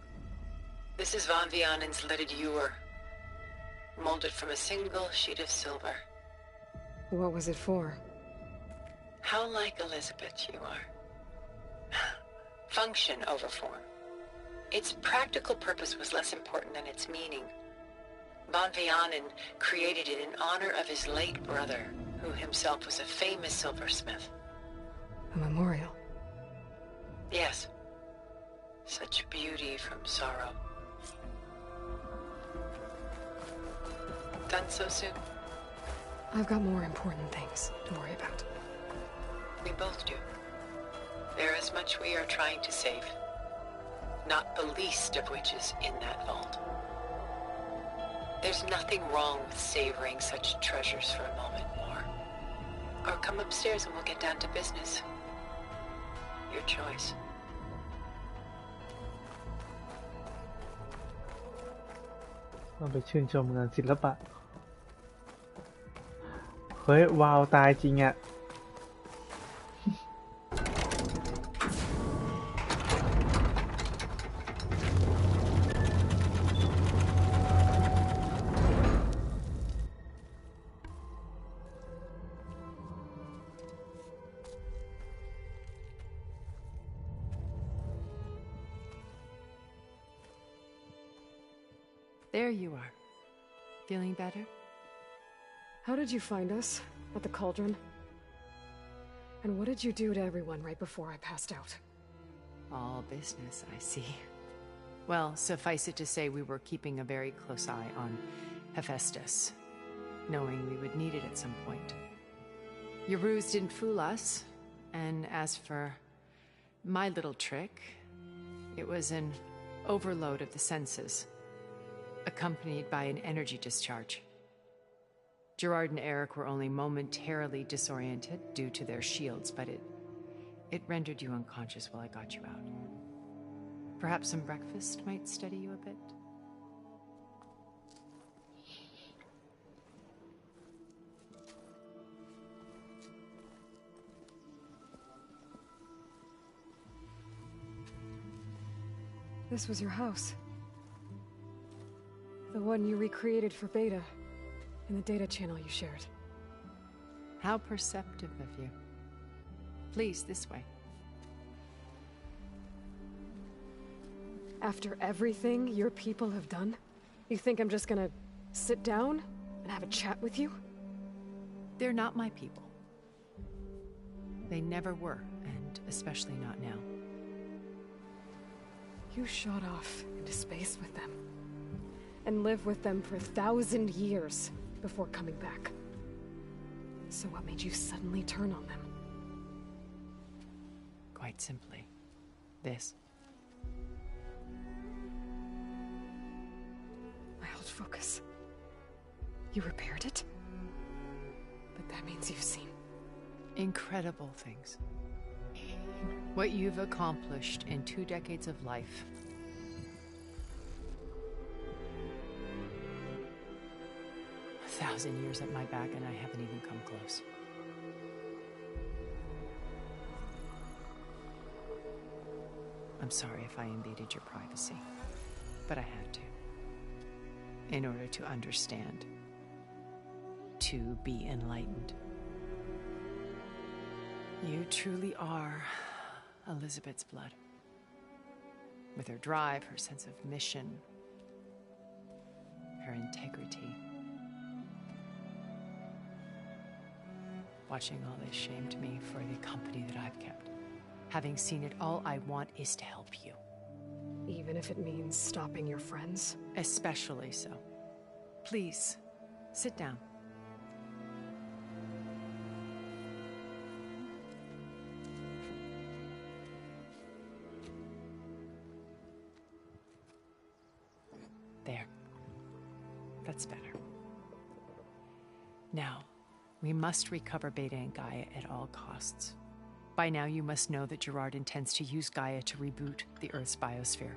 This is Van Vianen's leaded ewer, molded from a single sheet of silver. What was it for? How like Elizabeth you are. Function over form. Its practical purpose was less important than its meaning. Van Vianen created it in honor of his late brother, who himself was a famous silversmith. A memorial? Yes. Such beauty from sorrow. Done so soon? I've got more important things to worry about. We both do. There is much we are trying to save. Not the least of which is in that vault. There's nothing wrong with savoring such treasures for a moment more. Or come upstairs and we'll get down to business. Your choice. ต้องไปชื่นชมงานศิลปะเฮ้ยวาวตายจริงอ่ะ There you are. Feeling better? How did you find us? At the cauldron? And what did you do to everyone right before I passed out? All business, I see. Well, suffice it to say we were keeping a very close eye on Hephaestus, knowing we would need it at some point. Your ruse didn't fool us, and as for my little trick, it was an overload of the senses, accompanied by an energy discharge. Gerard and Eric were only momentarily disoriented due to their shields, but it rendered you unconscious while I got you out. Perhaps some breakfast might steady you a bit? This was your house. The one you recreated for Beta, in the data channel you shared. How perceptive of you. Please, this way. After everything your people have done, you think I'm just gonna sit down and have a chat with you? They're not my people. They never were, and especially not now. You shot off into space with them, and lived with them for 1,000 years before coming back. So what made you suddenly turn on them? Quite simply, this. My old focus. You repaired it? But that means you've seen Incredible things. What you've accomplished in 2 decades of life. A 1,000 years at my back and I haven't even come close. I'm sorry if I invaded your privacy, but I had to. In order to understand. To be enlightened. You truly are Elizabeth's blood. With her drive, her sense of mission, her integrity. Watching all this shamed me for the company that I've kept. Having seen it, all I want is to help you. Even if it means stopping your friends? Especially so. Please, sit down. There. That's better. Now, we must recover Beta and Gaia at all costs. By now, you must know that Gerard intends to use Gaia to reboot the Earth's biosphere.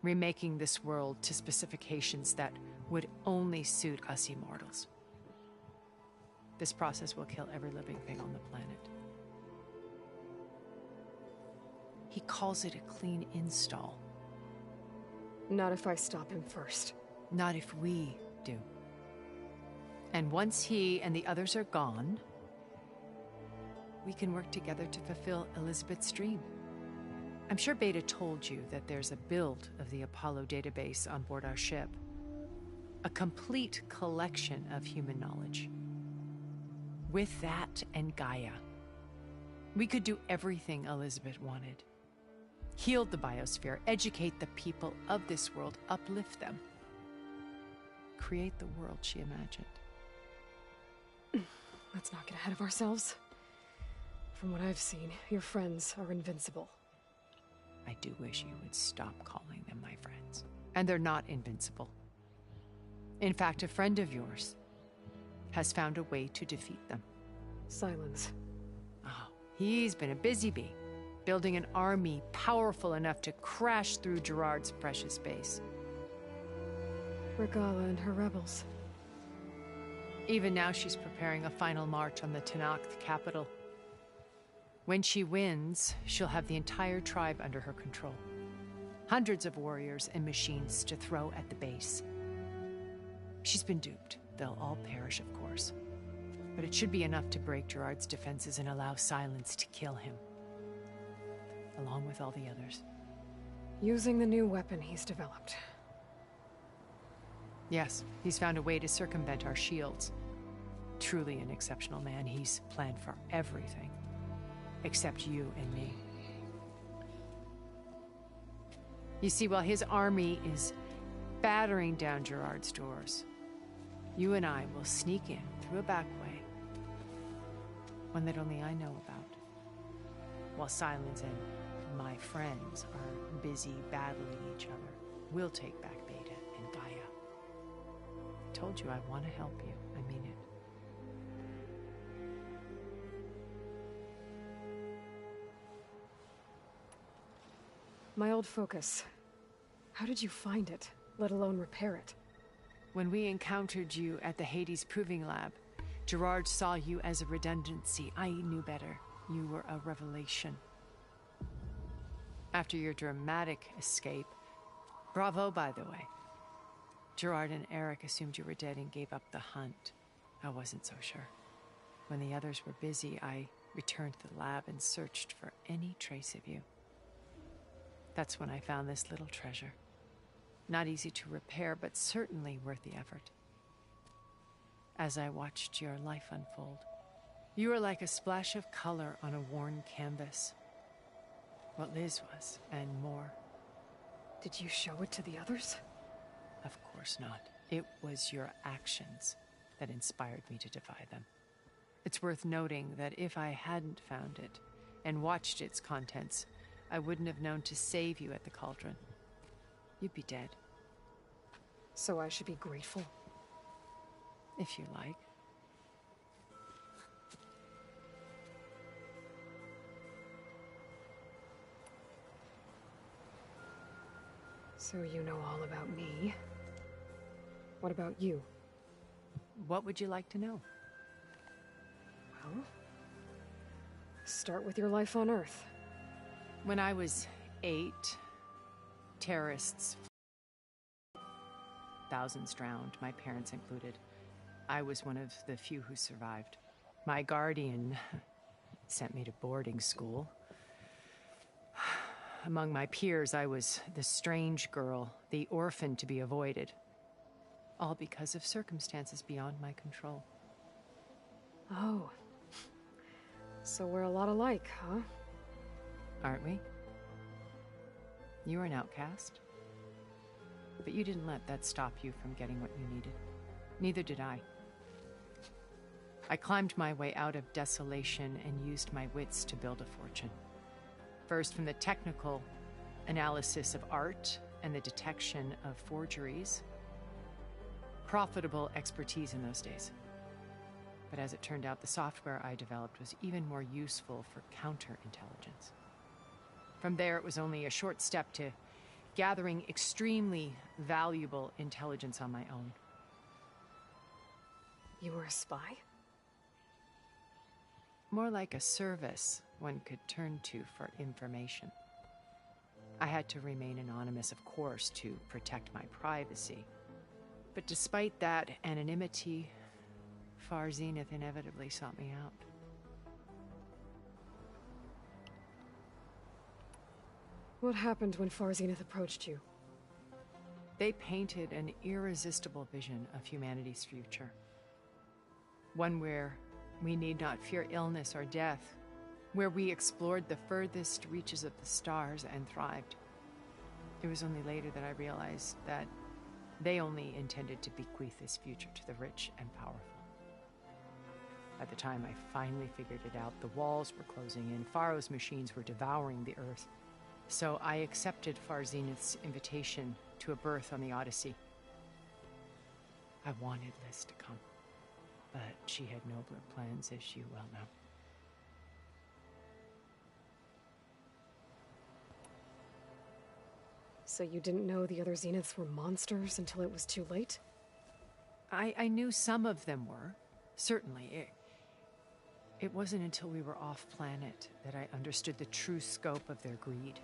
Remaking this world to specifications that would only suit us immortals. This process will kill every living thing on the planet. He calls it a clean install. Not if I stop him first. Not if we do. And once he and the others are gone, we can work together to fulfill Elizabeth's dream. I'm sure Beta told you that there's a build of the Apollo database on board our ship. A complete collection of human knowledge. With that and Gaia, we could do everything Elizabeth wanted. Heal the biosphere, educate the people of this world, uplift them. Create the world she imagined. Let's not get ahead of ourselves. From what I've seen, your friends are invincible. I do wish you would stop calling them my friends. And they're not invincible. In fact, a friend of yours has found a way to defeat them. Silence. Oh, he's been a busy bee, building an army powerful enough to crash through Gerard's precious base. Regala and her rebels. Even now, she's preparing a final march on the Tenakth capital. When she wins, she'll have the entire tribe under her control. Hundreds of warriors and machines to throw at the base. She's been duped. They'll all perish, of course. But it should be enough to break Gerard's defenses and allow Silence to kill him. Along with all the others. Using the new weapon he's developed. Yes, he's found a way to circumvent our shields. Truly an exceptional man. He's planned for everything. Except you and me. You see, while his army is battering down Gerard's doors, you and I will sneak in through a back way. One that only I know about. While Silence and my friends are busy battling each other, we'll take back Beta and Gaia. I told you I want to help you. I mean it. My old focus. How did you find it, let alone repair it? When we encountered you at the Hades Proving Lab, Gerard saw you as a redundancy. I knew better. You were a revelation. After your dramatic escape, bravo, by the way. Gerard and Eric assumed you were dead and gave up the hunt. I wasn't so sure. When the others were busy, I returned to the lab and searched for any trace of you. That's when I found this little treasure. Not easy to repair, but certainly worth the effort. As I watched your life unfold, you were like a splash of color on a worn canvas. What Liz was, and more. Did you show it to the others? Of course not. It was your actions that inspired me to defy them. It's worth noting that if I hadn't found it and watched its contents, I wouldn't have known to save you at the cauldron. You'd be dead. So I should be grateful? If you like. So you know all about me. What about you? What would you like to know? Well, start with your life on Earth. When I was 8, terrorists, thousands drowned, my parents included. I was one of the few who survived. My guardian sent me to boarding school. Among my peers, I was the strange girl, the orphan to be avoided. All because of circumstances beyond my control. Oh. So we're a lot alike, huh? Aren't we? You were an outcast. But you didn't let that stop you from getting what you needed. Neither did I. I climbed my way out of desolation and used my wits to build a fortune. First, from the technical analysis of art and the detection of forgeries. Profitable expertise in those days. But as it turned out, the software I developed was even more useful for counterintelligence. From there, it was only a short step to gathering extremely valuable intelligence on my own. You were a spy? More like a service one could turn to for information. I had to remain anonymous, of course, to protect my privacy. But despite that anonymity, Far Zenith inevitably sought me out. What happened when Far Zenith approached you? They painted an irresistible vision of humanity's future. One where we need not fear illness or death, where we explored the furthest reaches of the stars and thrived. It was only later that I realized that they only intended to bequeath this future to the rich and powerful. By the time I finally figured it out, the walls were closing in, Pharaoh's machines were devouring the Earth. So I accepted Far Zenith's invitation to a berth on the Odyssey. I wanted Liz to come, but she had nobler plans, as you well know. So you didn't know the other Zeniths were monsters until it was too late? I knew some of them were, certainly. It wasn't until we were off-planet that I understood the true scope of their greed.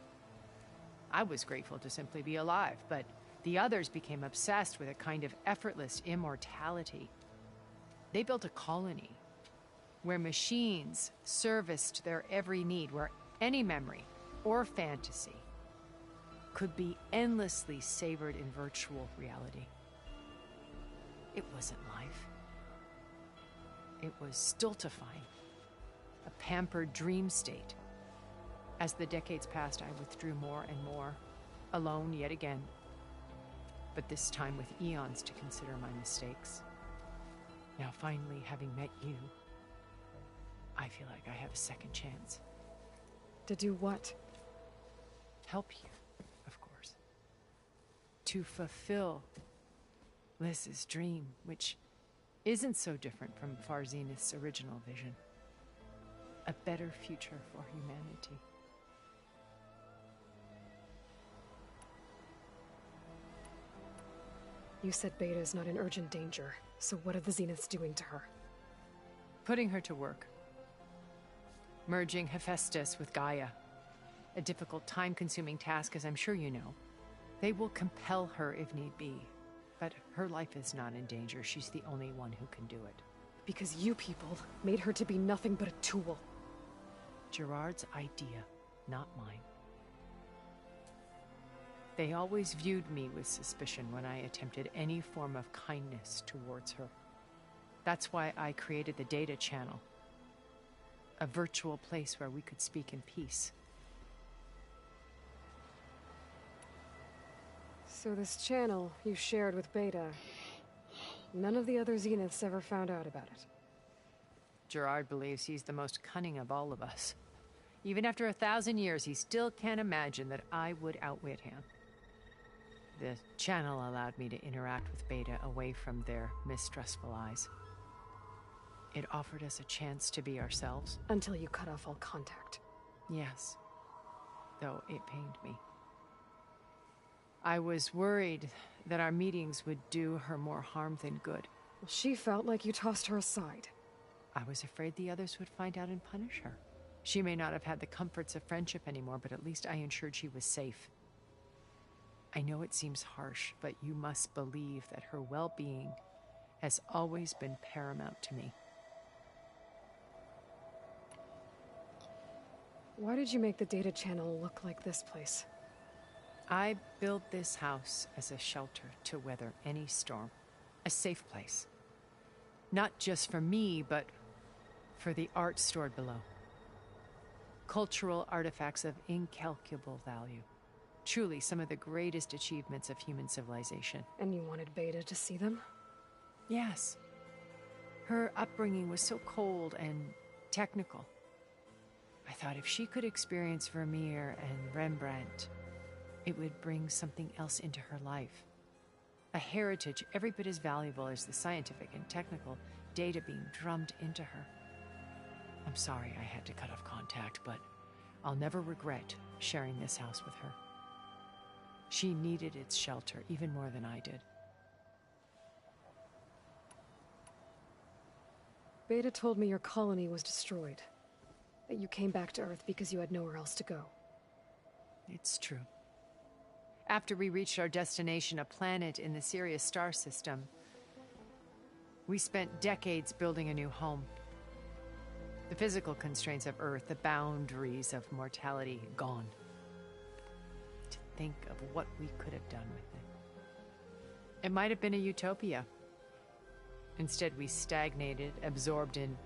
I was grateful to simply be alive, but the others became obsessed with a kind of effortless immortality. They built a colony where machines serviced their every need, where any memory or fantasy could be endlessly savored in virtual reality. It wasn't life. It was stultifying, a pampered dream state. As the decades passed, I withdrew more and more, alone yet again, but this time with eons to consider my mistakes. Now finally, having met you, I feel like I have a second chance. To do what? Help you, of course. To fulfill Liz's dream, which isn't so different from Far Zenith's original vision. A better future for humanity. You said Beta is not in urgent danger, so what are the Zeniths doing to her? Putting her to work. Merging Hephaestus with Gaia. A difficult, time-consuming task, as I'm sure you know. They will compel her if need be. But her life is not in danger. She's the only one who can do it. Because you people made her to be nothing but a tool. Gerard's idea, not mine. They always viewed me with suspicion when I attempted any form of kindness towards her. That's why I created the data channel. A virtual place where we could speak in peace. So this channel you shared with Beta, none of the other Zeniths ever found out about it? Gerard believes he's the most cunning of all of us. Even after 1,000 years, he still can't imagine that I would outwit him. The channel allowed me to interact with Beta away from their mistrustful eyes. It offered us a chance to be ourselves. Until you cut off all contact. Yes. Though it pained me. I was worried that our meetings would do her more harm than good. She felt like you tossed her aside. I was afraid the others would find out and punish her. She may not have had the comforts of friendship anymore, but at least I ensured she was safe. I know it seems harsh, but you must believe that her well-being has always been paramount to me. Why did you make the data channel look like this place? I built this house as a shelter to weather any storm. A safe place. Not just for me, but for the art stored below. Cultural artifacts of incalculable value. Truly some of the greatest achievements of human civilization. And you wanted Beta to see them? Yes. Her upbringing was so cold and technical. I thought if she could experience Vermeer and Rembrandt, it would bring something else into her life. A heritage every bit as valuable as the scientific and technical data being drummed into her. I'm sorry I had to cut off contact, but I'll never regret sharing this house with her. She needed its shelter even more than I did. Beta told me your colony was destroyed. That you came back to Earth because you had nowhere else to go. It's true. After we reached our destination, a planet in the Sirius star system, we spent decades building a new home. The physical constraints of Earth, the boundaries of mortality, gone. To think of what we could have done with it. It might have been a utopia. Instead, we stagnated, absorbed in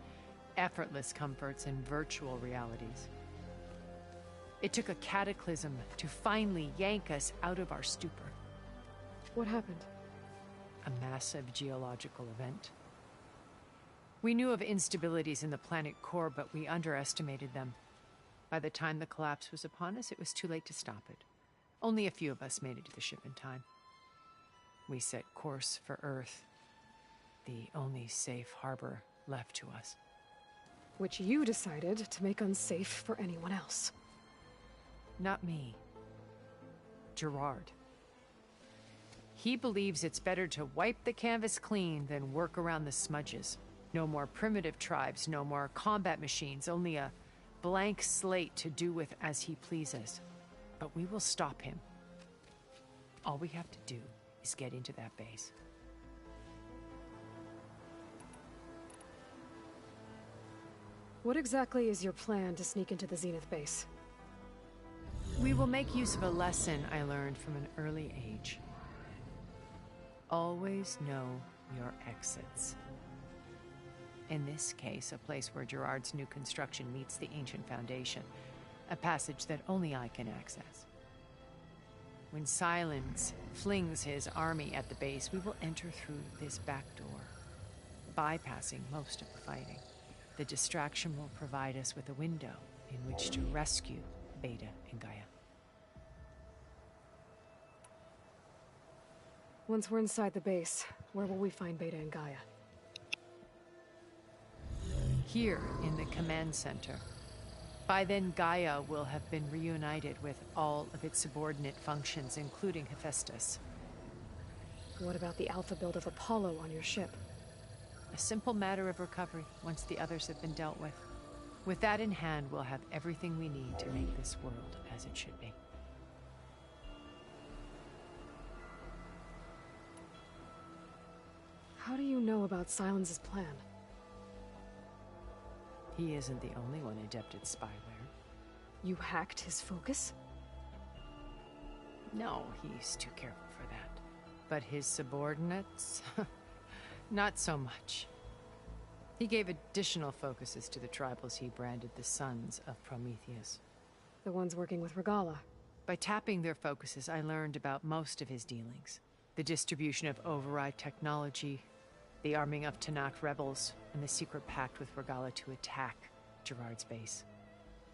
effortless comforts and virtual realities. It took a cataclysm to finally yank us out of our stupor. What happened? A massive geological event. We knew of instabilities in the planet core, but we underestimated them. By the time the collapse was upon us, it was too late to stop it. Only a few of us made it to the ship in time. We set course for Earth, the only safe harbor left to us. Which you decided to make unsafe for anyone else. Not me. Gerard. He believes it's better to wipe the canvas clean than work around the smudges. No more primitive tribes, no more combat machines, only a blank slate to do with as he pleases. But we will stop him. All we have to do is get into that base. What exactly is your plan to sneak into the Zenith base? We will make use of a lesson I learned from an early age. Always know your exits. In this case, a place where Gerard's new construction meets the ancient foundation, a passage that only I can access. When Silence flings his army at the base, we will enter through this back door, bypassing most of the fighting. The distraction will provide us with a window in which to rescue Beta and Gaia. Once we're inside the base, where will we find Beta and Gaia? Here in the command center. By then, Gaia will have been reunited with all of its subordinate functions, including Hephaestus. What about the alpha build of Apollo on your ship? A simple matter of recovery once the others have been dealt with. With that in hand, we'll have everything we need to make this world as it should be. How do you know about Silence's plan? He isn't the only one adept at spyware. You hacked his focus? No, he's too careful for that. But his subordinates? Not so much. He gave additional focuses to the tribals he branded the Sons of Prometheus. The ones working with Regala. By tapping their focuses, I learned about most of his dealings. The distribution of override technology, the arming of Tanakh rebels, and the secret pact with Regala to attack Gerard's base.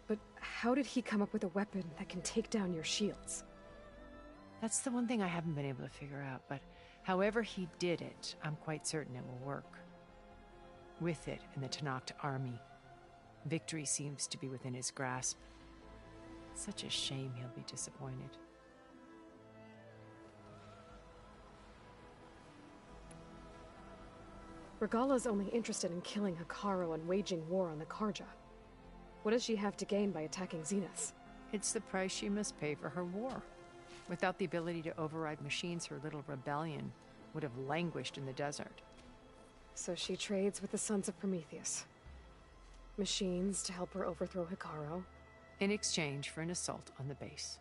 But how did he come up with a weapon that can take down your shields? That's the one thing I haven't been able to figure out, but however he did it, I'm quite certain it will work. With it and the Tanakh army, victory seems to be within his grasp. Such a shame he'll be disappointed. Regala's only interested in killing Hekarro and waging war on the Karja. What does she have to gain by attacking Zenith? It's the price she must pay for her war. Without the ability to override machines, her little rebellion would have languished in the desert. So she trades with the Sons of Prometheus. Machines to help her overthrow Hekarro. In exchange for an assault on the base.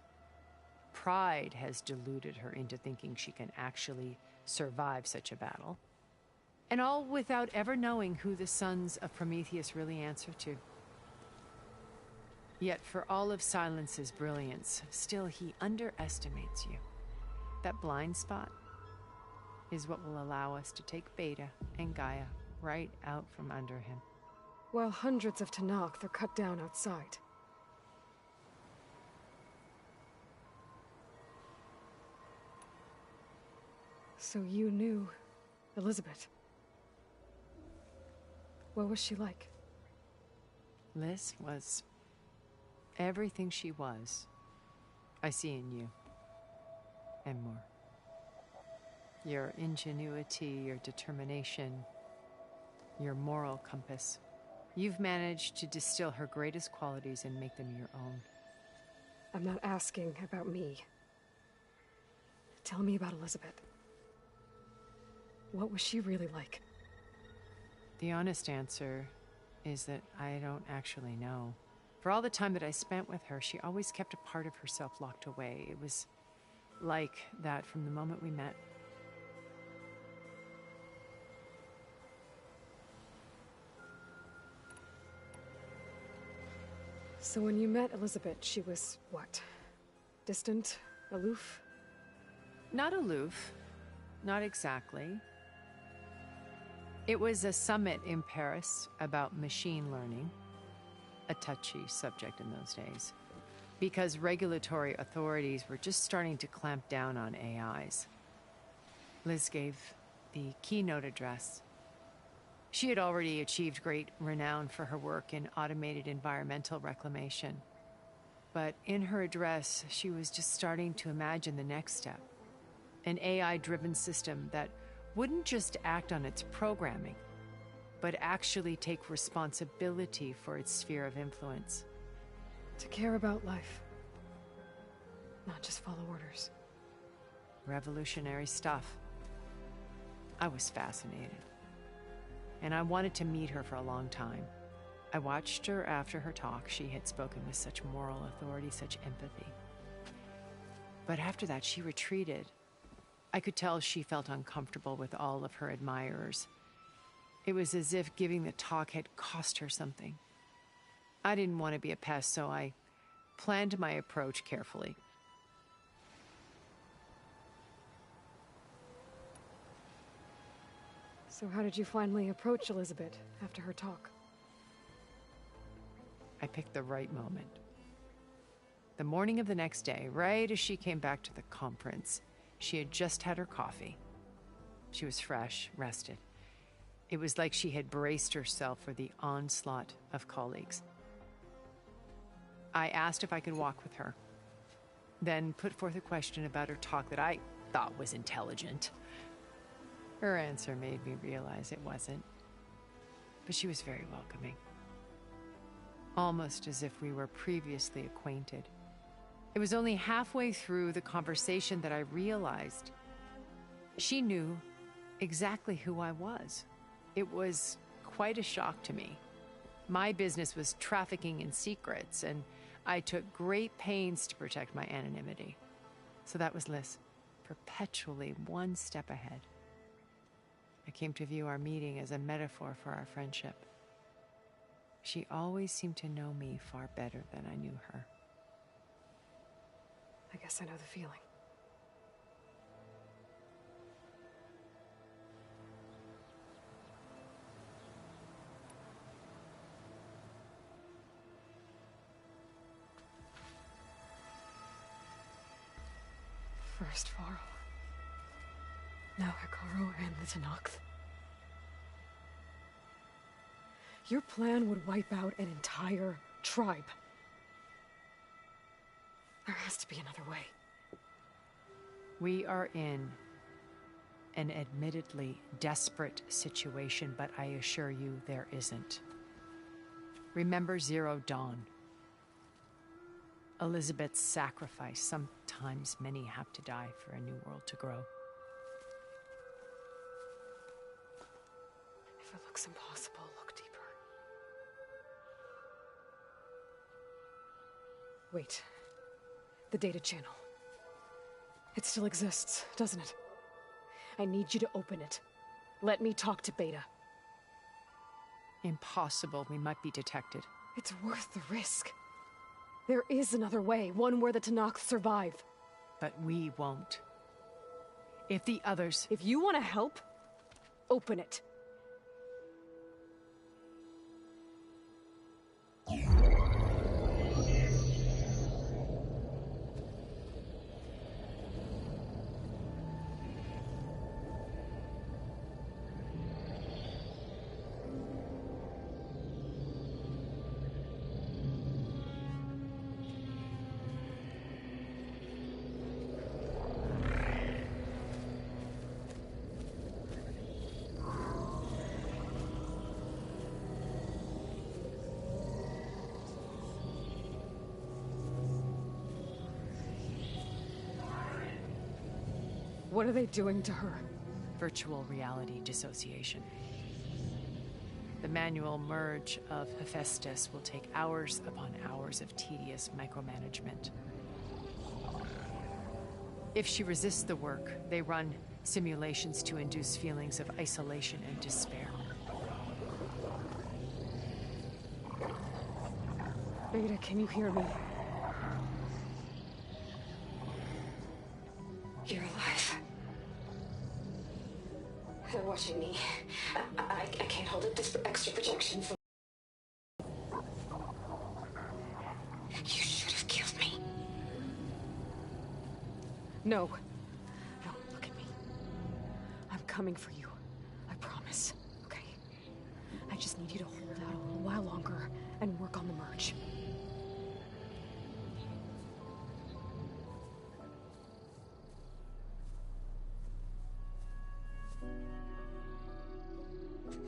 Pride has deluded her into thinking she can actually survive such a battle. And all without ever knowing who the Sons of Prometheus really answer to. Yet for all of Silence's brilliance, still he underestimates you. That blind spot is what will allow us to take Beta and Gaia right out from under him. While hundreds of Tenakth are cut down outside. So you knew Elizabeth. What was she like? Liz was everything she was. I see in you. And more. Your ingenuity, your determination, your moral compass. You've managed to distill her greatest qualities and make them your own. I'm not asking about me. Tell me about Elizabeth. What was she really like? The honest answer is that I don't actually know. For all the time that I spent with her, she always kept a part of herself locked away. It was like that from the moment we met. So when you met Elizabeth, she was what? Distant? Aloof? Not aloof. Not exactly. It was a summit in Paris about machine learning, a touchy subject in those days, because regulatory authorities were just starting to clamp down on AIs. Liz gave the keynote address. She had already achieved great renown for her work in automated environmental reclamation. But in her address, she was just starting to imagine the next step, an AI-driven system that wouldn't just act on its programming, but actually take responsibility for its sphere of influence. To care about life, not just follow orders. Revolutionary stuff. I was fascinated. And I wanted to meet her for a long time. I watched her after her talk. She had spoken with such moral authority, such empathy. But after that, she retreated. I could tell she felt uncomfortable with all of her admirers. It was as if giving the talk had cost her something. I didn't want to be a pest, so I planned my approach carefully. So how did you finally approach Elizabeth after her talk? I picked the right moment. The morning of the next day, right as she came back to the conference, she had just had her coffee. She was fresh, rested. It was like she had braced herself for the onslaught of colleagues. I asked if I could walk with her, then put forth a question about her talk that I thought was intelligent. Her answer made me realize it wasn't, but she was very welcoming. Almost as if we were previously acquainted. It was only halfway through the conversation that I realized she knew exactly who I was. It was quite a shock to me. My business was trafficking in secrets, and I took great pains to protect my anonymity. So that was Liz, perpetually one step ahead. I came to view our meeting as a metaphor for our friendship. She always seemed to know me far better than I knew her. I guess I know the feeling. First Varl. Now Hekarro and the Tenakth. Your plan would wipe out an entire tribe. There has to be another way. We are in an admittedly desperate situation, but I assure you there isn't. Remember Zero Dawn. Elizabeth's sacrifice. Sometimes many have to die for a new world to grow. If it looks impossible, look deeper. Wait. The data channel. It still exists, doesn't it? I need you to open it. Let me talk to Beta. Impossible. We might be detected. It's worth the risk. There is another way, one where the Tanakh survive. But we won't. If the others... If you want to help, open it. What are they doing to her? Virtual reality dissociation. The manual merge of Hephaestus will take hours upon hours of tedious micromanagement. If she resists the work, they run simulations to induce feelings of isolation and despair. Beta, can you hear me? You're alive. They're watching me. I can't hold up this extra projection for... You should have killed me. No. No, look at me. I'm coming for you. I promise. Okay? I just need you to hold out a little while longer and work on the merge.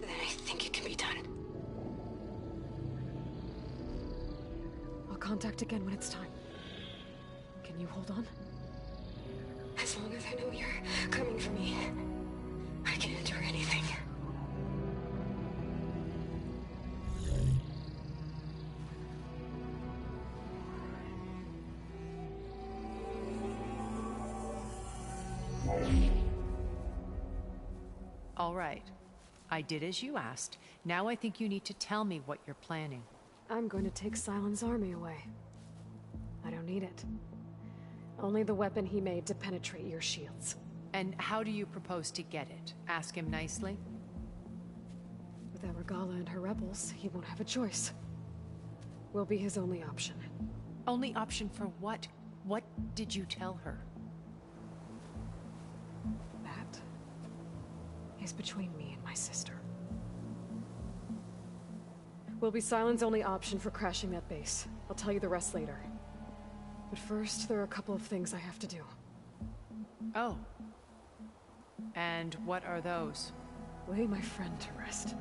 Then I think it can be done. I'll contact again when it's time. Can you hold on? As long as I know you're coming for me, I can endure anything. All right. I did as you asked. Now I think you need to tell me what you're planning. I'm going to take Silent's army away. I don't need it. Only the weapon he made to penetrate your shields. And how do you propose to get it? Ask him nicely? Without Regala and her rebels, he won't have a choice. We'll be his only option. Only option for what? What did you tell her? That is between me and my sister. Will be Silent's only option for crashing that base. I'll tell you the rest later. But first, there are a couple of things I have to do. Oh. And what are those? Lay my friend to rest.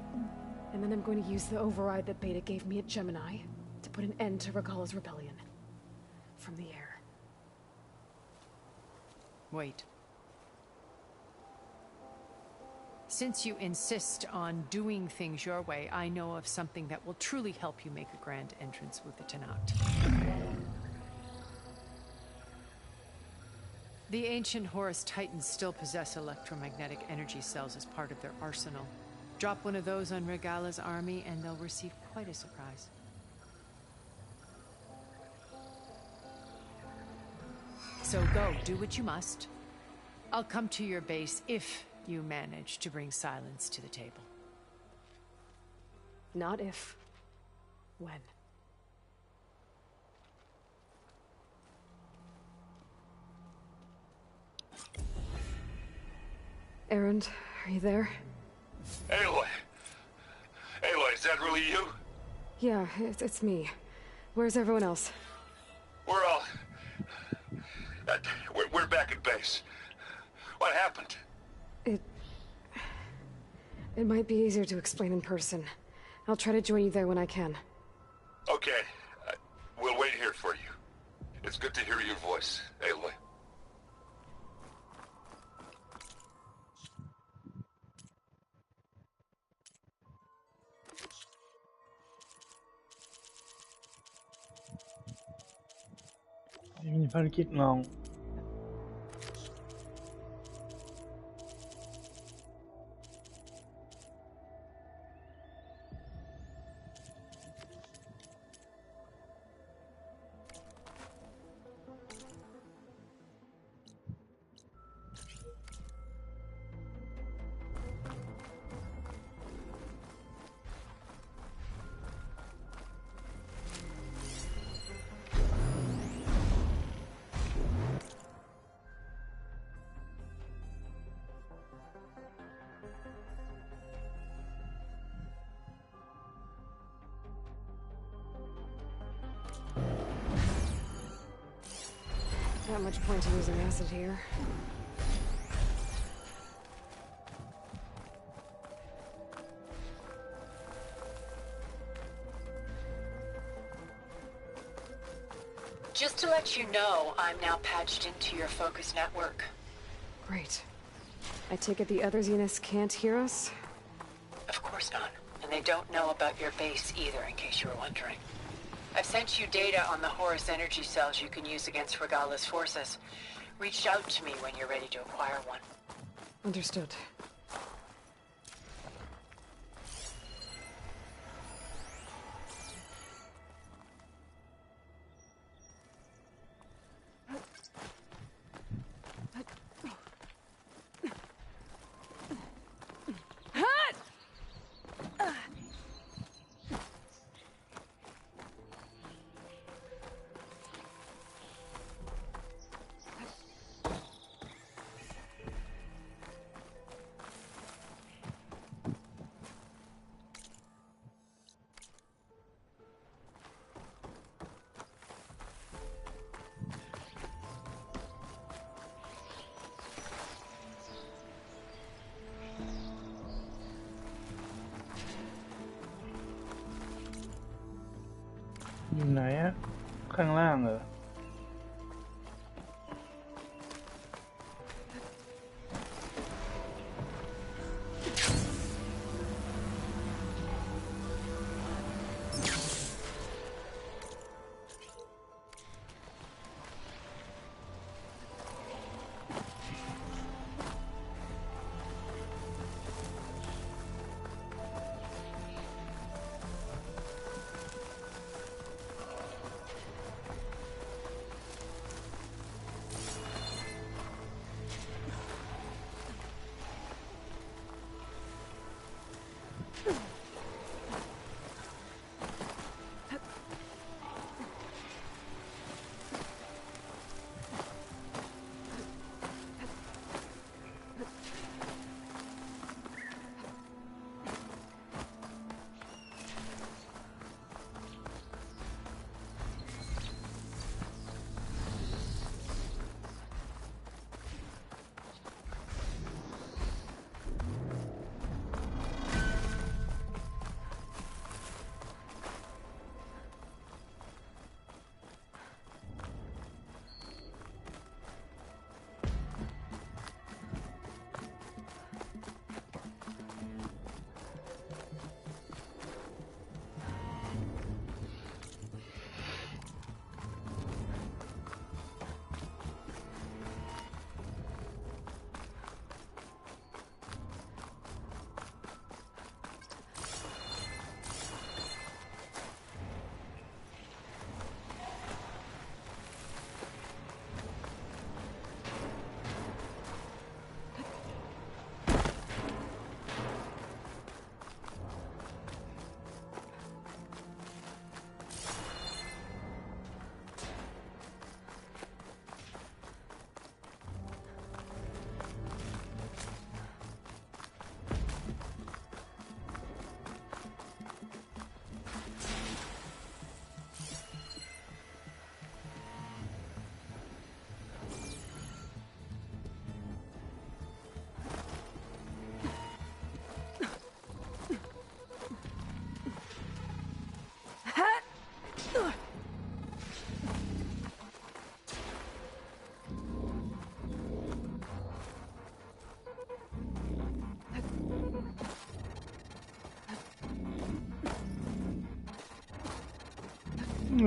And then I'm going to use the override that Beta gave me at Gemini to put an end to Regala's rebellion. From the air. Wait. Since you insist on doing things your way, I know of something that will truly help you make a grand entrance with the Tanakh. The ancient Horus Titans still possess electromagnetic energy cells as part of their arsenal. Drop one of those on Regala's army and they'll receive quite a surprise. So go, do what you must. I'll come to your base if you manage to bring Silence to the table. Not if. When. Erend, are you there? Aloy! Aloy, is that really you? Yeah, it's me. Where's everyone else? We're all... we're back at base. What happened? It might be easier to explain in person. I'll try to join you there when I can. Okay. We'll wait here for you. It's good to hear your voice, Aloy. Ini ภารกิจลอง Not much point in using acid here. Just to let you know, I'm now patched into your focus network. Great. I take it the other Zeniths can't hear us? Of course not. And they don't know about your base either, in case you were wondering. I've sent you data on the Horus energy cells you can use against Regala's forces. Reach out to me when you're ready to acquire one. Understood.อยู่ไหนอะข้างล่างเหรอ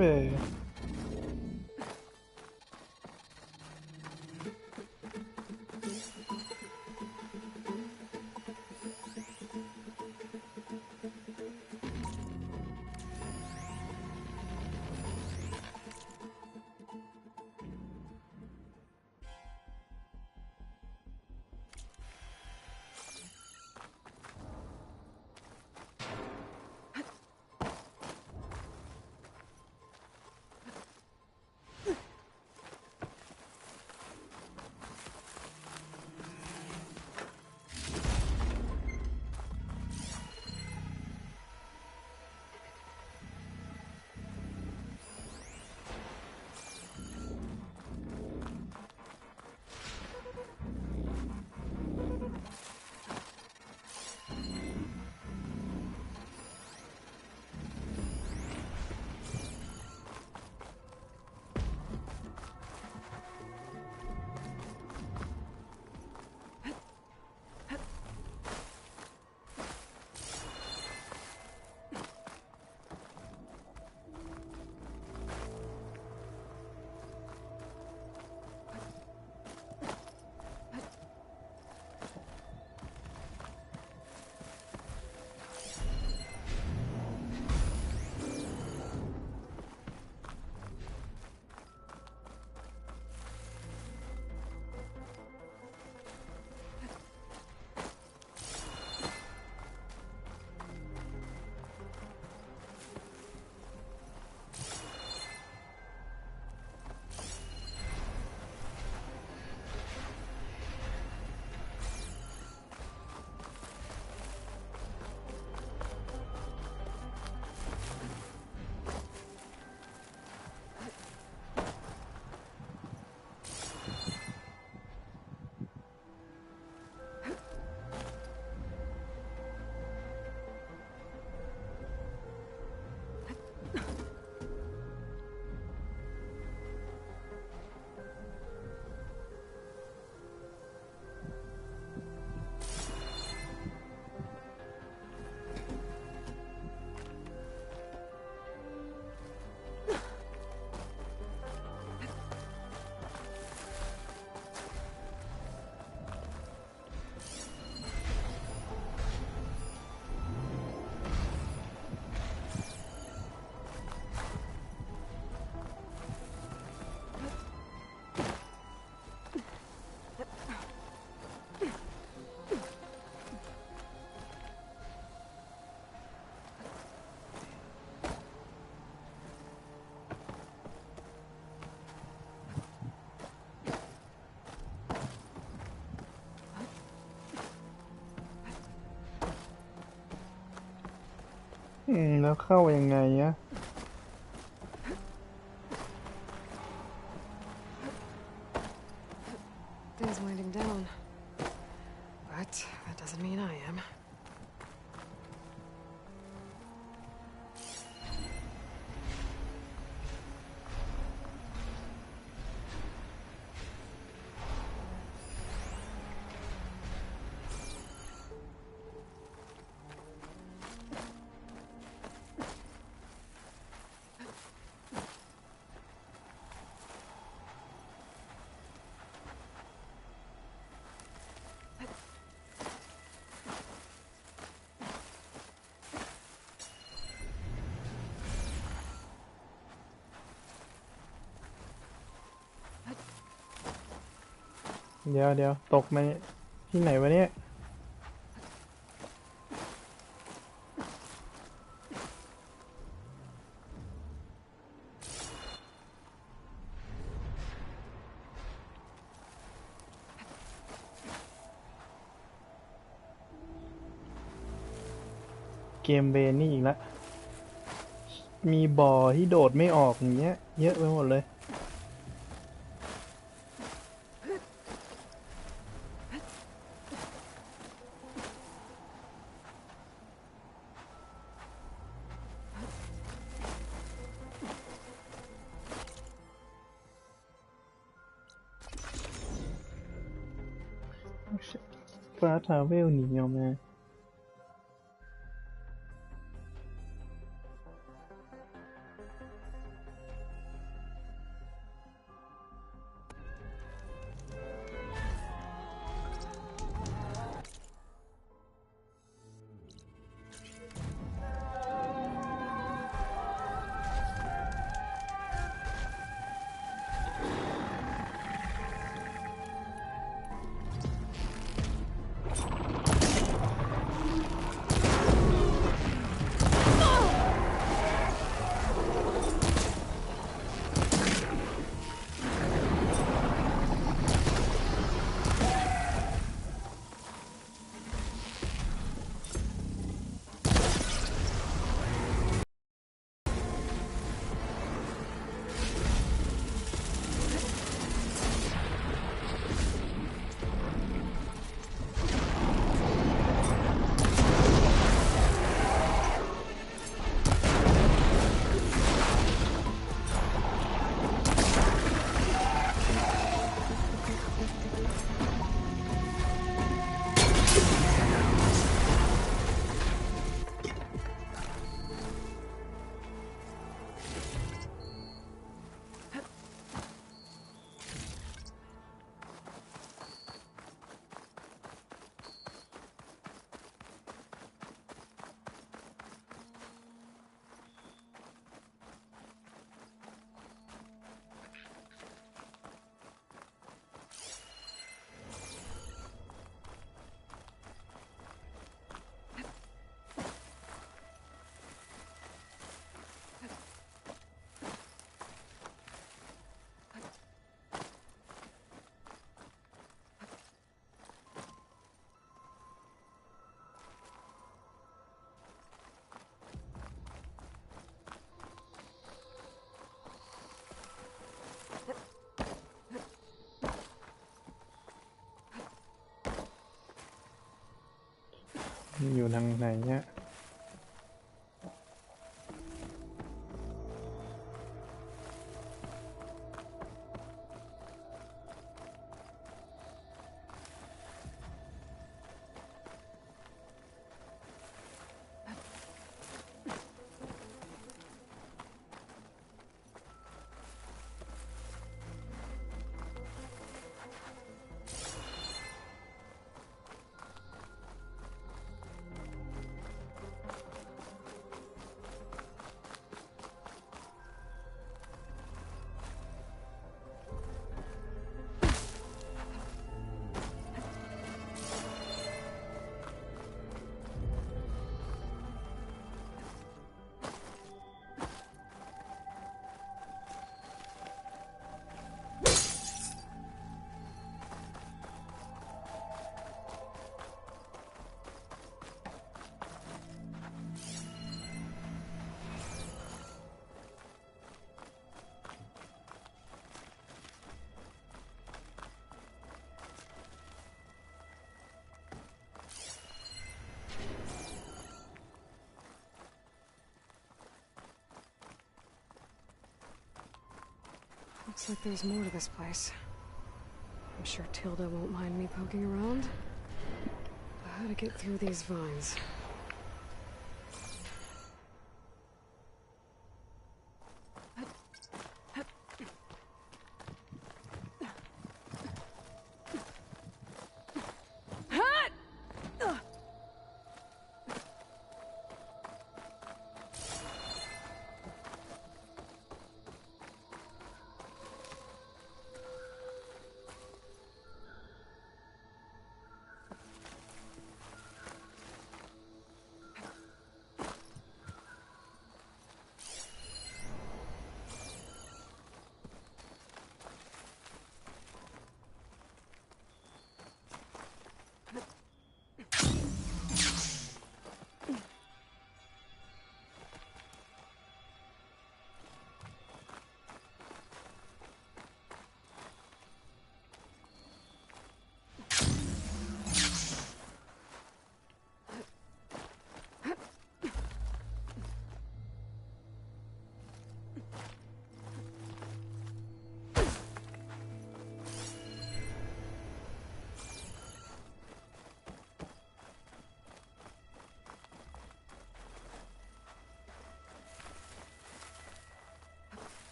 เออแล้วเข้ายังไงอะ Day's winding down, but that doesn't mean I am.เดี๋ยวตกมาที่ไหนวะเนี่ยเกมเวนนี่อีกแล้วมีบ่อที่โดดไม่ออกอย่างเงี้ยเยอะไปหมดเลยฟ้าทราเวลหนีออกมา อยู่ทางไหนเนี่ยLooks like there's more to this place. I'm sure Tilda won't mind me poking around. But how to get through these vines?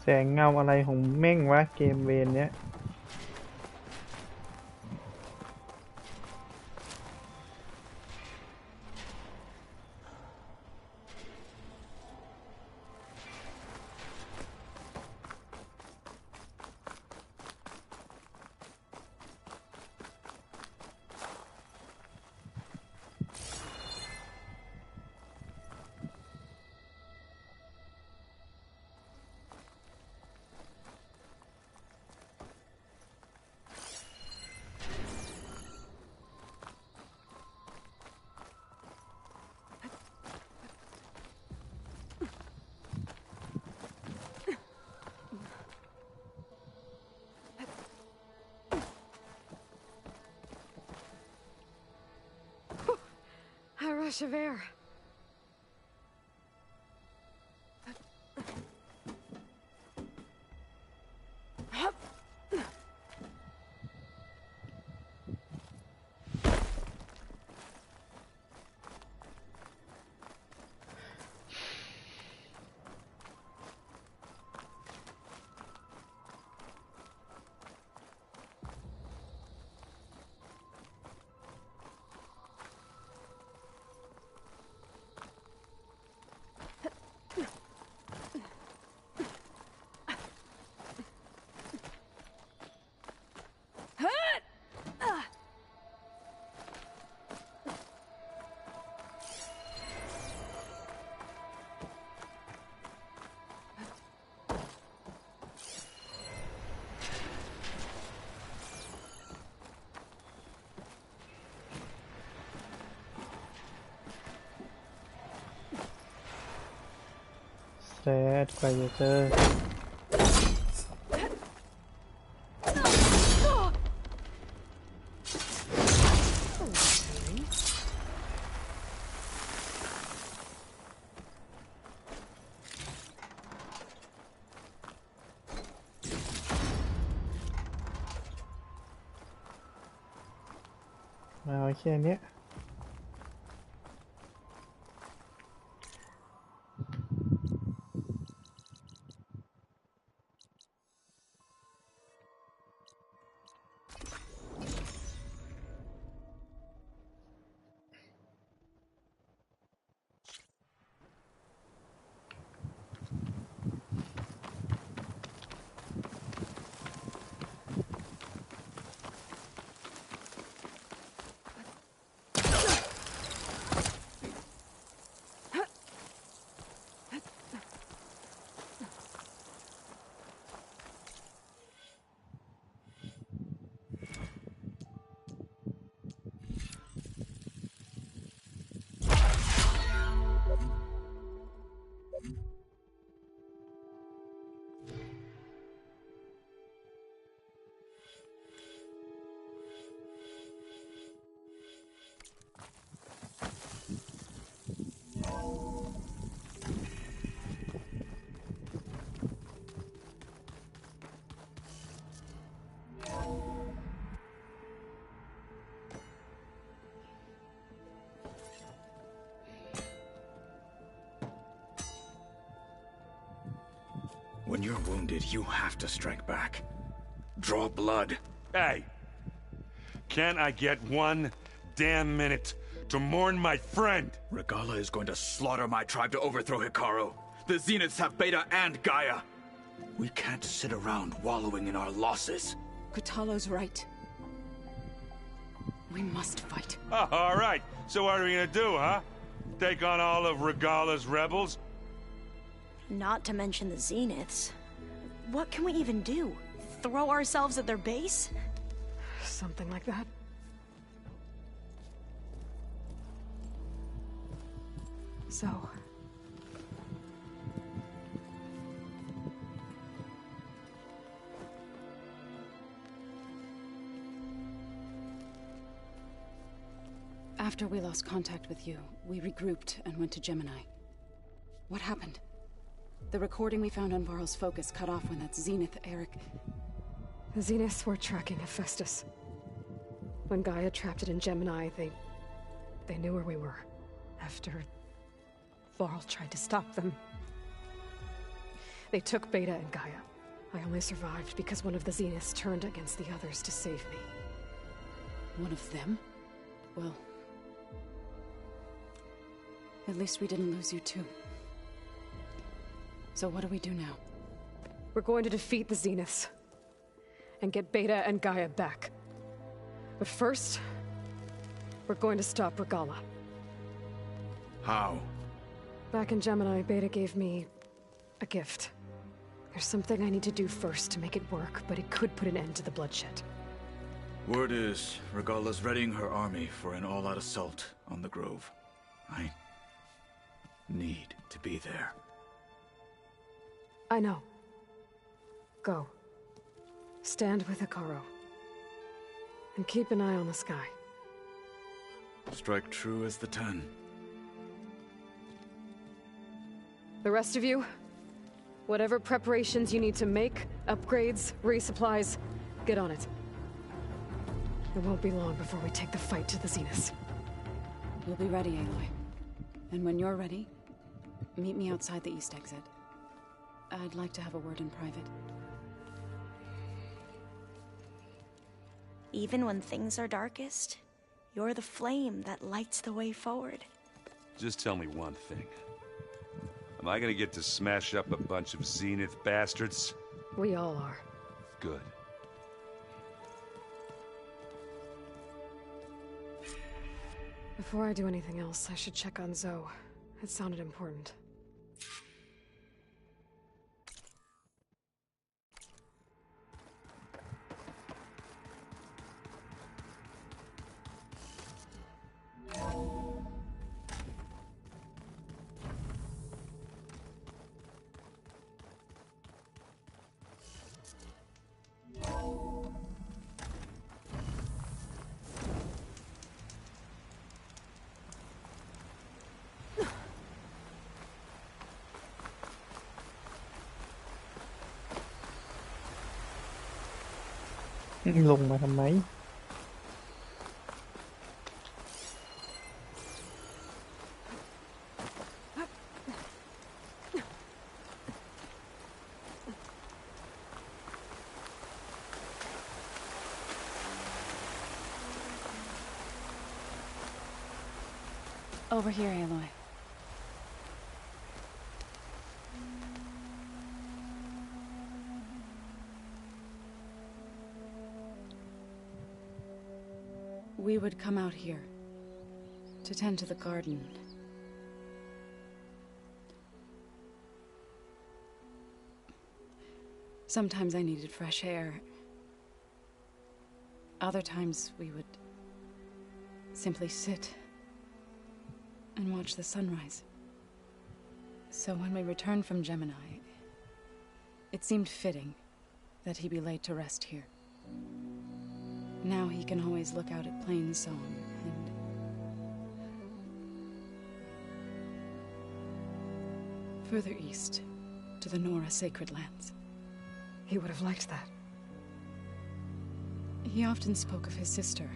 แสงเงาอะไรของแม่งวะเกมเวนเนี้ยA rush of air. แซดใครจะเจอมาแค่เนี้ยWhen you're wounded, you have to strike back. Draw blood. Hey! Can't I get one damn minute to mourn my friend? Regala is going to slaughter my tribe to overthrow Hikaru. The Zeniths have Beta and Gaia. We can't sit around wallowing in our losses. Kutalo's right. We must fight. Oh, all right. So what are we gonna do, huh? Take on all of Regala's rebels? Not to mention the Zeniths. What can we even do? Throw ourselves at their base? Something like that. So... After we lost contact with you, we regrouped and went to Gemini. What happened? The recording we found on Varl's focus cut off when that Zenith, Eric... The Zeniths were tracking Hephaestus. When Gaia trapped it in Gemini, they knew where we were. After Varl tried to stop them. They took Beta and Gaia. I only survived because one of the Zeniths turned against the others to save me. One of them? Well... At least we didn't lose you too. So what do we do now? We're going to defeat the Zeniths. And get Beta and Gaia back. But first... we're going to stop Regala. How? Back in Gemini, Beta gave me... a gift. There's something I need to do first to make it work, but it could put an end to the bloodshed. Word is, Regala's readying her army for an all-out assault on the Grove. I... need to be there. I know. Go. Stand with Hikaru. And keep an eye on the sky. Strike true as the 10. The rest of you, whatever preparations you need to make, upgrades, resupplies, get on it. It won't be long before we take the fight to the Zeniths. We'll be ready, Aloy. And when you're ready, meet me outside the east exit. I'd like to have a word in private. Even when things are darkest, you're the flame that lights the way forward. Just tell me one thing. Am I gonna get to smash up a bunch of Zenith bastards? We all are. Good. Before I do anything else, I should check on Zoe. It sounded important. ลงมาทำไม Over here, Aloy. We would come out here to tend to the garden. Sometimes I needed fresh air. Other times we would simply sit and watch the sunrise. So when we returned from Gemini, it seemed fitting that he be laid to rest here. Now he can always look out at Plain Song and... further east, to the Nora Sacred Lands. He would have liked that. He often spoke of his sister,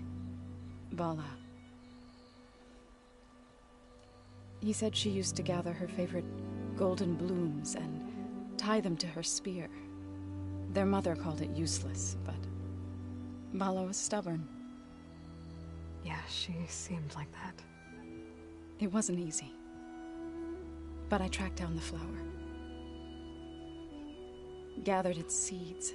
Vala. He said she used to gather her favorite golden blooms and tie them to her spear. Their mother called it useless, but Vala was stubborn. Yeah, she seemed like that. It wasn't easy. But I tracked down the flower. Gathered its seeds.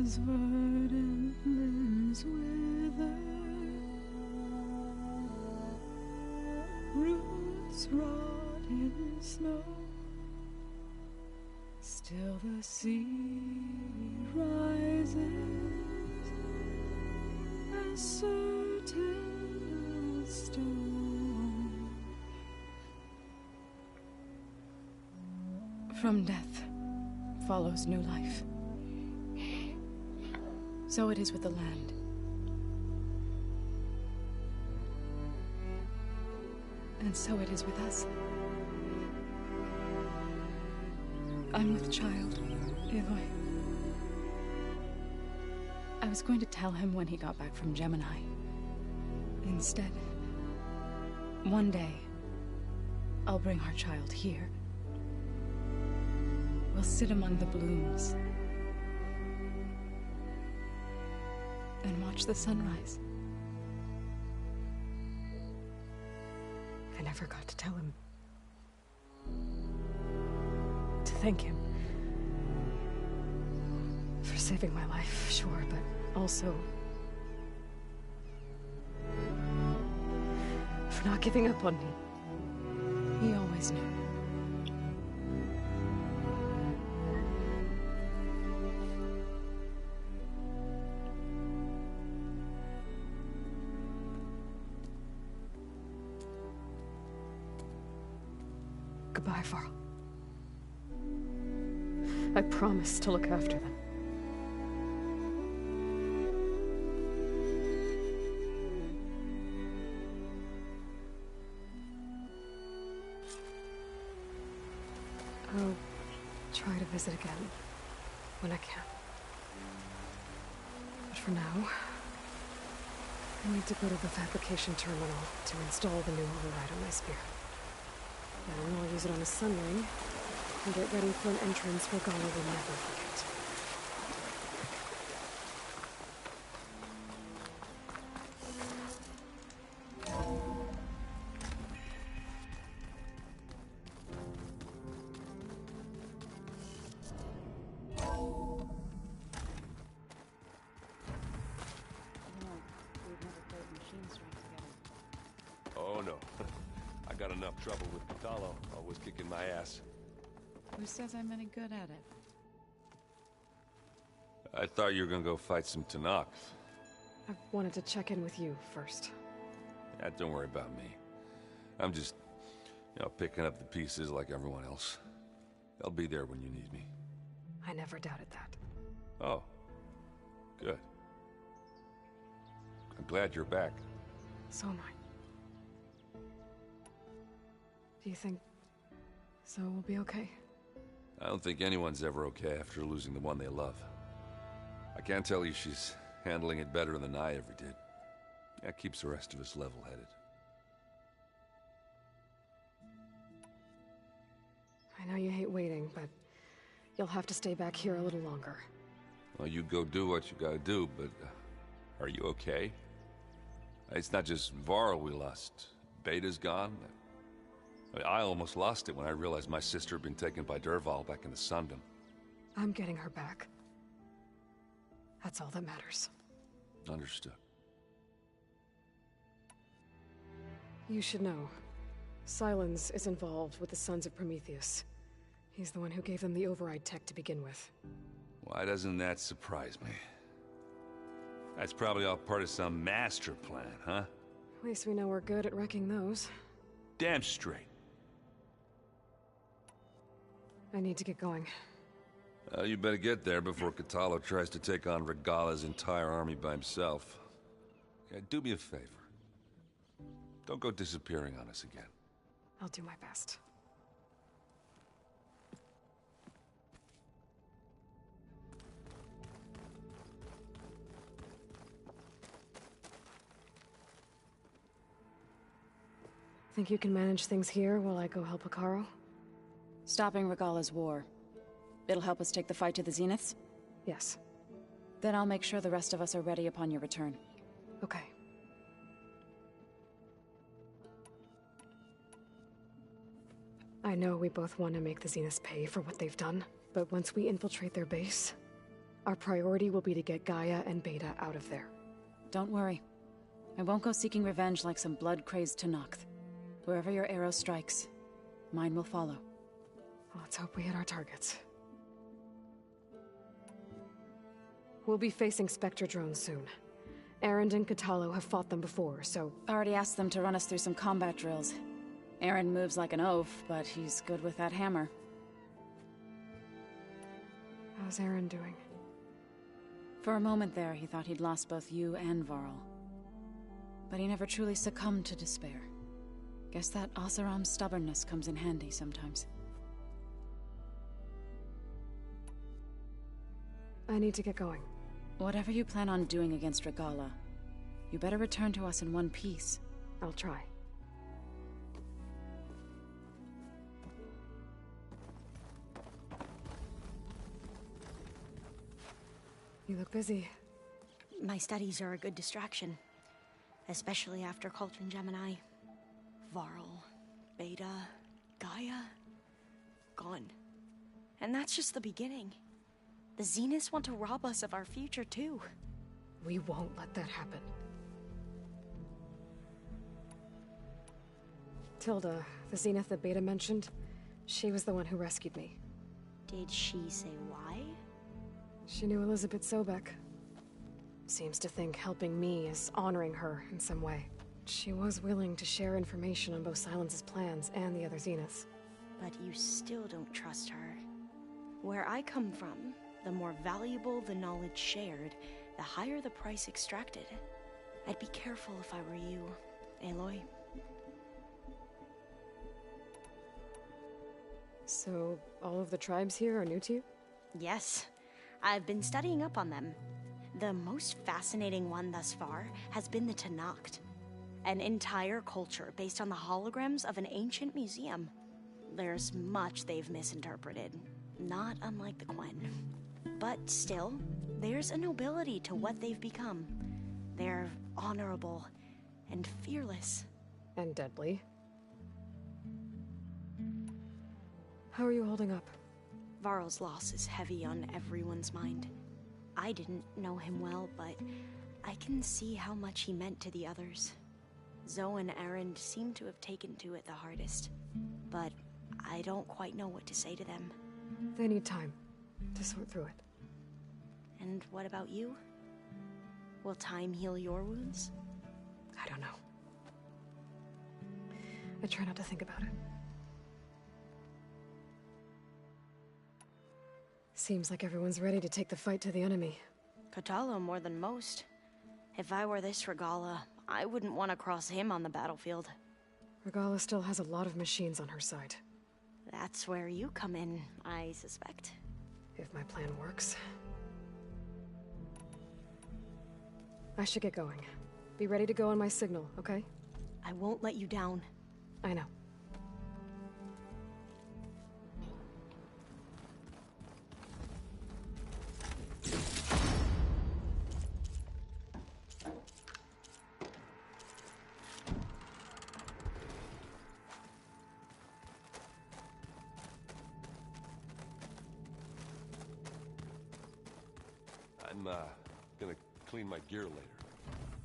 As verdant limbs wither, roots rot in snow, still the sea rises, as certain as stone. From death follows new life. So it is with the land. And so it is with us. I'm with child, Aloy. I was going to tell him when he got back from Gemini. Instead, one day, I'll bring our child here. We'll sit among the blooms and watch the sunrise. I never got to tell him. To thank him. For saving my life, sure, but also... for not giving up on me. He always knew. Goodbye, Varl. I promise to look after them. I'll try to visit again when I can. But for now, I need to go to the fabrication terminal to install the new override on my spear. Then I'll use it on the sunring and get ready for an entrance where Gala will never forget. Oh no. I got enough trouble with Patalo, always kicking my ass. Who says I'm any good at it? I thought you were gonna go fight some Tanakh. I wanted to check in with you first. Don't worry about me. I'm just, picking up the pieces like everyone else. I'll be there when you need me. I never doubted that. Oh. Good. I'm glad you're back. So am I. Do you think Zoe will be okay? I don't think anyone's ever okay after losing the one they love. I can't tell you she's handling it better than I ever did. That keeps the rest of us level-headed. I know you hate waiting, but you'll have to stay back here a little longer. Well, you go do what you gotta do, but are you okay? It's not just Varl we lost. Beta's gone. I almost lost it when I realized my sister had been taken by Dervahl back in the Sundom. I'm getting her back. That's all that matters. Understood. You should know. Silence is involved with the Sons of Prometheus. He's the one who gave them the override tech to begin with. Why doesn't that surprise me? That's probably all part of some master plan, huh? At least we know we're good at wrecking those. Damn straight. I need to get going. You better get there before Kotallo tries to take on Regala's entire army by himself. Yeah, do me a favor. Don't go disappearing on us again. I'll do my best. Think you can manage things here while I go help Hekarro? Stopping Regala's war. It'll help us take the fight to the Zeniths? Yes. Then I'll make sure the rest of us are ready upon your return. Okay. I know we both want to make the Zeniths pay for what they've done, but once we infiltrate their base, our priority will be to get Gaia and Beta out of there. Don't worry. I won't go seeking revenge like some blood-crazed Tenakth. Wherever your arrow strikes, mine will follow. Let's hope we hit our targets. We'll be facing Spectre drones soon. Erend and Kotallo have fought them before, so... Already asked them to run us through some combat drills. Erend moves like an oaf, but he's good with that hammer. How's Erend doing? For a moment there, he thought he'd lost both you and Varl. But he never truly succumbed to despair. Guess that Oseram's stubbornness comes in handy sometimes. I need to get going. Whatever you plan on doing against Regala, you better return to us in one piece. I'll try. You look busy. My studies are a good distraction. Especially after Cauldron Gemini. Varl, Beta, Gaia, gone. And that's just the beginning. The Zeniths want to rob us of our future, too. We won't let that happen. Tilda, the Zenith that Beta mentioned, she was the one who rescued me. Did she say why? She knew Elizabeth Sobek. Seems to think helping me is honoring her in some way. She was willing to share information on both Silence's plans and the other Zeniths. But you still don't trust her. Where I come from, the more valuable the knowledge shared, the higher the price extracted. I'd be careful if I were you, Aloy. So, all of the tribes here are new to you? Yes. I've been studying up on them. The most fascinating one thus far has been the Tenakth. An entire culture based on the holograms of an ancient museum. There's much they've misinterpreted, not unlike the Quen. But still, there's a nobility to what they've become. They're honorable and fearless. And deadly. How are you holding up? Varl's loss is heavy on everyone's mind. I didn't know him well, but I can see how much he meant to the others. Zoe and Erend seem to have taken to it the hardest, but I don't quite know what to say to them. They need time to sort through it. And what about you? Will time heal your wounds? I don't know. I try not to think about it. Seems like everyone's ready to take the fight to the enemy. Kotallo more than most. If I were this Regala, I wouldn't want to cross him on the battlefield. Regala still has a lot of machines on her side. That's where you come in, I suspect. If my plan works. I should get going. Be ready to go on my signal, okay? I won't let you down. I know. I'm, gonna clean my gear later.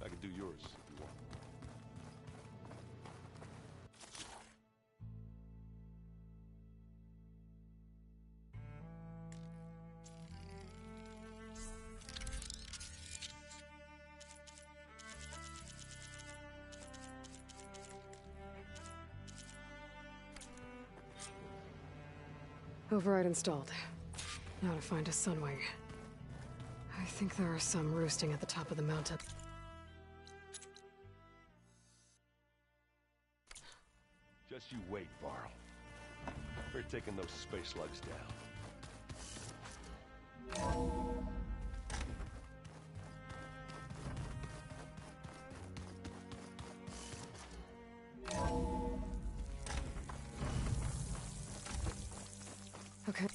I can do yours if you want. Override installed. Now to find a sunwing. I think there are some roosting at the top of the mountain. Just you wait, Varl. We're taking those space slugs down. Okay.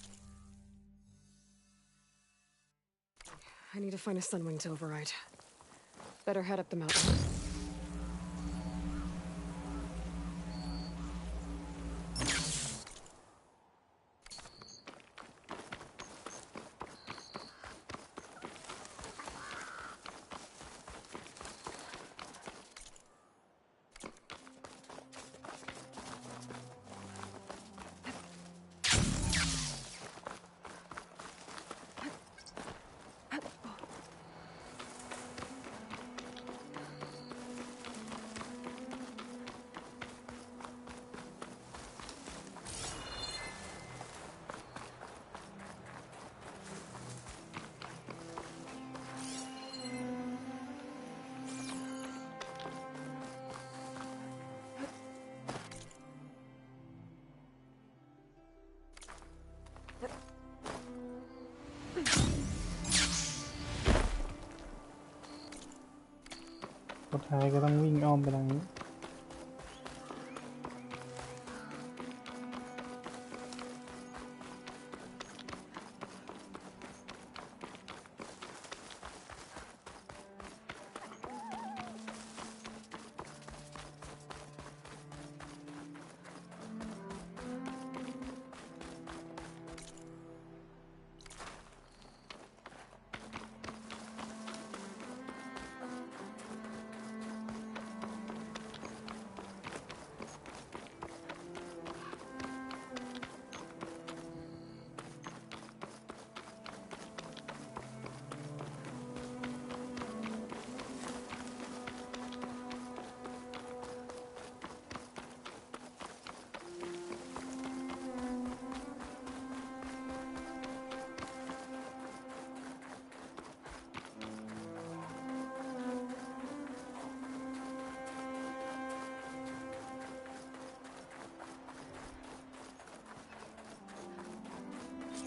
I need to find a sunwing to override. Better head up the mountain.สุดท้ายก็ต้องวิ่งอ้อมไปทางนี้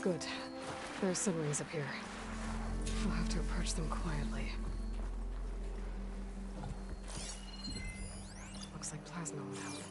Good. There are sunwings up here. I'll have to approach them quietly. Looks like plasma went out.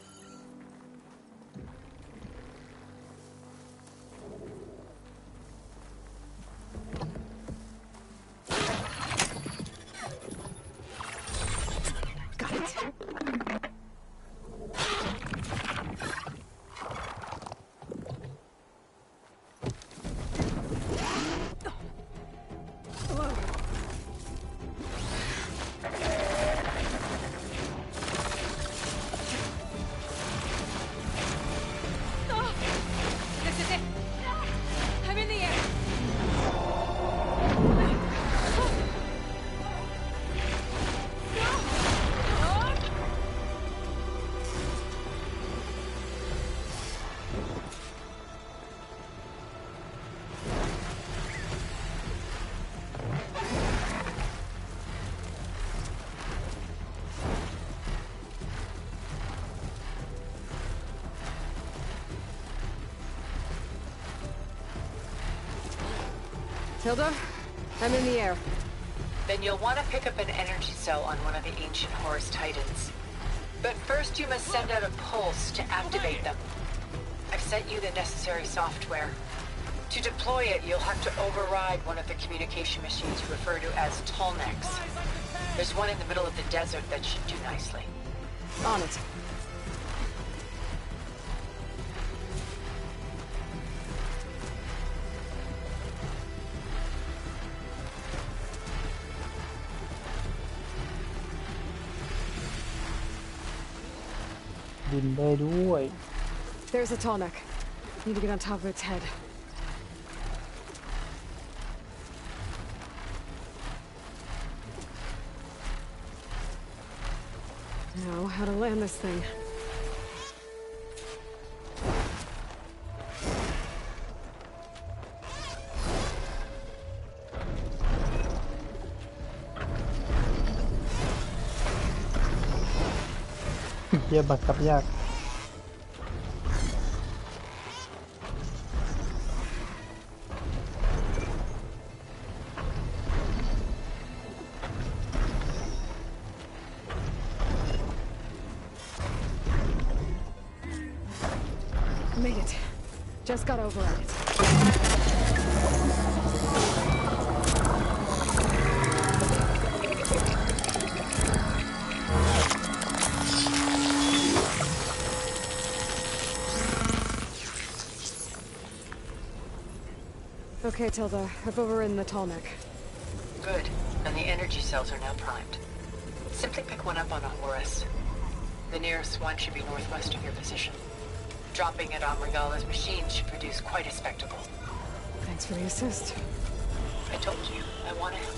Tilda, I'm in the air. Then you'll want to pick up an energy cell on one of the ancient Horus Titans. But first you must send out a pulse to activate them. I've sent you the necessary software. To deploy it, you'll have to override one of the communication machines you refer to as Tallnecks. There's one in the middle of the desert that should do nicely. On it. There's a tall neck. Need to get on top of its head. Now, how to land this thing. Yeah, บังคับยาก Made it. Just got override it. Okay, Tilda. I've overridden the tall neck. Good. And the energy cells are now primed. Simply pick one up on a Horus. The nearest one should be northwest of your position. Dropping it on Regala's machine should produce quite a spectacle. Thanks for the assist. I told you, I want to help.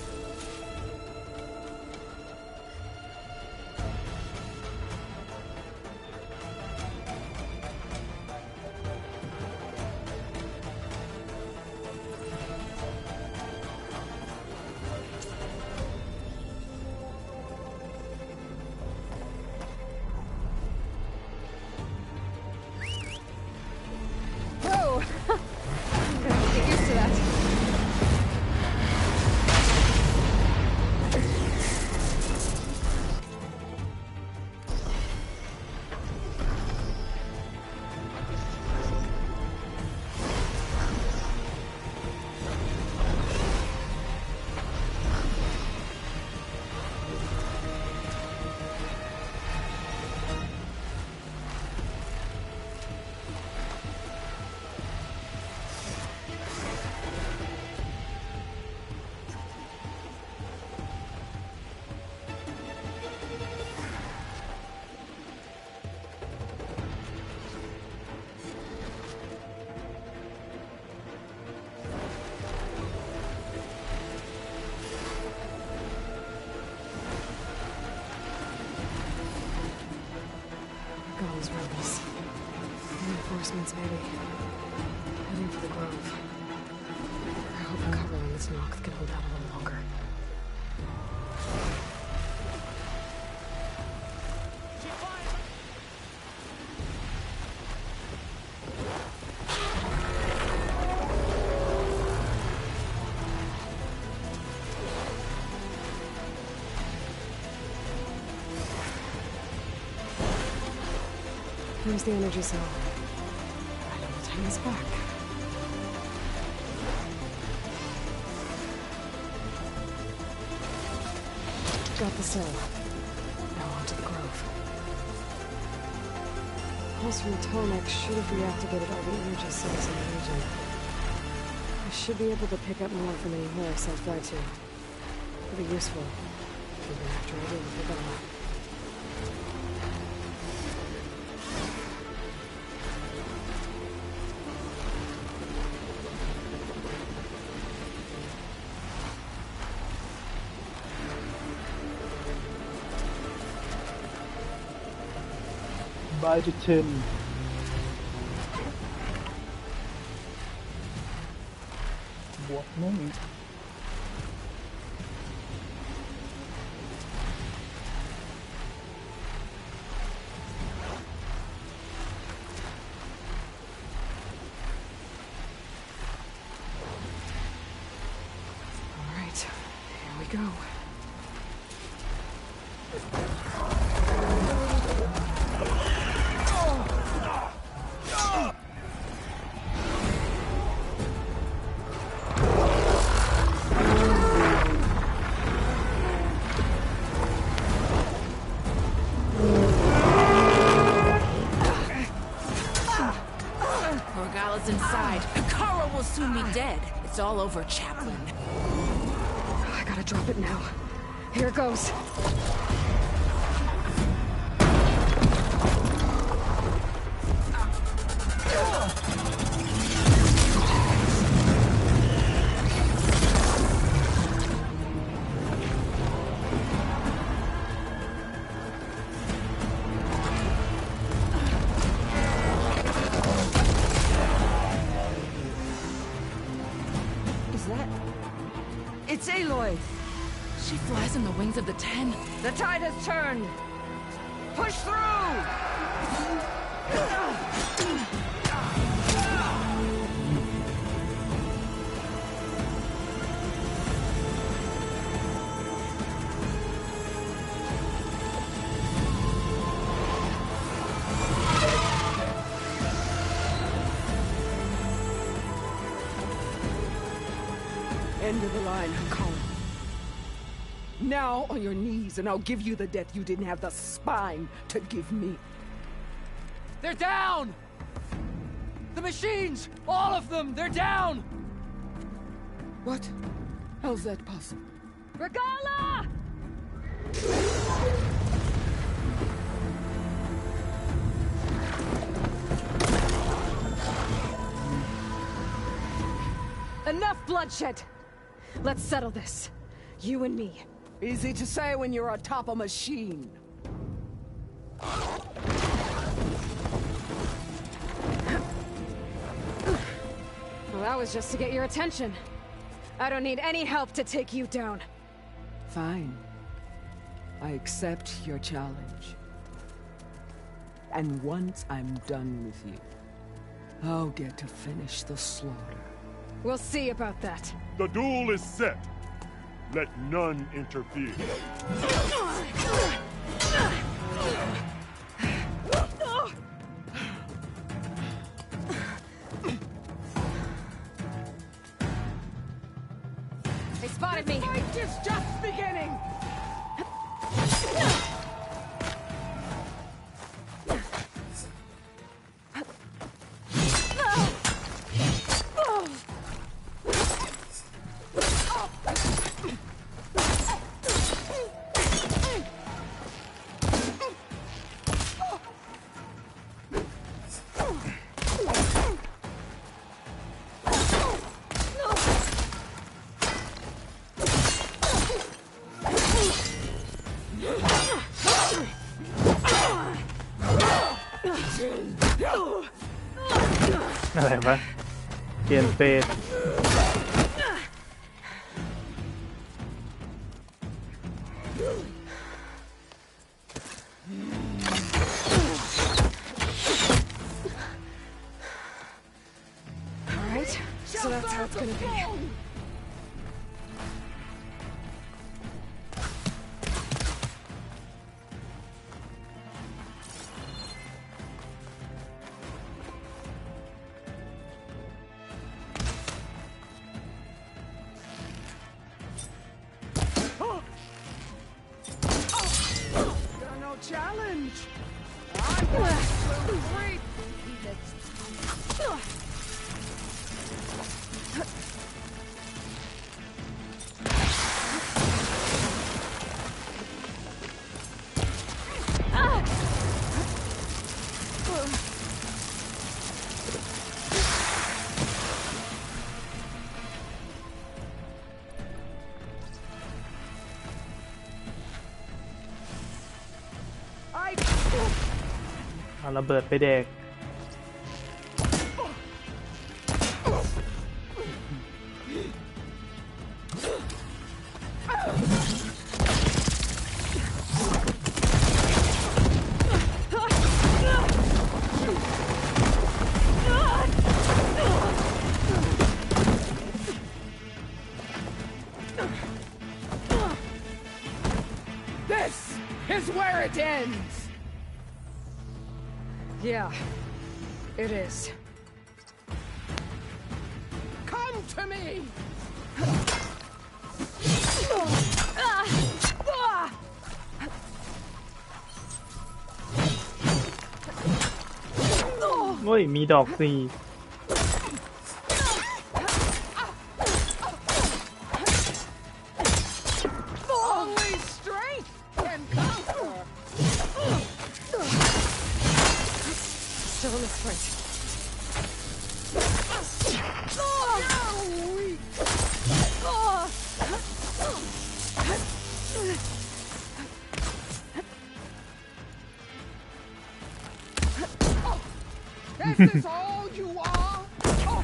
Those rebels. Reinforcements, maybe. Heading for the grove. I hope cover on this knock can hold out a little longer. Here's the energy cell. Right on the Titan's back. Got the cell. Now onto the grove. Pulse from the Tonex should have reactivated all the energy cells in the region. I should be able to pick up more from any Horus I fly to. It'll be useful, even after I deal with Regala. Bye to 10. What name? go. Morgala's inside. Kara will soon be dead. It's all over, Chaplain. I gotta drop it now. Here it goes. It's Aloy! She flies on the wings of the 10. The tide has turned! Push through! End of the line, Kara. Now on your knees, and I'll give you the death you didn't have the spine to give me. They're down! The machines! All of them! They're down! What? How's that possible? Regala! Enough bloodshed! Let's settle this. You and me. Easy to say when you're atop a machine. Well, that was just to get your attention. I don't need any help to take you down. Fine. I accept your challenge. And once I'm done with you, I'll get to finish the slaughter. We'll see about that. The duel is set. Let none interfere. They spotted me. The fight is just beginning.อะไรวะเปลี่ยนเฟส Alright, so that's how it's gonna be. Challenge! I'm great!เอาระเบิดไปแดก Oh! ends. Yeah, it is. Come to me!โอ้ยมีดอกสี่ Only strength can conquer. Still in the sprint. You're weak. This is all you are? Oh.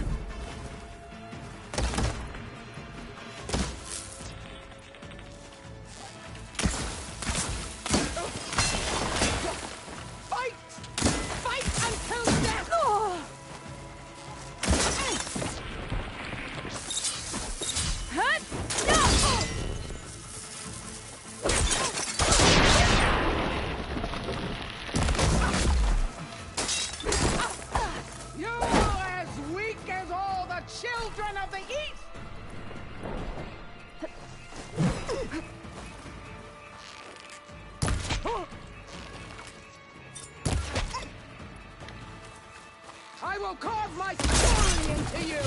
Fight! Fight until death! You're as weak as all the children of the East! I will carve my story into you!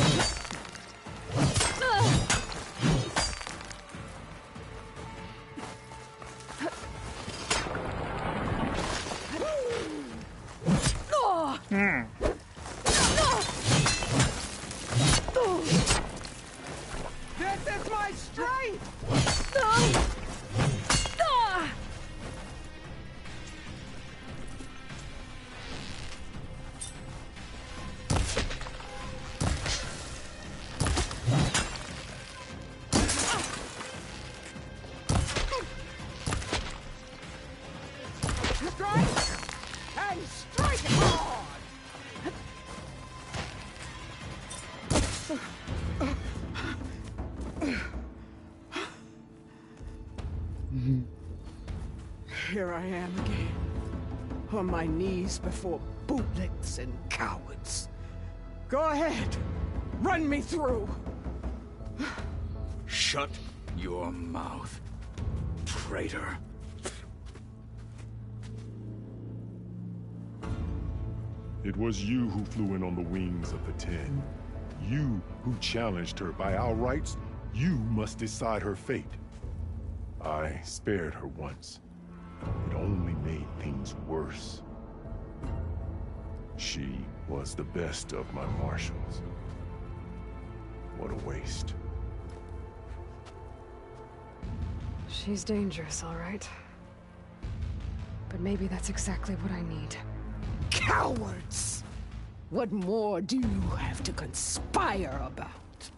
This is my strength! Strike! And strike hard! Here I am again, on my knees before bootlicks and cowards. Go ahead, run me through. Shut your mouth, traitor. It was you who flew in on the wings of the Ten. You who challenged her. By our rights, you must decide her fate. I spared her once. It only made things worse. She was the best of my marshals. What a waste. She's dangerous, all right. But maybe that's exactly what I need. Cowards! What more do you have to conspire about?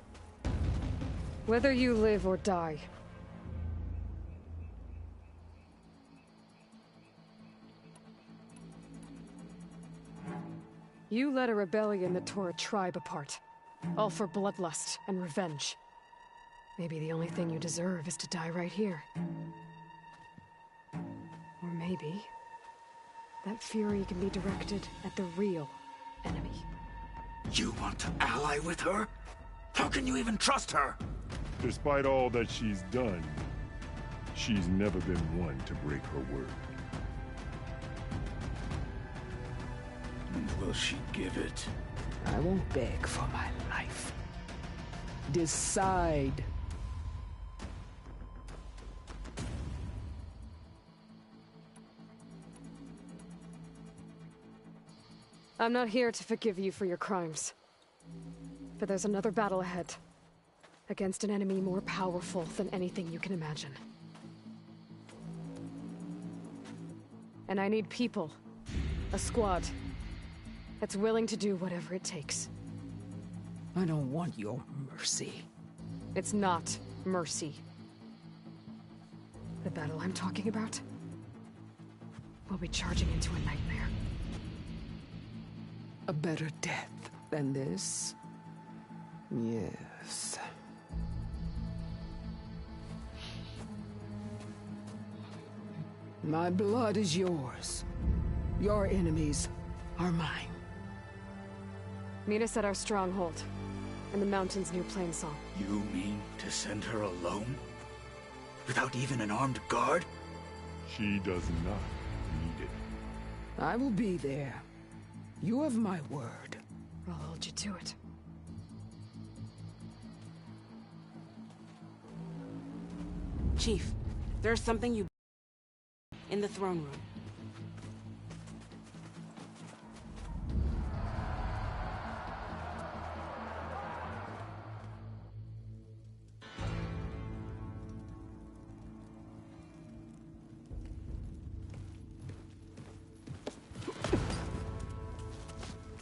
Whether you live or die. You led a rebellion that tore a tribe apart. All for bloodlust and revenge. Maybe the only thing you deserve is to die right here. Or maybe that fury can be directed at the real enemy. You want to ally with her? How can you even trust her? Despite all that she's done, she's never been one to break her word. And will she give it? I won't beg for my life. Decide. I'm not here to forgive you for your crimes. But there's another battle ahead. Against an enemy more powerful than anything you can imagine. And I need people. A squad. That's willing to do whatever it takes. I don't want your mercy. It's not mercy. The battle I'm talking about will be charging into a nightmare. A better death than this? Yes. My blood is yours. Your enemies are mine. Meet us at our stronghold, in the mountains near Plainsong. You mean to send her alone? Without even an armed guard? She does not need it. I will be there. You have my word. I'll hold you to it. Chief, there's something you... in the throne room.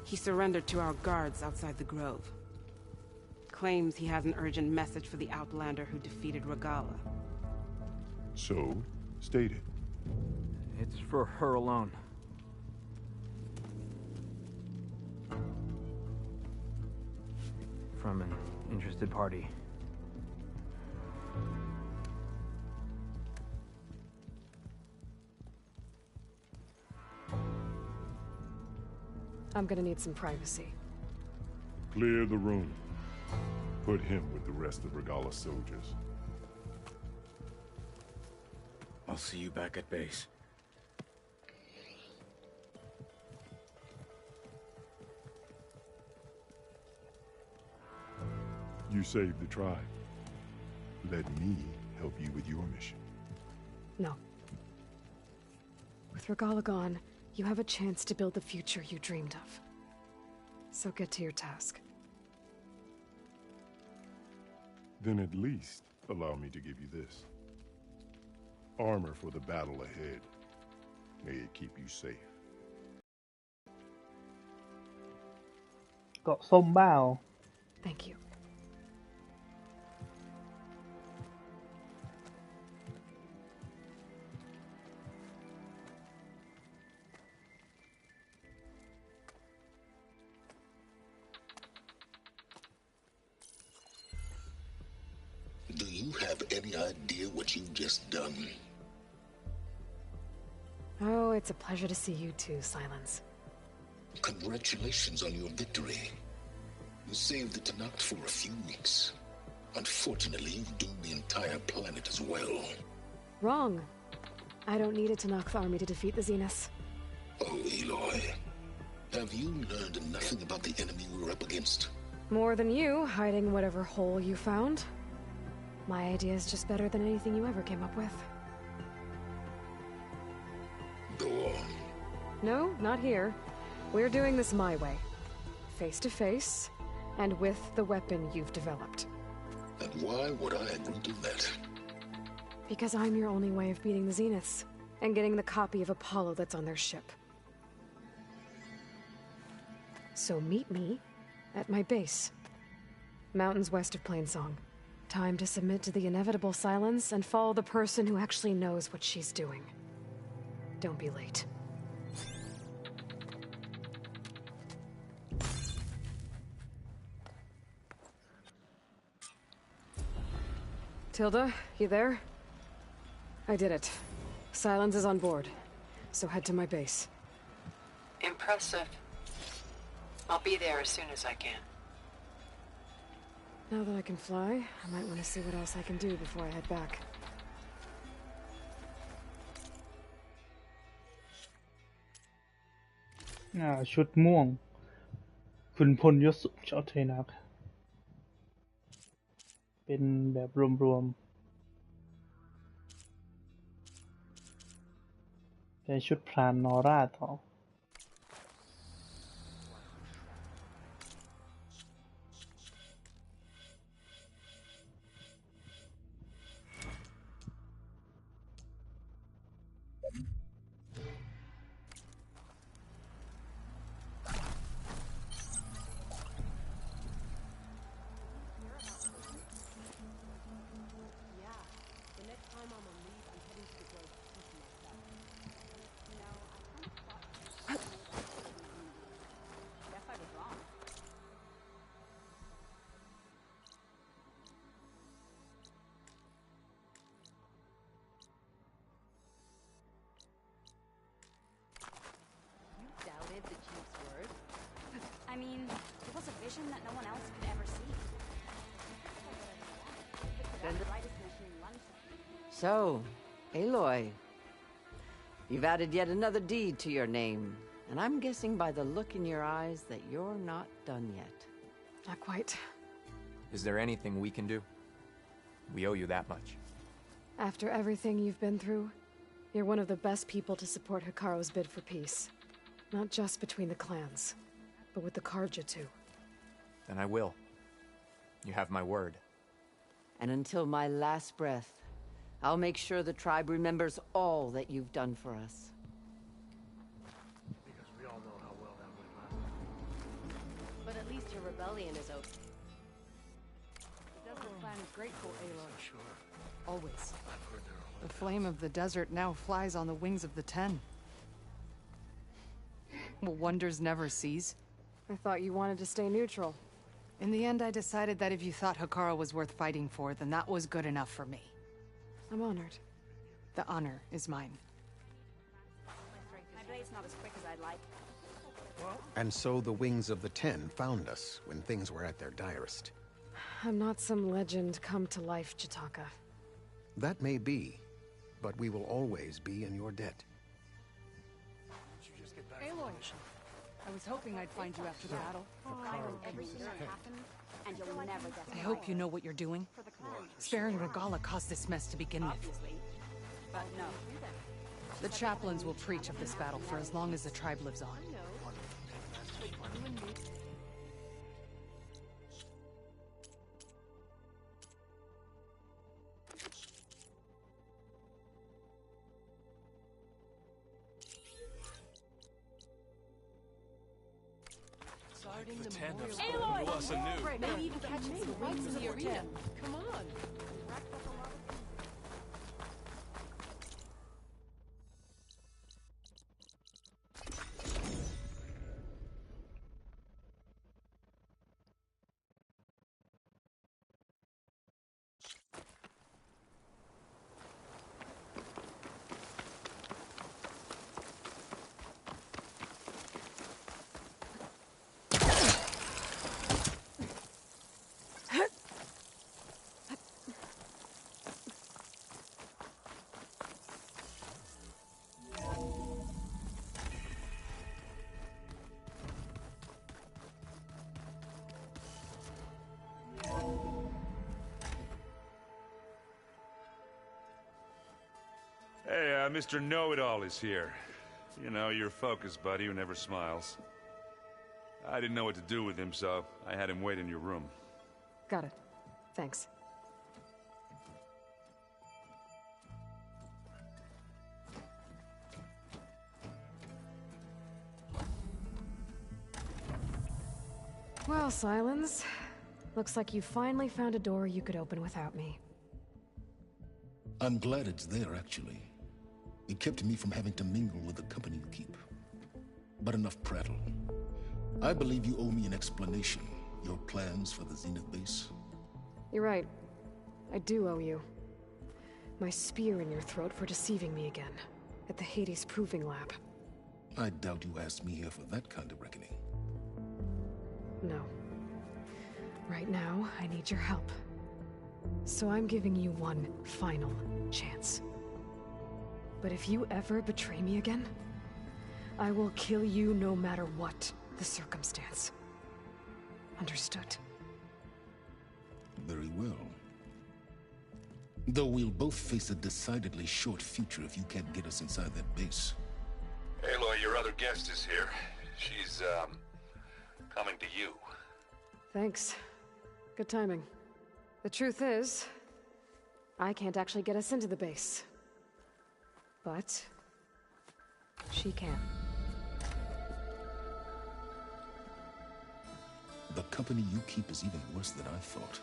He surrendered to our guards outside the grove. Claims he has an urgent message for the Outlander who defeated Regala. So, state it. It's for her alone. From an interested party. I'm gonna need some privacy. Clear the room. Put him with the rest of Regala's soldiers. I'll see you back at base. You saved the tribe. Let me help you with your mission. No. With Regala gone, you have a chance to build the future you dreamed of. So get to your task. Then at least allow me to give you this. Armor for the battle ahead. May it keep you safe. เกาะส้มบ้า Thank you. Do you have any idea what you've just done? Oh, it's a pleasure to see you too, Silence. Congratulations on your victory. You saved the Tanakh for a few weeks. Unfortunately, you've doomed the entire planet as well. Wrong. I don't need a Tanakh army to defeat the Zeniths. Oh, Aloy. Have you learned nothing about the enemy we're up against? More than you, hiding whatever hole you found. My idea is just better than anything you ever came up with. Go on. No, not here. We're doing this my way. Face to face, and with the weapon you've developed. And why would I agree to that? Because I'm your only way of beating the Zeniths, and getting the copy of Apollo that's on their ship. So meet me at my base. Mountains west of Plainsong. Time to submit to the inevitable silence and follow the person who actually knows what she's doing. Don't be late. Tilda, you there? I did it. Silence is on board, so head to my base. Impressive. I'll be there as soon as I can. Now that I can fly, I might want to see what else I can do before I head back. ชุดม่วงขุนพลยศสูงชอบเทนักเป็นแบบรวมๆแต่ชุดพรานนอร่าต่อ I I mean, it was a vision that no one else could ever see. So, Aloy, you've added yet another deed to your name, and I'm guessing by the look in your eyes that you're not done yet. Not quite. Is there anything we can do? We owe you that much. After everything you've been through, you're one of the best people to support Hikaru's bid for peace. Not just between the clans, but with the Carja too. Then I will. You have my word. And until my last breath, I'll make sure the tribe remembers all that you've done for us. Because we all know how well that went last. But at least your rebellion is over. The desert clan is grateful, Aloy. Sure. Always. I've heard they're all The flame of the desert now flies on the wings of the Ten. Will wonders never cease? I thought you wanted to stay neutral. In the end, I decided that if you thought Hikaru was worth fighting for, then that was good enough for me. I'm honored. The honor is mine. My blade's not as quick as I'd like. And so the Wings of the Ten found us when things were at their direst. I'm not some legend come to life, Chitaka. That may be, but we will always be in your debt. Aloy, I was hoping I'd find you after the battle. And you'll never get I hope you know what you're doing. Sparing Regala caused this mess to begin with. But no. The chaplains will preach of this battle for as long as the tribe lives on. The Ten have Aloy! spoken to us anew. Maybe even catch some rights in the arena. Come on. Hey, Mr. Know-It-All is here. You know, your focus buddy who never smiles. I didn't know what to do with him, so I had him wait in your room. Got it. Thanks. Well, Silence. Looks like you finally found a door you could open without me. I'm glad it's there, actually. It kept me from having to mingle with the company you keep. But enough prattle. I believe you owe me an explanation. Your plans for the Zenith base? You're right. I do owe you. My spear in your throat for deceiving me again. At the Hades Proving Lab. I doubt you asked me here for that kind of reckoning. No. Right now, I need your help. So I'm giving you one final chance. But if you ever betray me again, I will kill you no matter what the circumstance. Understood? Very well. Though we'll both face a decidedly short future if you can't get us inside that base. Aloy, your other guest is here. She's, coming to you. Thanks. Good timing. The truth is, I can't actually get us into the base. But she can. The company you keep is even worse than I thought.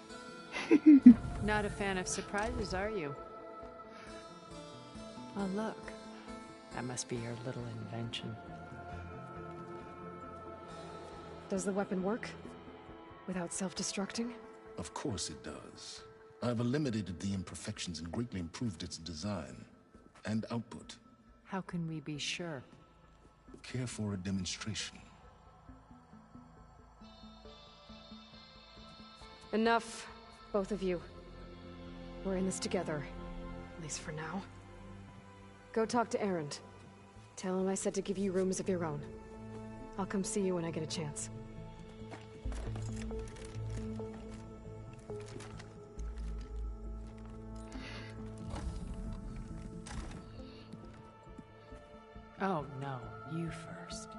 Not a fan of surprises, are you? Oh, look. That must be your little invention. Does the weapon work? Without self-destructing? Of course it does. I've eliminated the imperfections and greatly improved its design and output. How can we be sure? Care for a demonstration? Enough, both of you. We're in this together, at least for now. Go talk to Erend. Tell him I said to give you rooms of your own. I'll come see you when I get a chance. Oh, no. You first.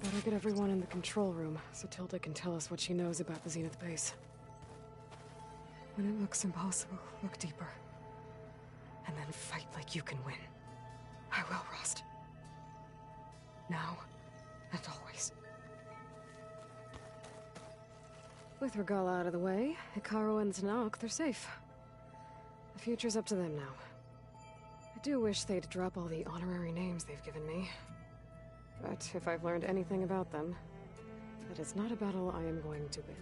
Better get everyone in the control room so Tilda can tell us what she knows about the Zenith base. When it looks impossible, look deeper. And then fight like you can win. I will, Rost. Now and always. With Regala out of the way, Hikaru and Tanakh, they're safe. The future's up to them now. I do wish they'd drop all the honorary names they've given me. But if I've learned anything about them, that is not a battle I am going to win.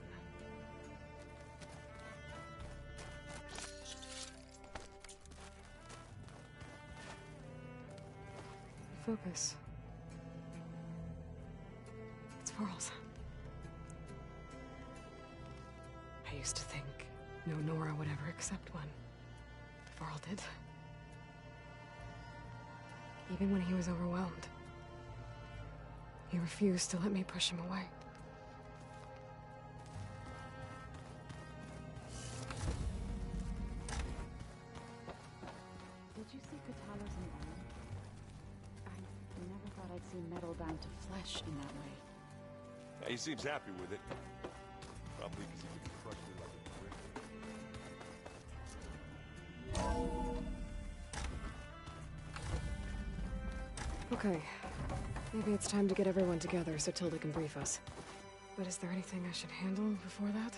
Focus. It's Varl's. I used to think no Nora would ever accept one. Varl did. Even when he was overwhelmed. He refused to let me push him away. Did you see Katalos in Ellen? I never thought I'd see metal bound to flesh in that way. Yeah, he seems happy with it. Probably because he could crush me like a brick. Okay. Maybe it's time to get everyone together so Tilda can brief us. But is there anything I should handle before that?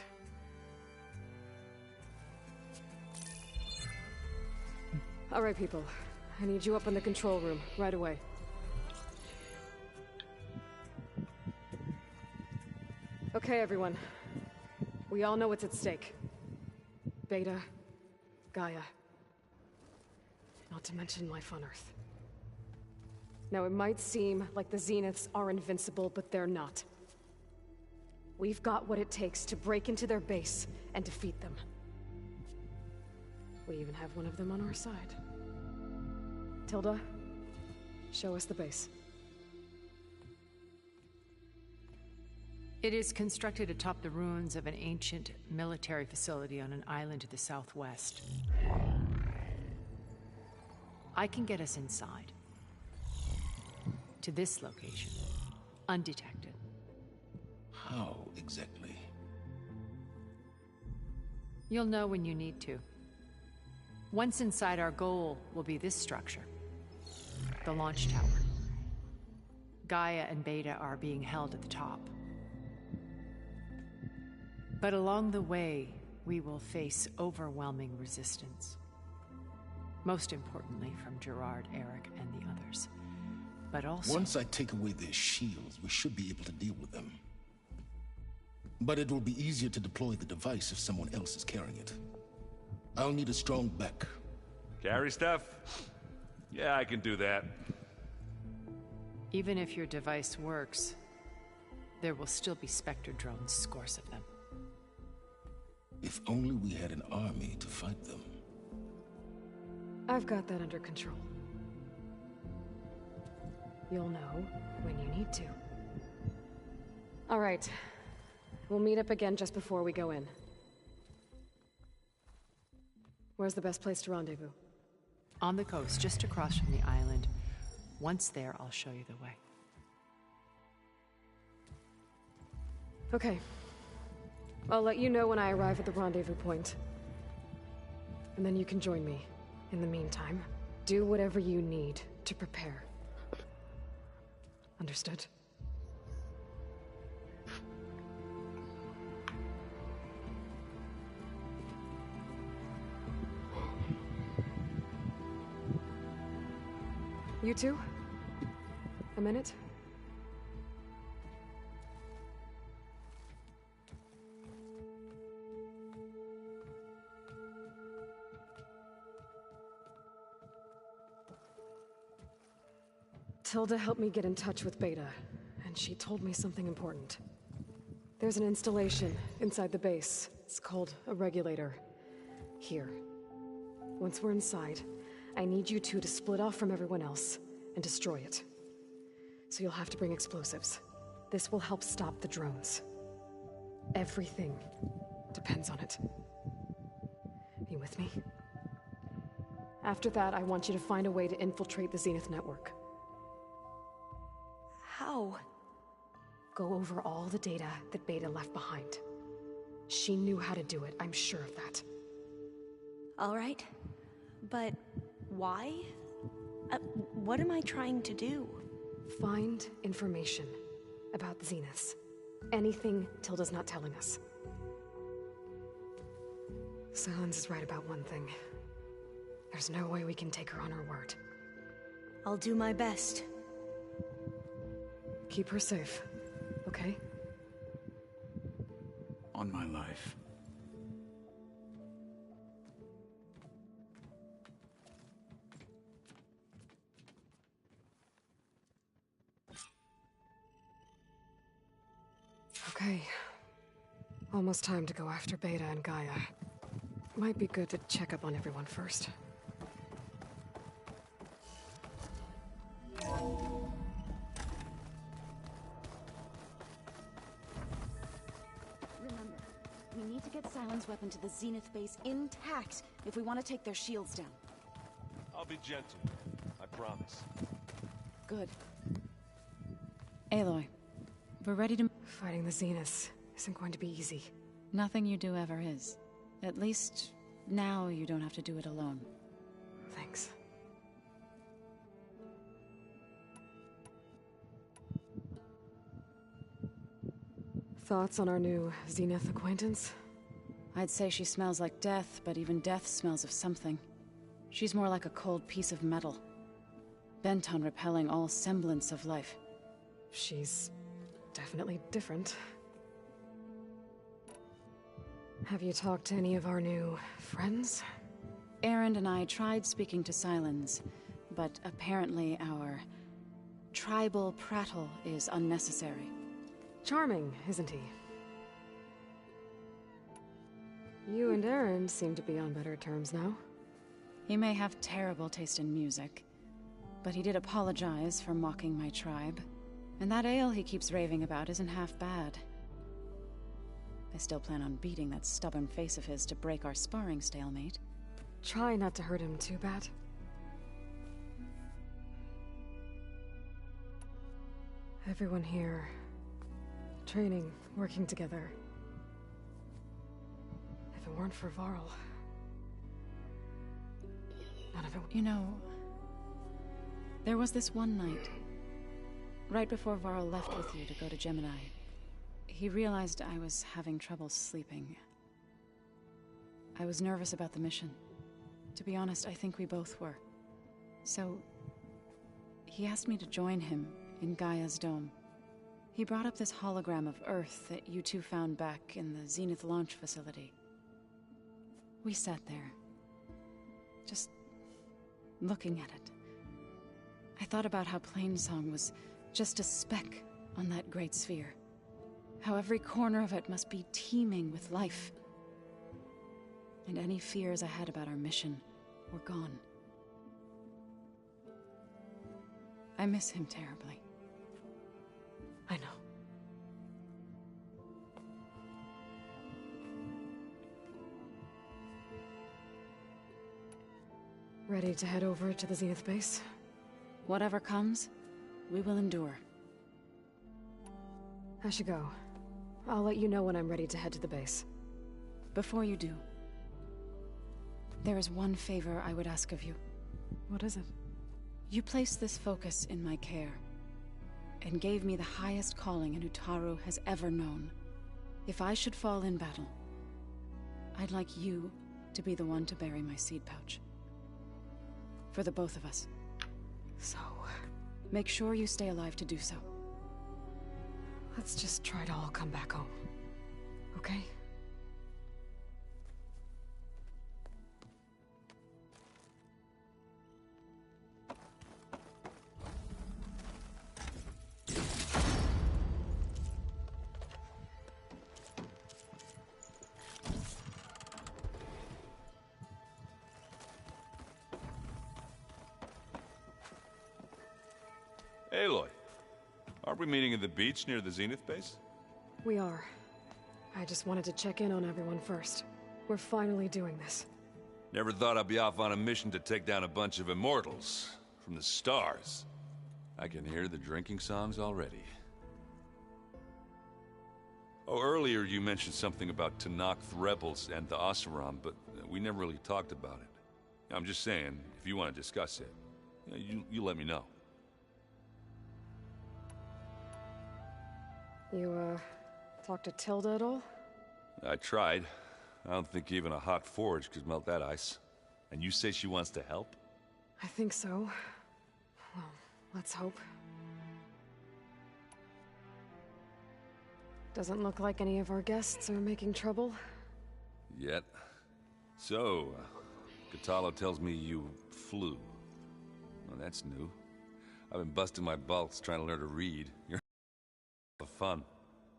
All right, people. I need you up in the control room, right away. Okay, everyone. We all know what's at stake. Beta, Gaia. Not to mention life on Earth. Now, it might seem like the Zeniths are invincible, but they're not. We've got what it takes to break into their base and defeat them. We even have one of them on our side. Tilda, show us the base. It is constructed atop the ruins of an ancient military facility on an island to the southwest. I can get us inside. To this location, undetected. How exactly? You'll know when you need to. Once inside, our goal will be this structure. The launch tower. Gaia and Beta are being held at the top. But along the way, we will face overwhelming resistance. Most importantly from Gerard, Eric, and the others. But also... Once I take away their shields, we should be able to deal with them. But it will be easier to deploy the device if someone else is carrying it. I'll need a strong back. Carry stuff? Yeah, I can do that. Even if your device works, there will still be Spectre drones, scores of them. If only we had an army to fight them. I've got that under control. You'll know when you need to. All right. We'll meet up again just before we go in. Where's the best place to rendezvous? On the coast, just across from the island. Once there, I'll show you the way. Okay. I'll let you know when I arrive at the rendezvous point. And then you can join me. In the meantime, do whatever you need to prepare. Understood? You two? A minute? Tilda helped me get in touch with Beta, and she told me something important. There's an installation inside the base. It's called a regulator. Here. Once we're inside, I need you two to split off from everyone else and destroy it. So you'll have to bring explosives. This will help stop the drones. Everything depends on it. You with me? After that, I want you to find a way to infiltrate the Zenith network. How? Go over all the data that Beta left behind. She knew how to do it, I'm sure of that. All right. But why? What am I trying to do? Find information about the Zeniths. Anything Tilda's not telling us. Silence is right about one thing. There's no way we can take her on her word. I'll do my best. Keep her safe, okay? On my life. Okay. Almost time to go after Beta and Gaia. Might be good to check up on everyone first. Remember, we need to get Silent's weapon to the Zenith base intact if we want to take their shields down. I'll be gentle, I promise. Good. Aloy, we're ready to... Fighting the Zeniths isn't going to be easy. Nothing you do ever is. At least, now you don't have to do it alone. Thanks. Thoughts on our new Zenith acquaintance? I'd say she smells like death, but even death smells of something. She's more like a cold piece of metal, bent on repelling all semblance of life. She's definitely different. Have you talked to any of our new friends? Erend and I tried speaking to Silence, but apparently our tribal prattle is unnecessary. Charming, isn't he? You and Erend seem to be on better terms now. He may have terrible taste in music, but he did apologize for mocking my tribe. And that ale he keeps raving about isn't half bad. I still plan on beating that stubborn face of his to break our sparring stalemate. Try not to hurt him too bad. Everyone here, training, working together. If it weren't for Varl, none of it... You know, there was this one night, right before Varl left with you to go to Gemini. He realized I was having trouble sleeping. I was nervous about the mission. To be honest, I think we both were. So, he asked me to join him in Gaia's dome. He brought up this hologram of Earth that you two found back in the Zenith launch facility. We sat there, just looking at it. I thought about how Plainsong was just a speck on that great sphere. How every corner of it must be teeming with life. And any fears I had about our mission were gone. I miss him terribly. I know. Ready to head over to the Zenith base? Whatever comes, we will endure. I should go. I'll let you know when I'm ready to head to the base. Before you do, there is one favor I would ask of you. What is it? You placed this focus in my care, and gave me the highest calling an Utaru has ever known. If I should fall in battle, I'd like you to be the one to bury my seed pouch. For the both of us. So... make sure you stay alive to do so. Let's just try to all come back home. Okay? Aloy, aren't we meeting at the beach near the Zenith base? We are. I just wanted to check in on everyone first. We're finally doing this. Never thought I'd be off on a mission to take down a bunch of immortals from the stars. I can hear the drinking songs already. Oh, earlier you mentioned something about Tenakth rebels and the Oseram, but we never really talked about it. I'm just saying, if you want to discuss it, you let me know. You, talked to Tilda at all? I tried. I don't think even a hot forge could melt that ice. And you say she wants to help? I think so. Well, let's hope. Doesn't look like any of our guests are making trouble. Yet. So, Katalo tells me you flew. Well, that's new. I've been busting my balls trying to learn to read. You're fun.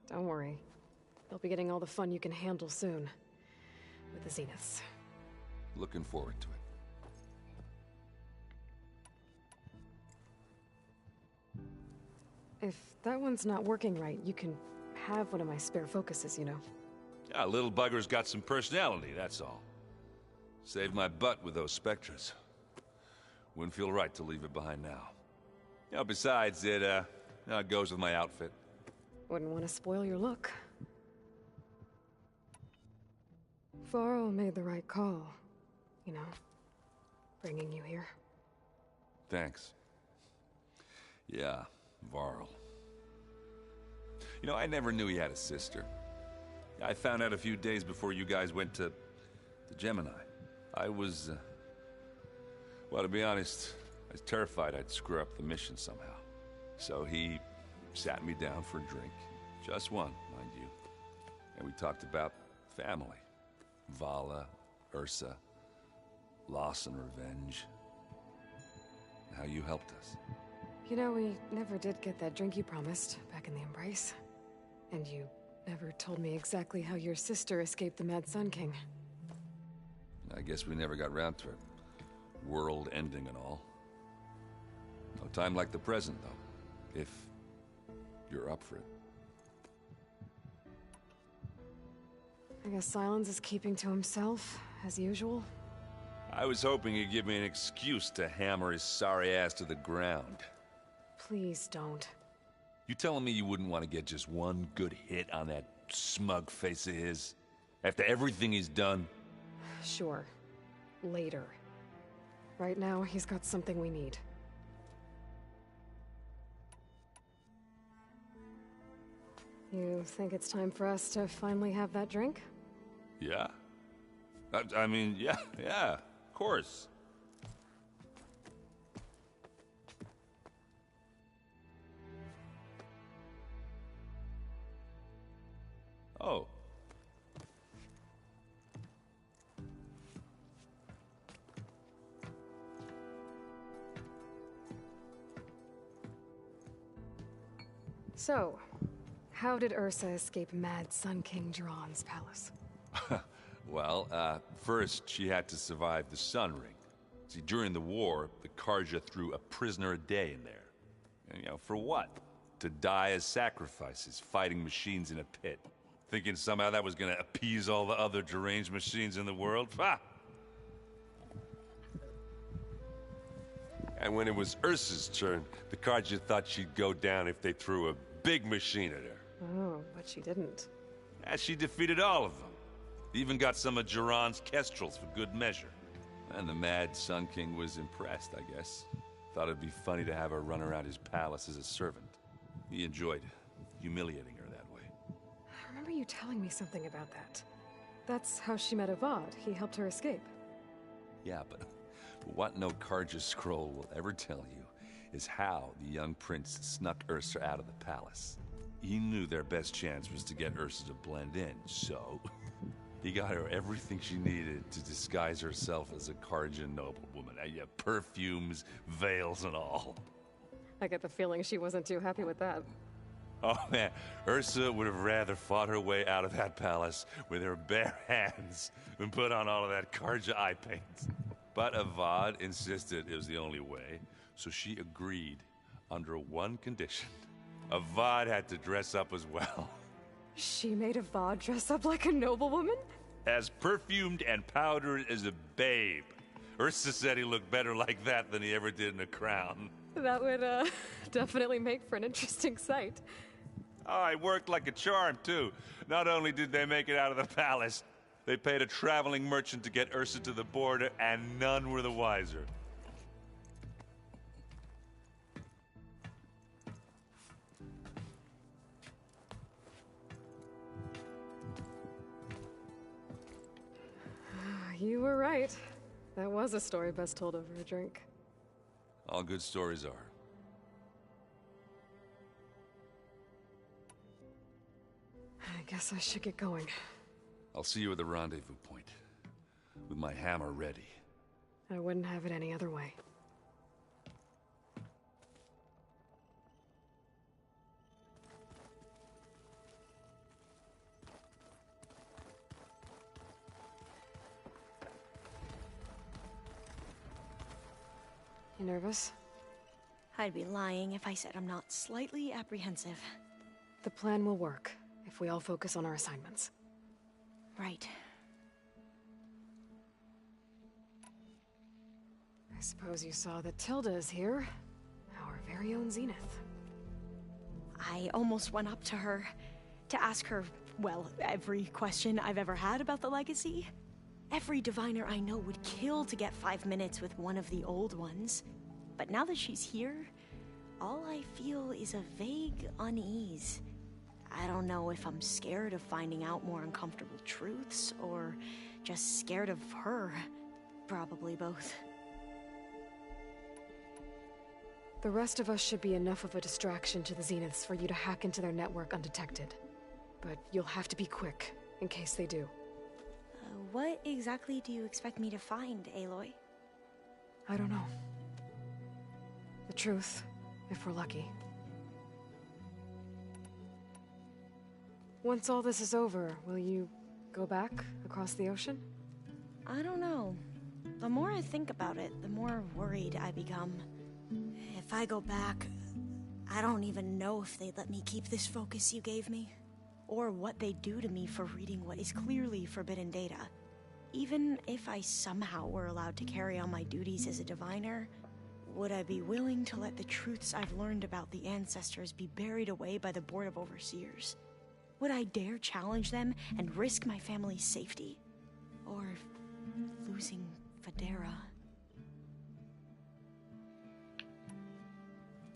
Don't worry. You'll be getting all the fun you can handle soon. With the Zeniths. Looking forward to it. If that one's not working right, you can have one of my spare focuses, you know. Yeah, little bugger's got some personality, that's all. Saved my butt with those Spectres. Wouldn't feel right to leave it behind now. You know, besides, it goes with my outfit. Wouldn't want to spoil your look. Varl made the right call. You know, bringing you here. Thanks. Yeah, Varl. You know, I never knew he had a sister. I found out a few days before you guys went to Gemini. I was, well, to be honest, I was terrified I'd screw up the mission somehow. So he sat me down for a drink. Just one, mind you. And we talked about family. Vala, Ursa, loss and revenge. How you helped us. You know, we never did get that drink you promised back in the Embrace. And you never told me exactly how your sister escaped the Mad Sun King. I guess we never got round to it. World ending and all. No time like the present, though. If you're up for it. I guess Silence is keeping to himself, as usual. I was hoping he'd give me an excuse to hammer his sorry ass to the ground. Please don't. You telling me you wouldn't want to get just one good hit on that smug face of his? After everything he's done? Sure. Later. Right now, he's got something we need. You think it's time for us to finally have that drink? Yeah. I mean, yeah, of course. Oh. So, how did Ursa escape Mad Sun King Jiran's palace? Well, first she had to survive the Sun Ring. See, during the war, the Karja threw a prisoner a day in there. And, you know, for what? To die as sacrifices, fighting machines in a pit. Thinking somehow that was gonna appease all the other deranged machines in the world? Ha! And when it was Ursa's turn, the Karja thought she'd go down if they threw a big machine at her. Oh, but she didn't. And she defeated all of them. Even got some of Jiran's kestrels for good measure. And the Mad Sun King was impressed, I guess. Thought it'd be funny to have her run around his palace as a servant. He enjoyed humiliating her that way. I remember you telling me something about that. That's how she met Avad. He helped her escape. Yeah, but what no Karja scroll will ever tell you is how the young prince snuck Ursa out of the palace. He knew their best chance was to get Ursa to blend in, so he got her everything she needed to disguise herself as a Karja noblewoman. Yeah, perfumes, veils, and all. I get the feeling she wasn't too happy with that. Oh man, Ursa would have rather fought her way out of that palace with her bare hands than put on all of that Karja eye paint. But Avad insisted it was the only way, so she agreed. Under one condition. Avad had to dress up as well. She made Avad dress up like a noblewoman? As perfumed and powdered as a babe. Ursa said he looked better like that than he ever did in a crown. That would, definitely make for an interesting sight. Oh, it worked like a charm, too. Not only did they make it out of the palace, they paid a traveling merchant to get Ursa to the border, and none were the wiser. You were right. That was a story best told over a drink. All good stories are. I guess I should get going. I'll see you at the rendezvous point. With my hammer ready. I wouldn't have it any other way. You nervous? I'd be lying if I said I'm not slightly apprehensive. The plan will work if we all focus on our assignments. Right. I suppose you saw that Tilda is here. Our very own Zenith. I almost went up to her to ask her, well, every question I've ever had about the legacy. Every diviner I know would kill to get 5 minutes with one of the old ones. But now that she's here, all I feel is a vague unease. I don't know if I'm scared of finding out more uncomfortable truths, or just scared of her. Probably both. The rest of us should be enough of a distraction to the Zeniths for you to hack into their network undetected. But you'll have to be quick, in case they do. What exactly do you expect me to find, Aloy? I don't know. The truth, if we're lucky. Once all this is over, will you go back across the ocean? I don't know. The more I think about it, the more worried I become. If I go back, I don't even know if they'd let me keep this focus you gave me, or what they'd do to me for reading what is clearly forbidden data. Even if I somehow were allowed to carry on my duties as a diviner, would I be willing to let the truths I've learned about the ancestors be buried away by the Board of Overseers? Would I dare challenge them and risk my family's safety? Or losing Federa?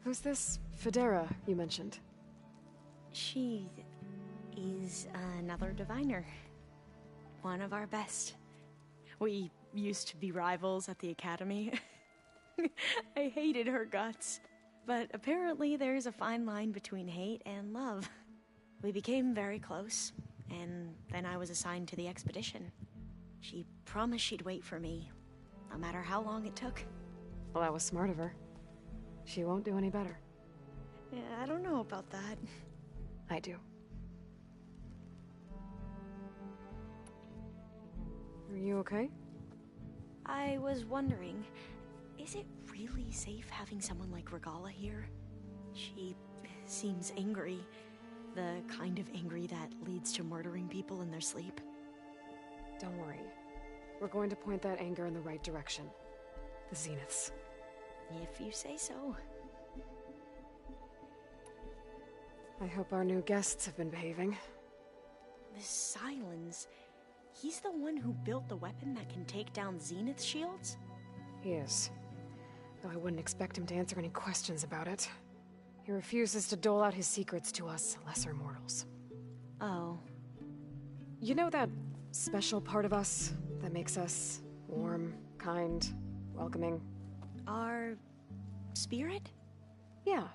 Who's this Federa you mentioned? She is another diviner. One of our best. We used to be rivals at the academy. I hated her guts. But apparently there's a fine line between hate and love. We became very close, and then I was assigned to the expedition. She promised she'd wait for me, no matter how long it took. Well, that was smart of her. She won't do any better. Yeah, I don't know about that. I do. Are you okay? I was wondering, is it really safe having someone like Regala here? She seems angry. The kind of angry that leads to murdering people in their sleep. Don't worry. We're going to point that anger in the right direction. The Zeniths. If you say so. I hope our new guests have been behaving. The Silence. He's the one who built the weapon that can take down Zenith shields? He is. Though I wouldn't expect him to answer any questions about it. He refuses to dole out his secrets to us lesser mortals. Oh. You know that special part of us that makes us warm, kind, welcoming? Our spirit? Yeah.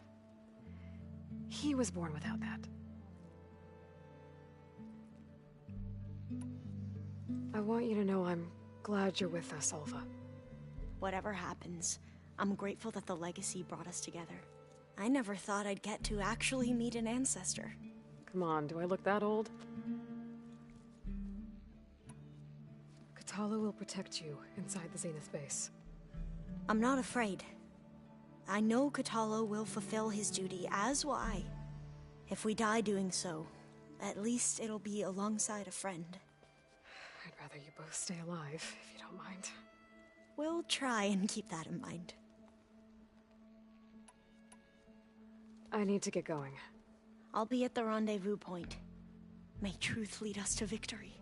He was born without that. I want you to know I'm glad you're with us, Olva. Whatever happens, I'm grateful that the legacy brought us together. I never thought I'd get to actually meet an ancestor. Come on, do I look that old? Katala will protect you inside the Zenith base. I'm not afraid. I know Katalo will fulfill his duty, as will I. If we die doing so, at least it'll be alongside a friend. I'd rather you both stay alive, if you don't mind. We'll try and keep that in mind. I need to get going. I'll be at the rendezvous point. May truth lead us to victory.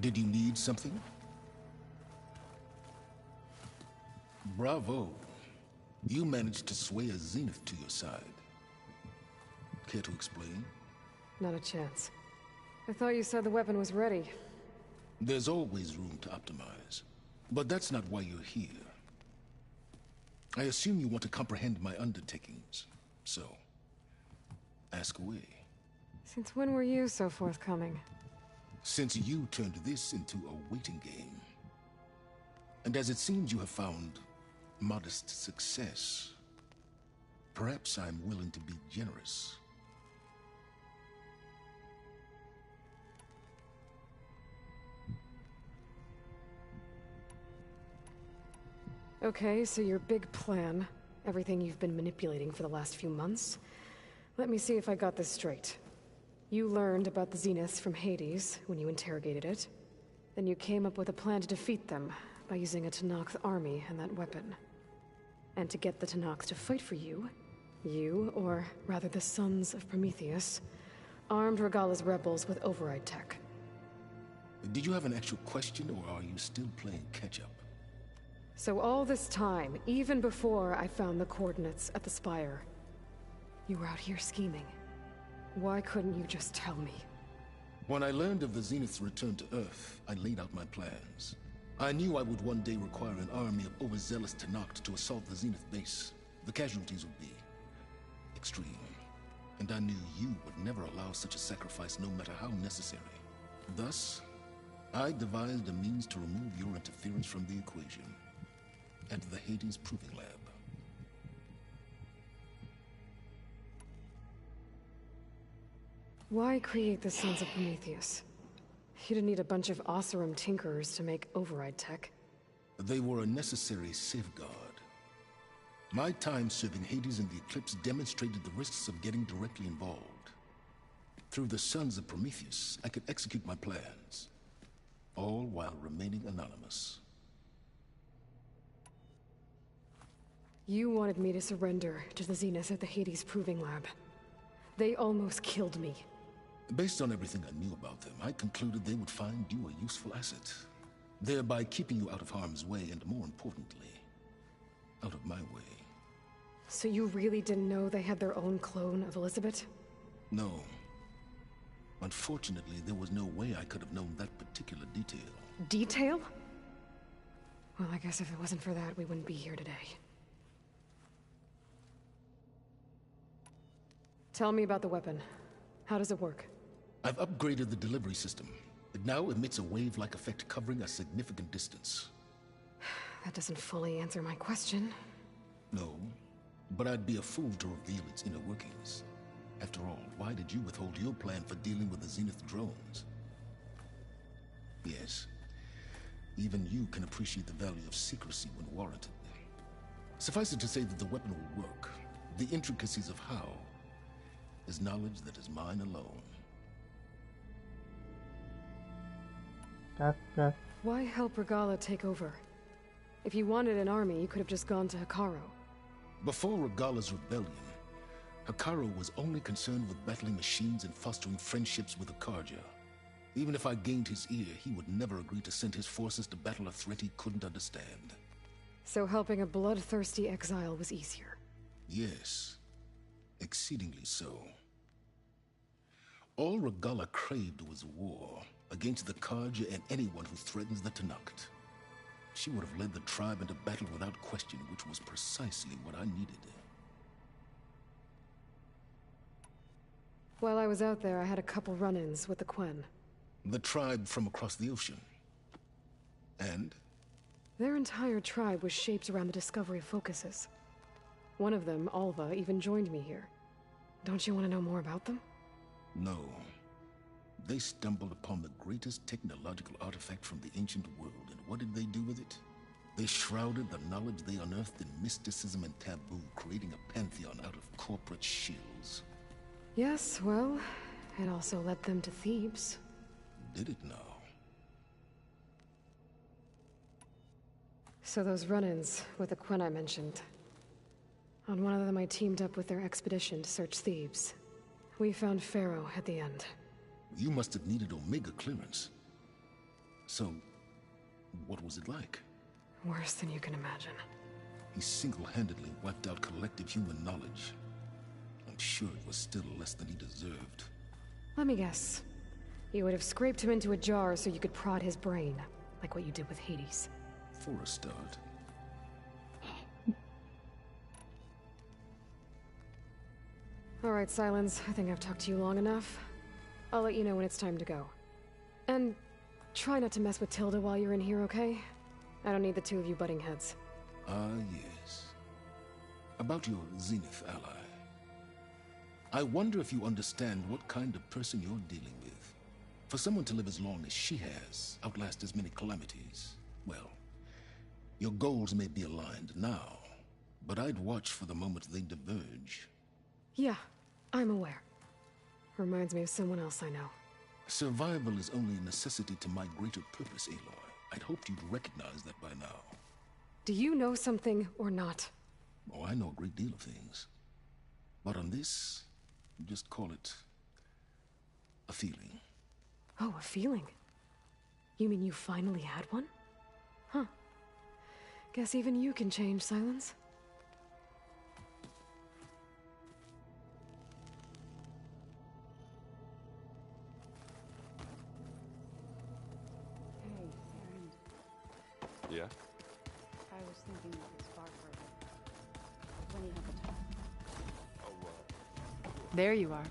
Did you need something? Bravo. You managed to sway a Zenith to your side. Care to explain? Not a chance. I thought you said the weapon was ready. There's always room to optimize. But that's not why you're here. I assume you want to comprehend my undertakings. So, ask away. Since when were you so forthcoming? Since you turned this into a waiting game. And as it seems you have found modest success, perhaps I'm willing to be generous. Okay, so your big plan, everything you've been manipulating for the last few months. Let me see if I got this straight. You learned about the Zeniths from Hades when you interrogated it. Then you came up with a plan to defeat them by using a Tenakth army and that weapon. And to get the Tenakth to fight for you, or rather the Sons of Prometheus, armed Regalla's rebels with override tech. Did you have an actual question, or are you still playing catch-up? So all this time, even before I found the coordinates at the Spire, you were out here scheming. Why couldn't you just tell me? When I learned of the Zenith's return to Earth, I laid out my plans. I knew I would one day require an army of overzealous Tenakth to assault the Zenith base. The casualties would be extreme. And I knew you would never allow such a sacrifice, no matter how necessary. Thus, I devised a means to remove your interference from the equation. At the Hades Proving Lab. Why create the Sons of Prometheus? You didn't need a bunch of Oseram tinkerers to make override tech. They were a necessary safeguard. My time serving Hades in the Eclipse demonstrated the risks of getting directly involved. Through the Sons of Prometheus, I could execute my plans, all while remaining anonymous. You wanted me to surrender to the Zeniths at the Hades Proving Lab. They almost killed me. Based on everything I knew about them, I concluded they would find you a useful asset, thereby keeping you out of harm's way and, more importantly, out of my way. So you really didn't know they had their own clone of Elizabeth? No. Unfortunately, there was no way I could have known that particular detail. Detail? Well, I guess if it wasn't for that, we wouldn't be here today. Tell me about the weapon. How does it work? I've upgraded the delivery system. It now emits a wave-like effect covering a significant distance. That doesn't fully answer my question. No, but I'd be a fool to reveal its inner workings. After all, why did you withhold your plan for dealing with the Zenith drones? Yes, even you can appreciate the value of secrecy when warranted. Suffice it to say that the weapon will work. The intricacies of how is knowledge that is mine alone. Why help Regalla take over? If you wanted an army, you could have just gone to Hekarro. Before Regalla's rebellion, Hekarro was only concerned with battling machines and fostering friendships with Akarja. Even if I gained his ear, he would never agree to send his forces to battle a threat he couldn't understand. So helping a bloodthirsty exile was easier? Yes. Exceedingly so. All Regalla craved was war against the Karja and anyone who threatens the Tenakth. She would have led the tribe into battle without question, which was precisely what I needed. While I was out there, I had a couple run-ins with the Quen. The tribe from across the ocean. And? Their entire tribe was shaped around the discovery of focuses. One of them, Alva, even joined me here. Don't you want to know more about them? No. They stumbled upon the greatest technological artifact from the ancient world, and what did they do with it? They shrouded the knowledge they unearthed in mysticism and taboo, creating a pantheon out of corporate shills. Yes, well, it also led them to Thebes. Did it now? So those run-ins with the Quen I mentioned. On one of them I teamed up with their expedition to search Thebes. We found Pharaoh at the end. You must have needed Omega clearance. So, what was it like? Worse than you can imagine. He single-handedly wiped out collective human knowledge. I'm sure it was still less than he deserved. Let me guess. You would have scraped him into a jar so you could prod his brain, like what you did with Hades. For a start. All right, Silence. I think I've talked to you long enough. I'll let you know when it's time to go. And try not to mess with Tilda while you're in here, okay? I don't need the two of you butting heads. Ah, yes. About your Zenith ally. I wonder if you understand what kind of person you're dealing with. For someone to live as long as she has, outlast as many calamities, well, your goals may be aligned now, but I'd watch for the moment they diverge. Yeah, I'm aware. Reminds me of someone else I know. Survival is only a necessity to my greater purpose, Aloy. I'd hoped you'd recognize that by now. Do you know something or not? Oh, I know a great deal of things. But on this, just call it a feeling. Oh, a feeling? You mean you finally had one? Huh. Guess even you can change, Silence. Hey, Aaron. Yeah? I was thinking of this far further. When you have the time. There you are.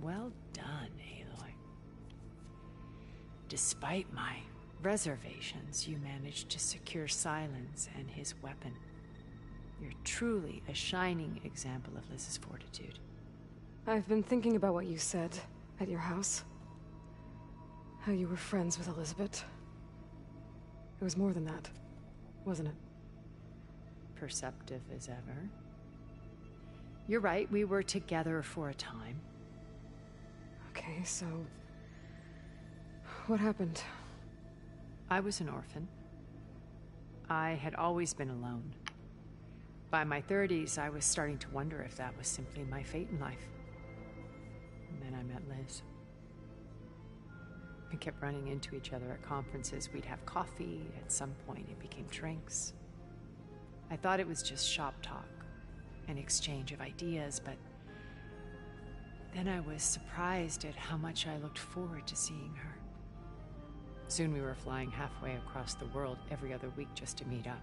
Well done, Aloy. Despite my reservations, you managed to secure Silence and his weapon. You're truly a shining example of Liz's fortitude. I've been thinking about what you said at your house. How you were friends with Elizabeth. It was more than that, wasn't it? Perceptive as ever. You're right, we were together for a time. Okay, so... what happened? I was an orphan. I had always been alone. By my 30s, I was starting to wonder if that was simply my fate in life. And then I met Liz. We kept running into each other at conferences. We'd have coffee. At some point, it became drinks. I thought it was just shop talk, an exchange of ideas, but then I was surprised at how much I looked forward to seeing her. Soon we were flying halfway across the world every other week just to meet up.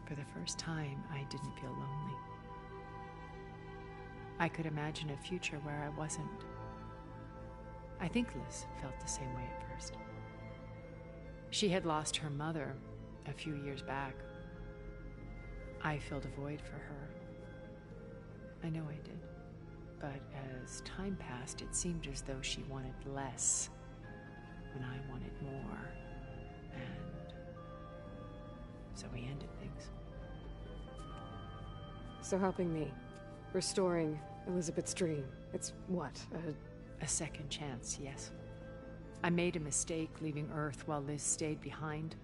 For the first time, I didn't feel lonely. I could imagine a future where I wasn't. I think Liz felt the same way at first. She had lost her mother a few years back. I filled a void for her. I know I did. But as time passed, it seemed as though she wanted less, when I wanted more. And so we ended things. So helping me, restoring Elizabeth's dream, it's what, a second chance, yes. I made a mistake leaving Earth while Liz stayed behind.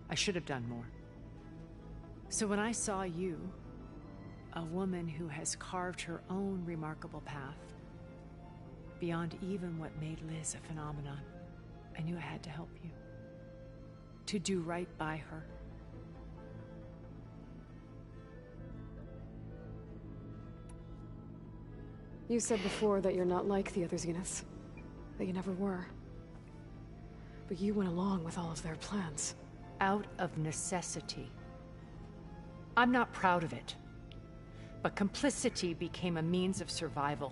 I should have done more. So when I saw you, a woman who has carved her own remarkable path, beyond even what made Liz a phenomenon, I knew I had to help you. To do right by her. You said before that you're not like the other Zeniths. That you never were. But you went along with all of their plans. Out of necessity. I'm not proud of it. But complicity became a means of survival,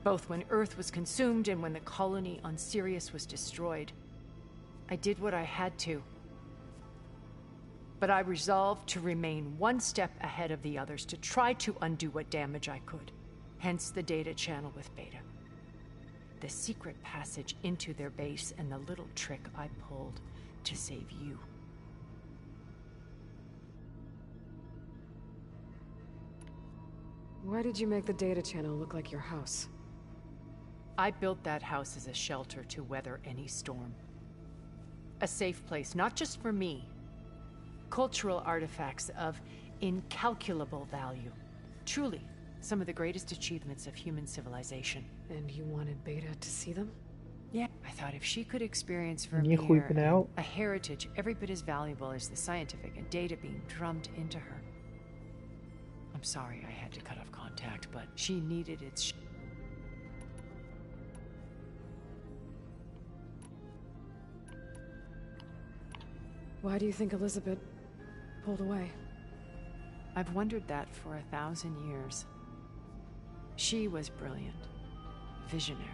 both when Earth was consumed and when the colony on Sirius was destroyed. I did what I had to. But I resolved to remain one step ahead of the others to try to undo what damage I could. Hence the data channel with Beta. The secret passage into their base and the little trick I pulled to save you. Why did you make the data channel look like your house? I built that house as a shelter to weather any storm. A safe place, not just for me. Cultural artifacts of incalculable value. Truly, some of the greatest achievements of human civilization. And you wanted Beta to see them? Yeah, I thought if she could experience Vermeer, a heritage every bit as valuable as the scientific and data being drummed into her. I'm sorry I had to cut off contact, but she needed its... Why do you think Elizabeth pulled away? I've wondered that for 1,000 years. She was brilliant, visionary.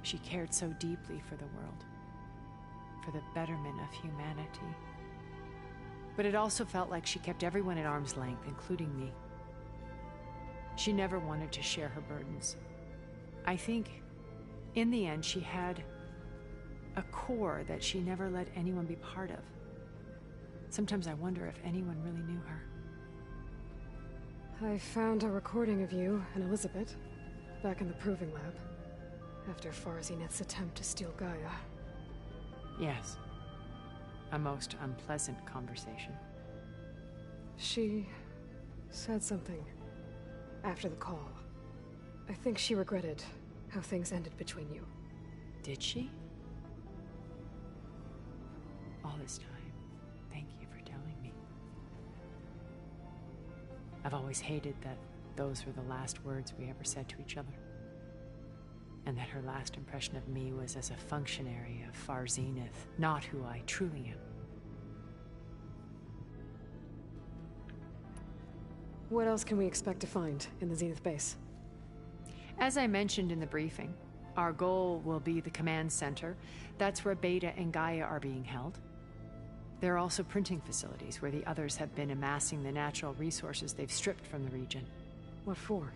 She cared so deeply for the world, for the betterment of humanity. But it also felt like she kept everyone at arm's length, including me. She never wanted to share her burdens. I think, in the end, she had a core that she never let anyone be part of. Sometimes I wonder if anyone really knew her. I found a recording of you and Elizabeth back in the proving lab after Farzineth's attempt to steal Gaia. Yes. A most unpleasant conversation. She said something after the call. I think she regretted how things ended between you. Did she? All this time, thank you for telling me. I've always hated that those were the last words we ever said to each other. And that her last impression of me was as a functionary of Far Zenith, not who I truly am. What else can we expect to find in the Zenith base? As I mentioned in the briefing, our goal will be the command center. That's where Beta and Gaia are being held. There are also printing facilities where the others have been amassing the natural resources they've stripped from the region. What for?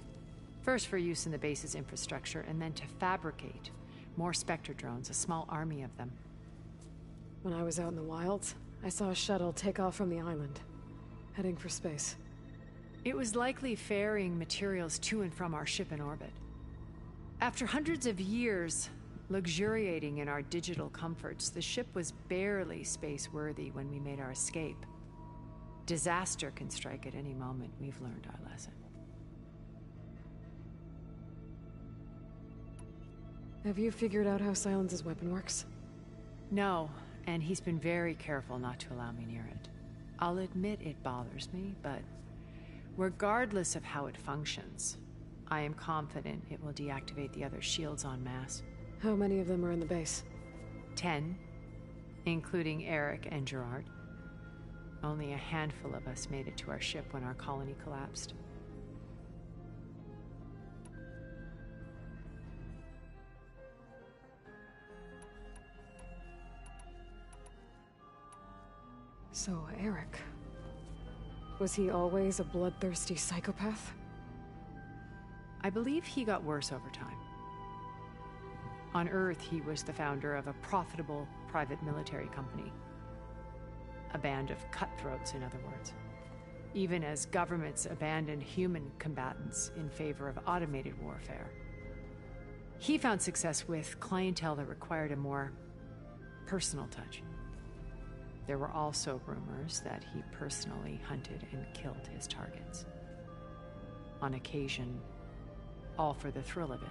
First for use in the base's infrastructure, and then to fabricate more Spectre drones, a small army of them. When I was out in the wilds, I saw a shuttle take off from the island, heading for space. It was likely ferrying materials to and from our ship in orbit. After hundreds of years luxuriating in our digital comforts, the ship was barely space-worthy when we made our escape. Disaster can strike at any moment. We've learned our lesson. Have you figured out how Silence's weapon works? No, and he's been very careful not to allow me near it. I'll admit it bothers me, but regardless of how it functions, I am confident it will deactivate the other shields en masse. How many of them are in the base? 10, including Eric and Gerard. Only a handful of us made it to our ship when our colony collapsed. So, Eric... was he always a bloodthirsty psychopath? I believe he got worse over time. On Earth, he was the founder of a profitable private military company. A band of cutthroats, in other words. Even as governments abandoned human combatants in favor of automated warfare. He found success with clientele that required a more personal touch. There were also rumors that he personally hunted and killed his targets. On occasion, all for the thrill of it.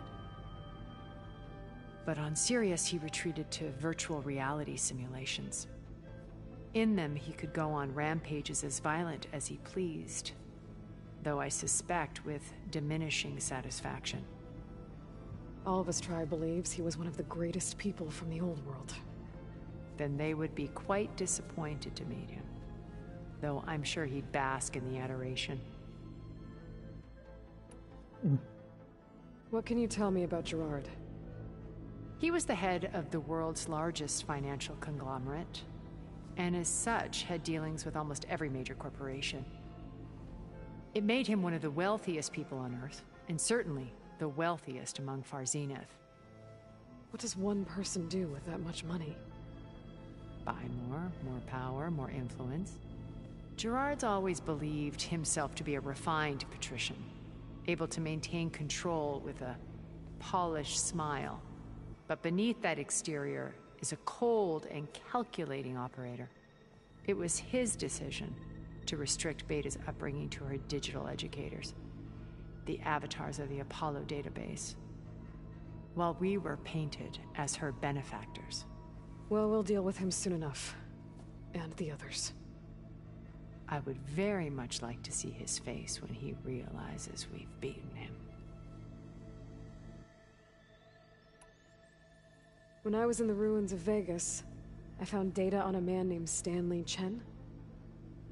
But on Sirius, he retreated to virtual reality simulations. In them, he could go on rampages as violent as he pleased, though I suspect with diminishing satisfaction. Alva's tribe believes he was one of the greatest people from the old world. Then they would be quite disappointed to meet him, though I'm sure he'd bask in the adoration. What can you tell me about Gerard? He was the head of the world's largest financial conglomerate, and as such had dealings with almost every major corporation. It made him one of the wealthiest people on Earth, and certainly the wealthiest among Far Zenith. What does one person do with that much money? Buy more power, more influence. Gerard's always believed himself to be a refined patrician, able to maintain control with a polished smile. But beneath that exterior is a cold and calculating operator. It was his decision to restrict Beta's upbringing to her digital educators, the avatars of the Apollo database, while we were painted as her benefactors. Well, we'll deal with him soon enough. And the others. I would very much like to see his face when he realizes we've beaten him. When I was in the ruins of Vegas, I found data on a man named Stanley Chen.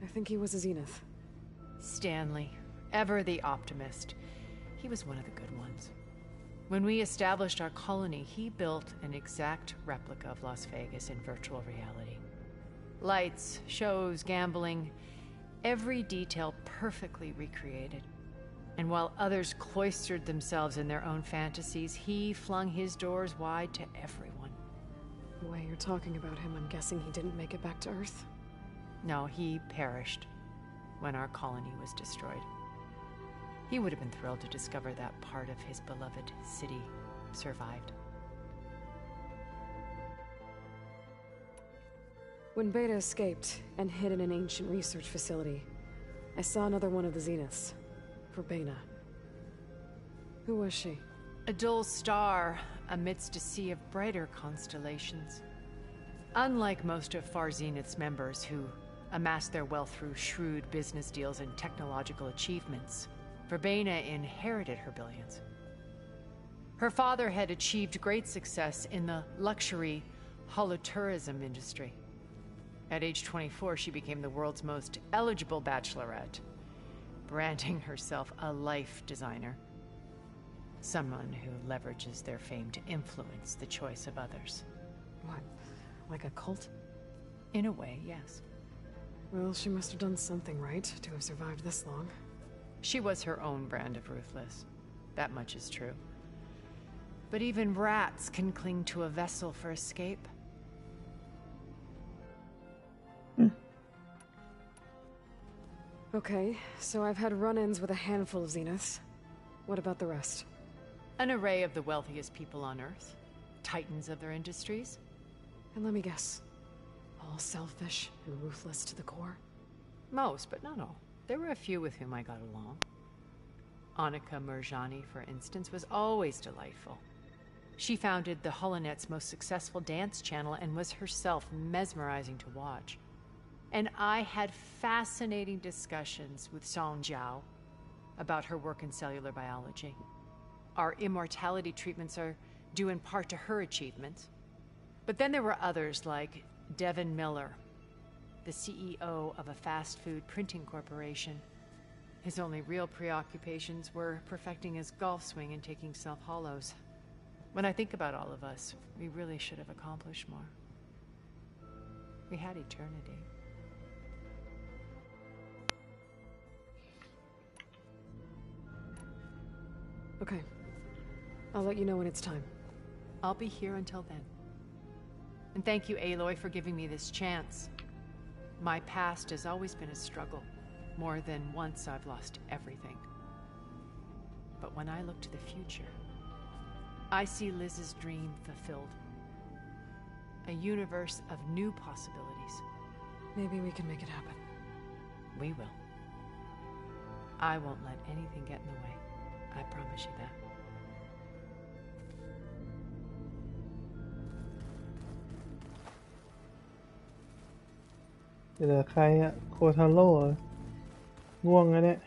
I think he was a Zenith. Stanley, ever the optimist. He was one of the good ones. When we established our colony, he built an exact replica of Las Vegas in virtual reality. Lights, shows, gambling, every detail perfectly recreated. And while others cloistered themselves in their own fantasies, he flung his doors wide to everyone. The way you're talking about him, I'm guessing he didn't make it back to Earth? No, he perished when our colony was destroyed. He would have been thrilled to discover that part of his beloved city survived. When Beta escaped and hid in an ancient research facility, I saw another one of the Zeniths. Verbena. Who was she? A dull star amidst a sea of brighter constellations. Unlike most of Far Zenith's members who amassed their wealth through shrewd business deals and technological achievements, Verbena inherited her billions. Her father had achieved great success in the luxury holotourism industry. At age 24, she became the world's most eligible bachelorette, branding herself a life designer. Someone who leverages their fame to influence the choice of others. What? Like a cult? In a way, yes. Well, she must have done something right to have survived this long. She was her own brand of ruthless. That much is true. But even rats can cling to a vessel for escape. Okay, so I've had run-ins with a handful of Zeniths. What about the rest? An array of the wealthiest people on Earth. Titans of their industries. And let me guess. All selfish and ruthless to the core? Most, but not all. There were a few with whom I got along. Annika Murjani, for instance, was always delightful. She founded the HoloNet's most successful dance channel and was herself mesmerizing to watch. And I had fascinating discussions with Song Jiao about her work in cellular biology. Our immortality treatments are due in part to her achievements. But then there were others like Devin Miller, the CEO of a fast food printing corporation. His only real preoccupations were perfecting his golf swing and taking self-hollows. When I think about all of us, we really should have accomplished more. We had eternity. Okay. I'll let you know when it's time. I'll be here until then. And thank you, Aloy, for giving me this chance. My past has always been a struggle. More than once I've lost everything. But when I look to the future, I see Liz's dream fulfilled. A universe of new possibilities. Maybe we can make it happen. We will. I won't let anything get in the way. I promise you that.เหลือใครอะโคทาโร่เหรอง่วงแล้วเนี่ย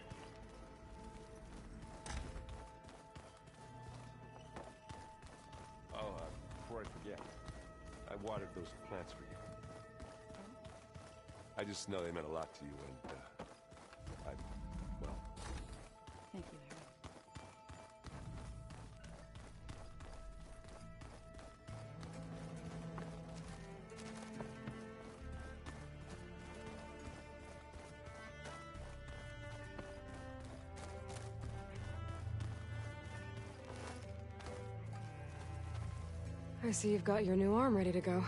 Oh, before I forget, I watered those plants for you. I just know they meant a lot to you, and well. Thank you, Harry. I see you've got your new arm ready to go.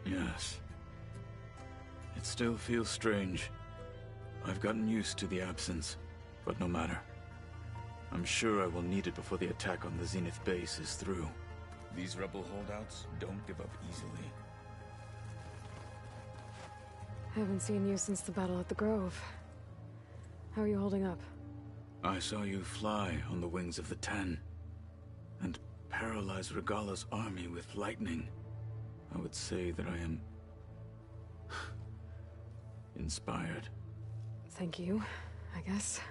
Yes. It still feels strange. I've gotten used to the absence, but no matter. I'm sure I will need it before the attack on the Zenith base is through. These rebel holdouts don't give up easily. Haven't seen you since the battle at the Grove. How are you holding up? I saw you fly on the wings of the Ten, and paralyze Regala's army with lightning. I would say that I am inspired. Thank you, I guess.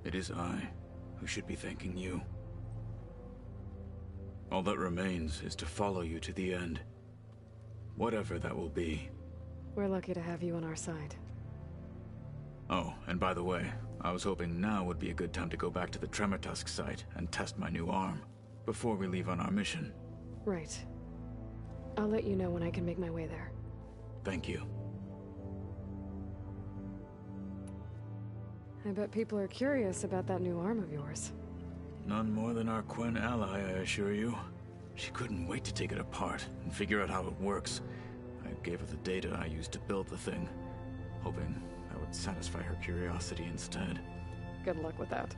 It is I who should be thanking you. All that remains is to follow you to the end. Whatever that will be. We're lucky to have you on our side. Oh, and by the way, I was hoping now would be a good time to go back to the Tremortusk site and test my new arm, before we leave on our mission. Right. I'll let you know when I can make my way there. Thank you. I bet people are curious about that new arm of yours. None more than our Quen ally, I assure you. She couldn't wait to take it apart and figure out how it works. I gave her the data I used to build the thing, hoping that would satisfy her curiosity instead. Good luck with that.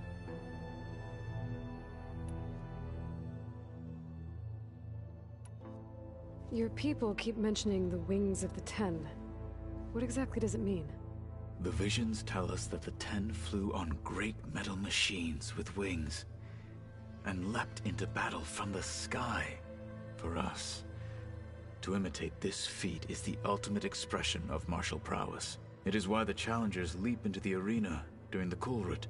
Your people keep mentioning the wings of the Ten. What exactly does it mean? The visions tell us that the Ten flew on great metal machines with wings, and leapt into battle from the sky for us. To imitate this feat is the ultimate expression of martial prowess. It is why the challengers leap into the arena during the Kulrut.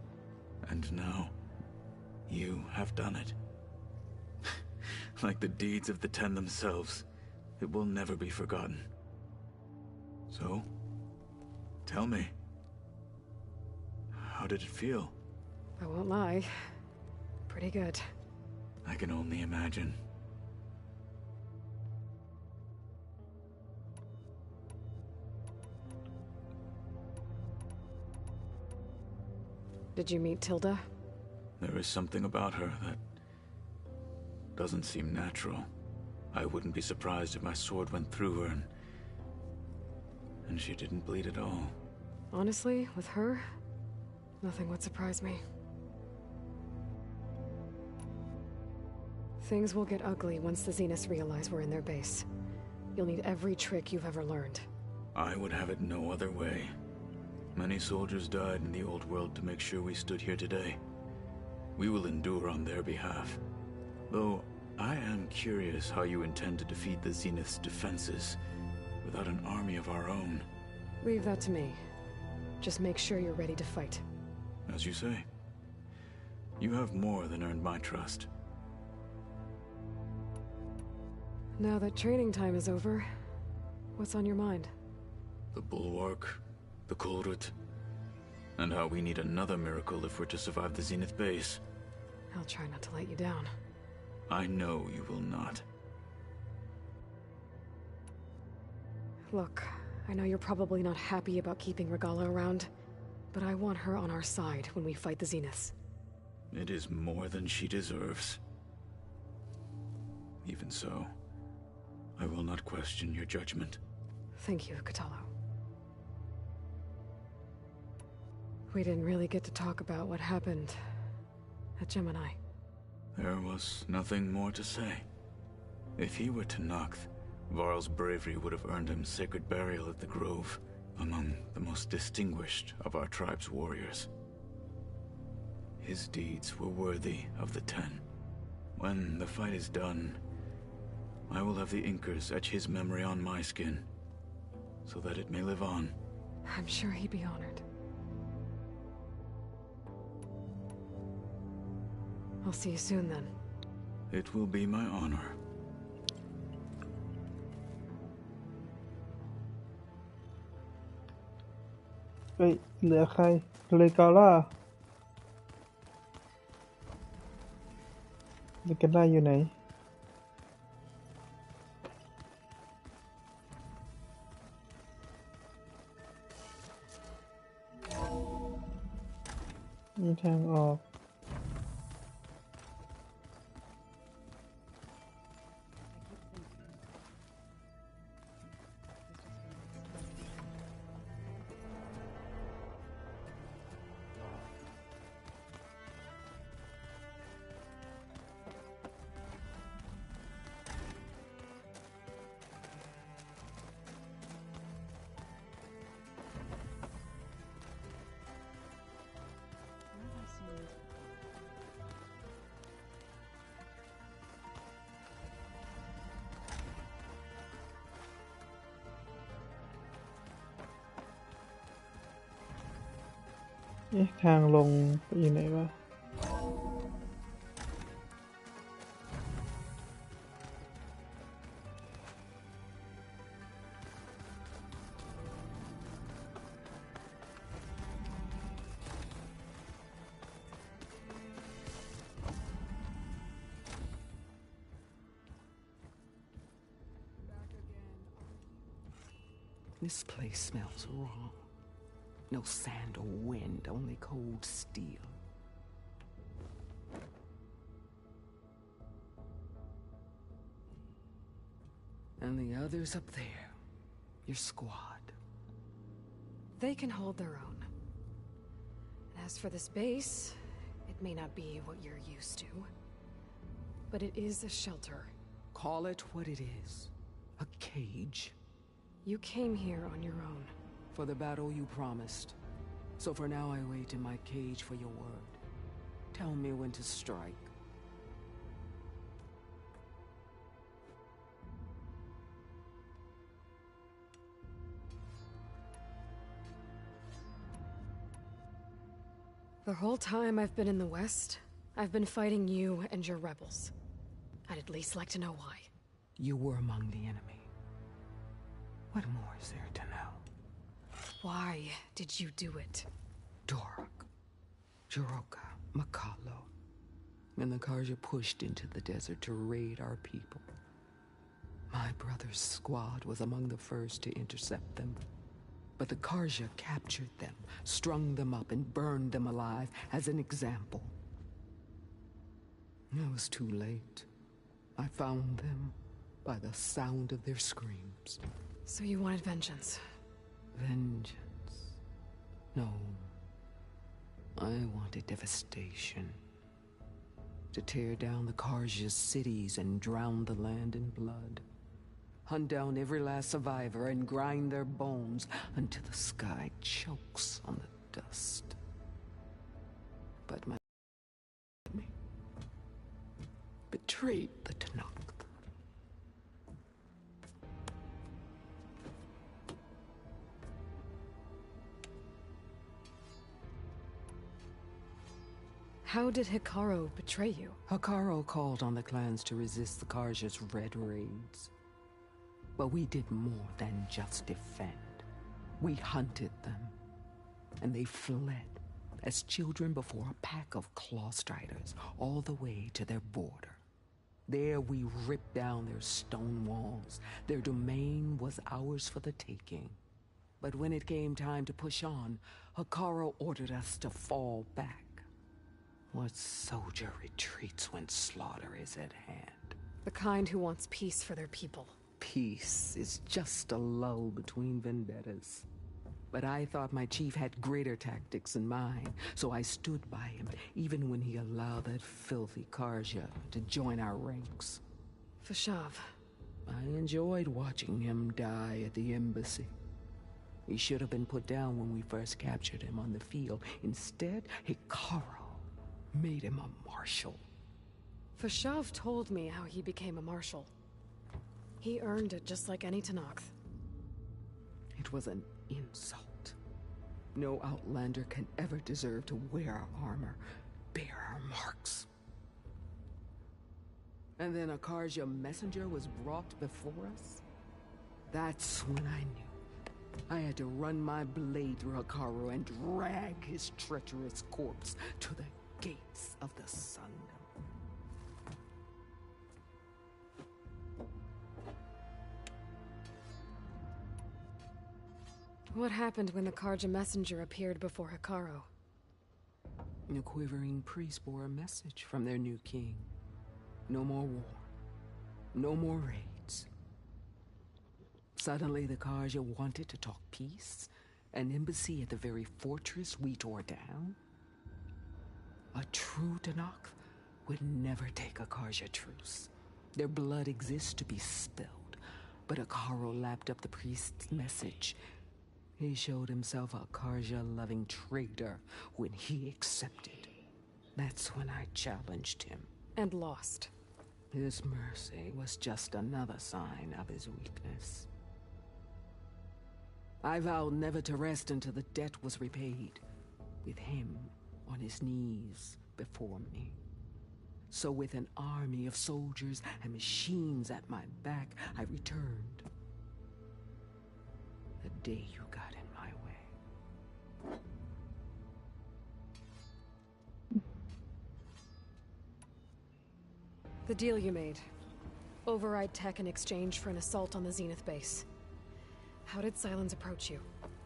And now, you have done it. Like the deeds of the Ten themselves, it will never be forgotten. So, tell me, how did it feel? I won't lie. Pretty good. I can only imagine. Did you meet Tilda? There is something about her that doesn't seem natural. I wouldn't be surprised if my sword went through her and she didn't bleed at all. Honestly, with her, nothing would surprise me. Things will get ugly once the Zeniths realize we're in their base. You'll need every trick you've ever learned. I would have it no other way. Many soldiers died in the old world to make sure we stood here today. We will endure on their behalf. Though, I am curious how you intend to defeat the Zenith's defenses without an army of our own. Leave that to me. Just make sure you're ready to fight. As you say. You have more than earned my trust. Now that training time is over, what's on your mind? The Bulwark, the Kulrut, and how we need another miracle if we're to survive the Zenith base. I'll try not to let you down. I know you will not. Look, I know you're probably not happy about keeping Regala around, but I want her on our side when we fight the Zeniths. It is more than she deserves. Even so, I will not question your judgment. Thank you, Kotallo. We didn't really get to talk about what happened at Gemini. There was nothing more to say. If he were Tenakth, Varl's bravery would have earned him sacred burial at the Grove, among the most distinguished of our tribe's warriors. His deeds were worthy of the Ten. When the fight is done, I will have the Inkers etch his memory on my skin, so that it may live on. I'm sure he'd be honored. I'll see you soon, then. It will be my honor. เฮ้ยเหลือใครเลกาล่าเลกาล่าอยู่ไหนมีทางออก เอ๊ะทางลงไปอยู่ไหนวะ This place smells wrong. No sand or wind, only cold steel. And the others up there, your squad. They can hold their own. As for this base, it may not be what you're used to, but it is a shelter. Call it what it is. A cage. You came here on your own. For the battle you promised. So for now I wait in my cage for your word. Tell me when to strike. The whole time I've been in the West, I've been fighting you and your rebels. I'd at least like to know why. You were among the enemy. What more is there to know? Why did you do it? Dorak, Jiroka, Makalo, and the Karja pushed into the desert to raid our people. My brother's squad was among the first to intercept them. But the Karja captured them, strung them up, and burned them alive as an example. It was too late. I found them by the sound of their screams. So you wanted vengeance? Vengeance? No. I wanted devastation. To tear down the Karja's cities and drown the land in blood. Hunt down every last survivor and grind their bones until the sky chokes on the dust. But my me betrayed the Tanakh. How did Hikaru betray you? Hikaru called on the clans to resist the Karja's red raids. But we did more than just defend. We hunted them, and they fled as children before a pack of claw striders all the way to their border. There we ripped down their stone walls. Their domain was ours for the taking. But when it came time to push on, Hikaru ordered us to fall back. What soldier retreats when slaughter is at hand? The kind who wants peace for their people. Peace is just a lull between vendettas. But I thought my chief had greater tactics than mine, so I stood by him, even when he allowed that filthy Karja to join our ranks. Fashav. I enjoyed watching him die at the embassy. He should have been put down when we first captured him on the field. Instead, Hikaru made him a marshal. Fashav told me how he became a marshal. He earned it just like any Tanakh. It was an insult. No outlander can ever deserve to wear our armor, bear our marks. And then a Karja messenger was brought before us? That's when I knew. I had to run my blade through Hikaru and drag his treacherous corpse to the gates of the Sundom. What happened when the Karja messenger appeared before Hikaru? The quivering priest bore a message from their new king. No more war. No more raids. Suddenly the Karja wanted to talk peace. An embassy at the very fortress we tore down. A true Tanakh would never take a Karja truce. Their blood exists to be spilled. But Hikaru lapped up the priest's message. He showed himself a Karja-loving traitor when he accepted. That's when I challenged him. And lost. His mercy was just another sign of his weakness. I vowed never to rest until the debt was repaid. with him on his knees before me. So with an army of soldiers and machines at my back, I returned. The day you got in my way. The deal you made. Override tech in exchange for an assault on the Zenith base. How did Sylens approach you?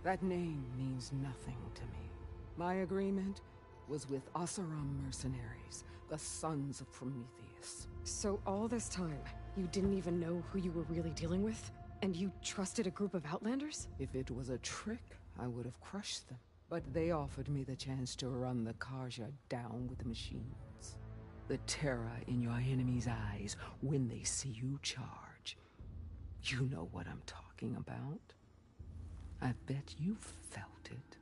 That name means nothing to me. My agreement was with Oseram mercenaries, the sons of Prometheus. So all this time, you didn't even know who you were really dealing with? And you trusted a group of Outlanders? If it was a trick, I would have crushed them. But they offered me the chance to run the Karja down with the machines. The terror in your enemy's eyes when they see you charge. You know what I'm talking about. I bet you felt it.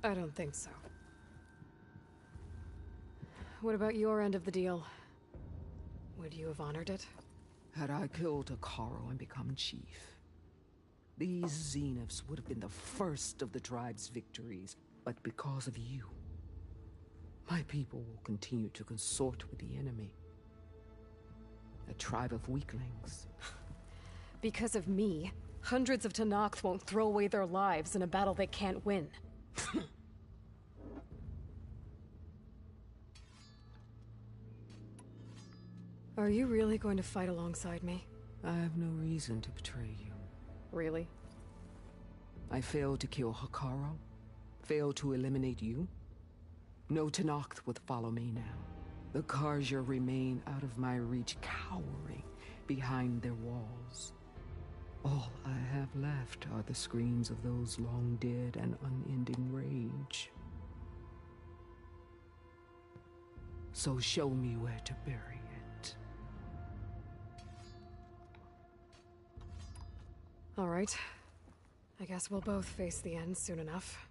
I don't think so. What about your end of the deal? Would you have honored it? Had I killed Akaro and become chief, these Zeniths would have been the first of the tribe's victories. But because of you, my people will continue to consort with the enemy. A tribe of weaklings. Because of me, hundreds of Tenakth won't throw away their lives in a battle they can't win. Are you really going to fight alongside me? I have no reason to betray you. Really? I failed to kill Hakaro, failed to eliminate you. No Tenakth would follow me now. The Karja remain out of my reach, cowering behind their walls. All I have left are the screams of those long dead and unending rage. So show me where to bury it. All right. I guess we'll both face the end soon enough.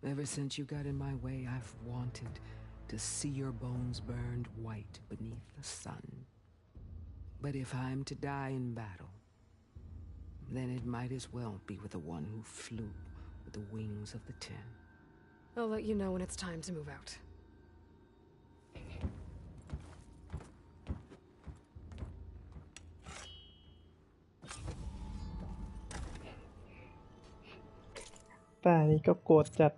Ever since you got in my way, I've wanted to see your bones burned white beneath the sun. But if I'm to die in battle, then it might as well be with the one who flew with the wings of the 10. I'll let you know when it's time to move out.ป่านี้ก็โกรธจัด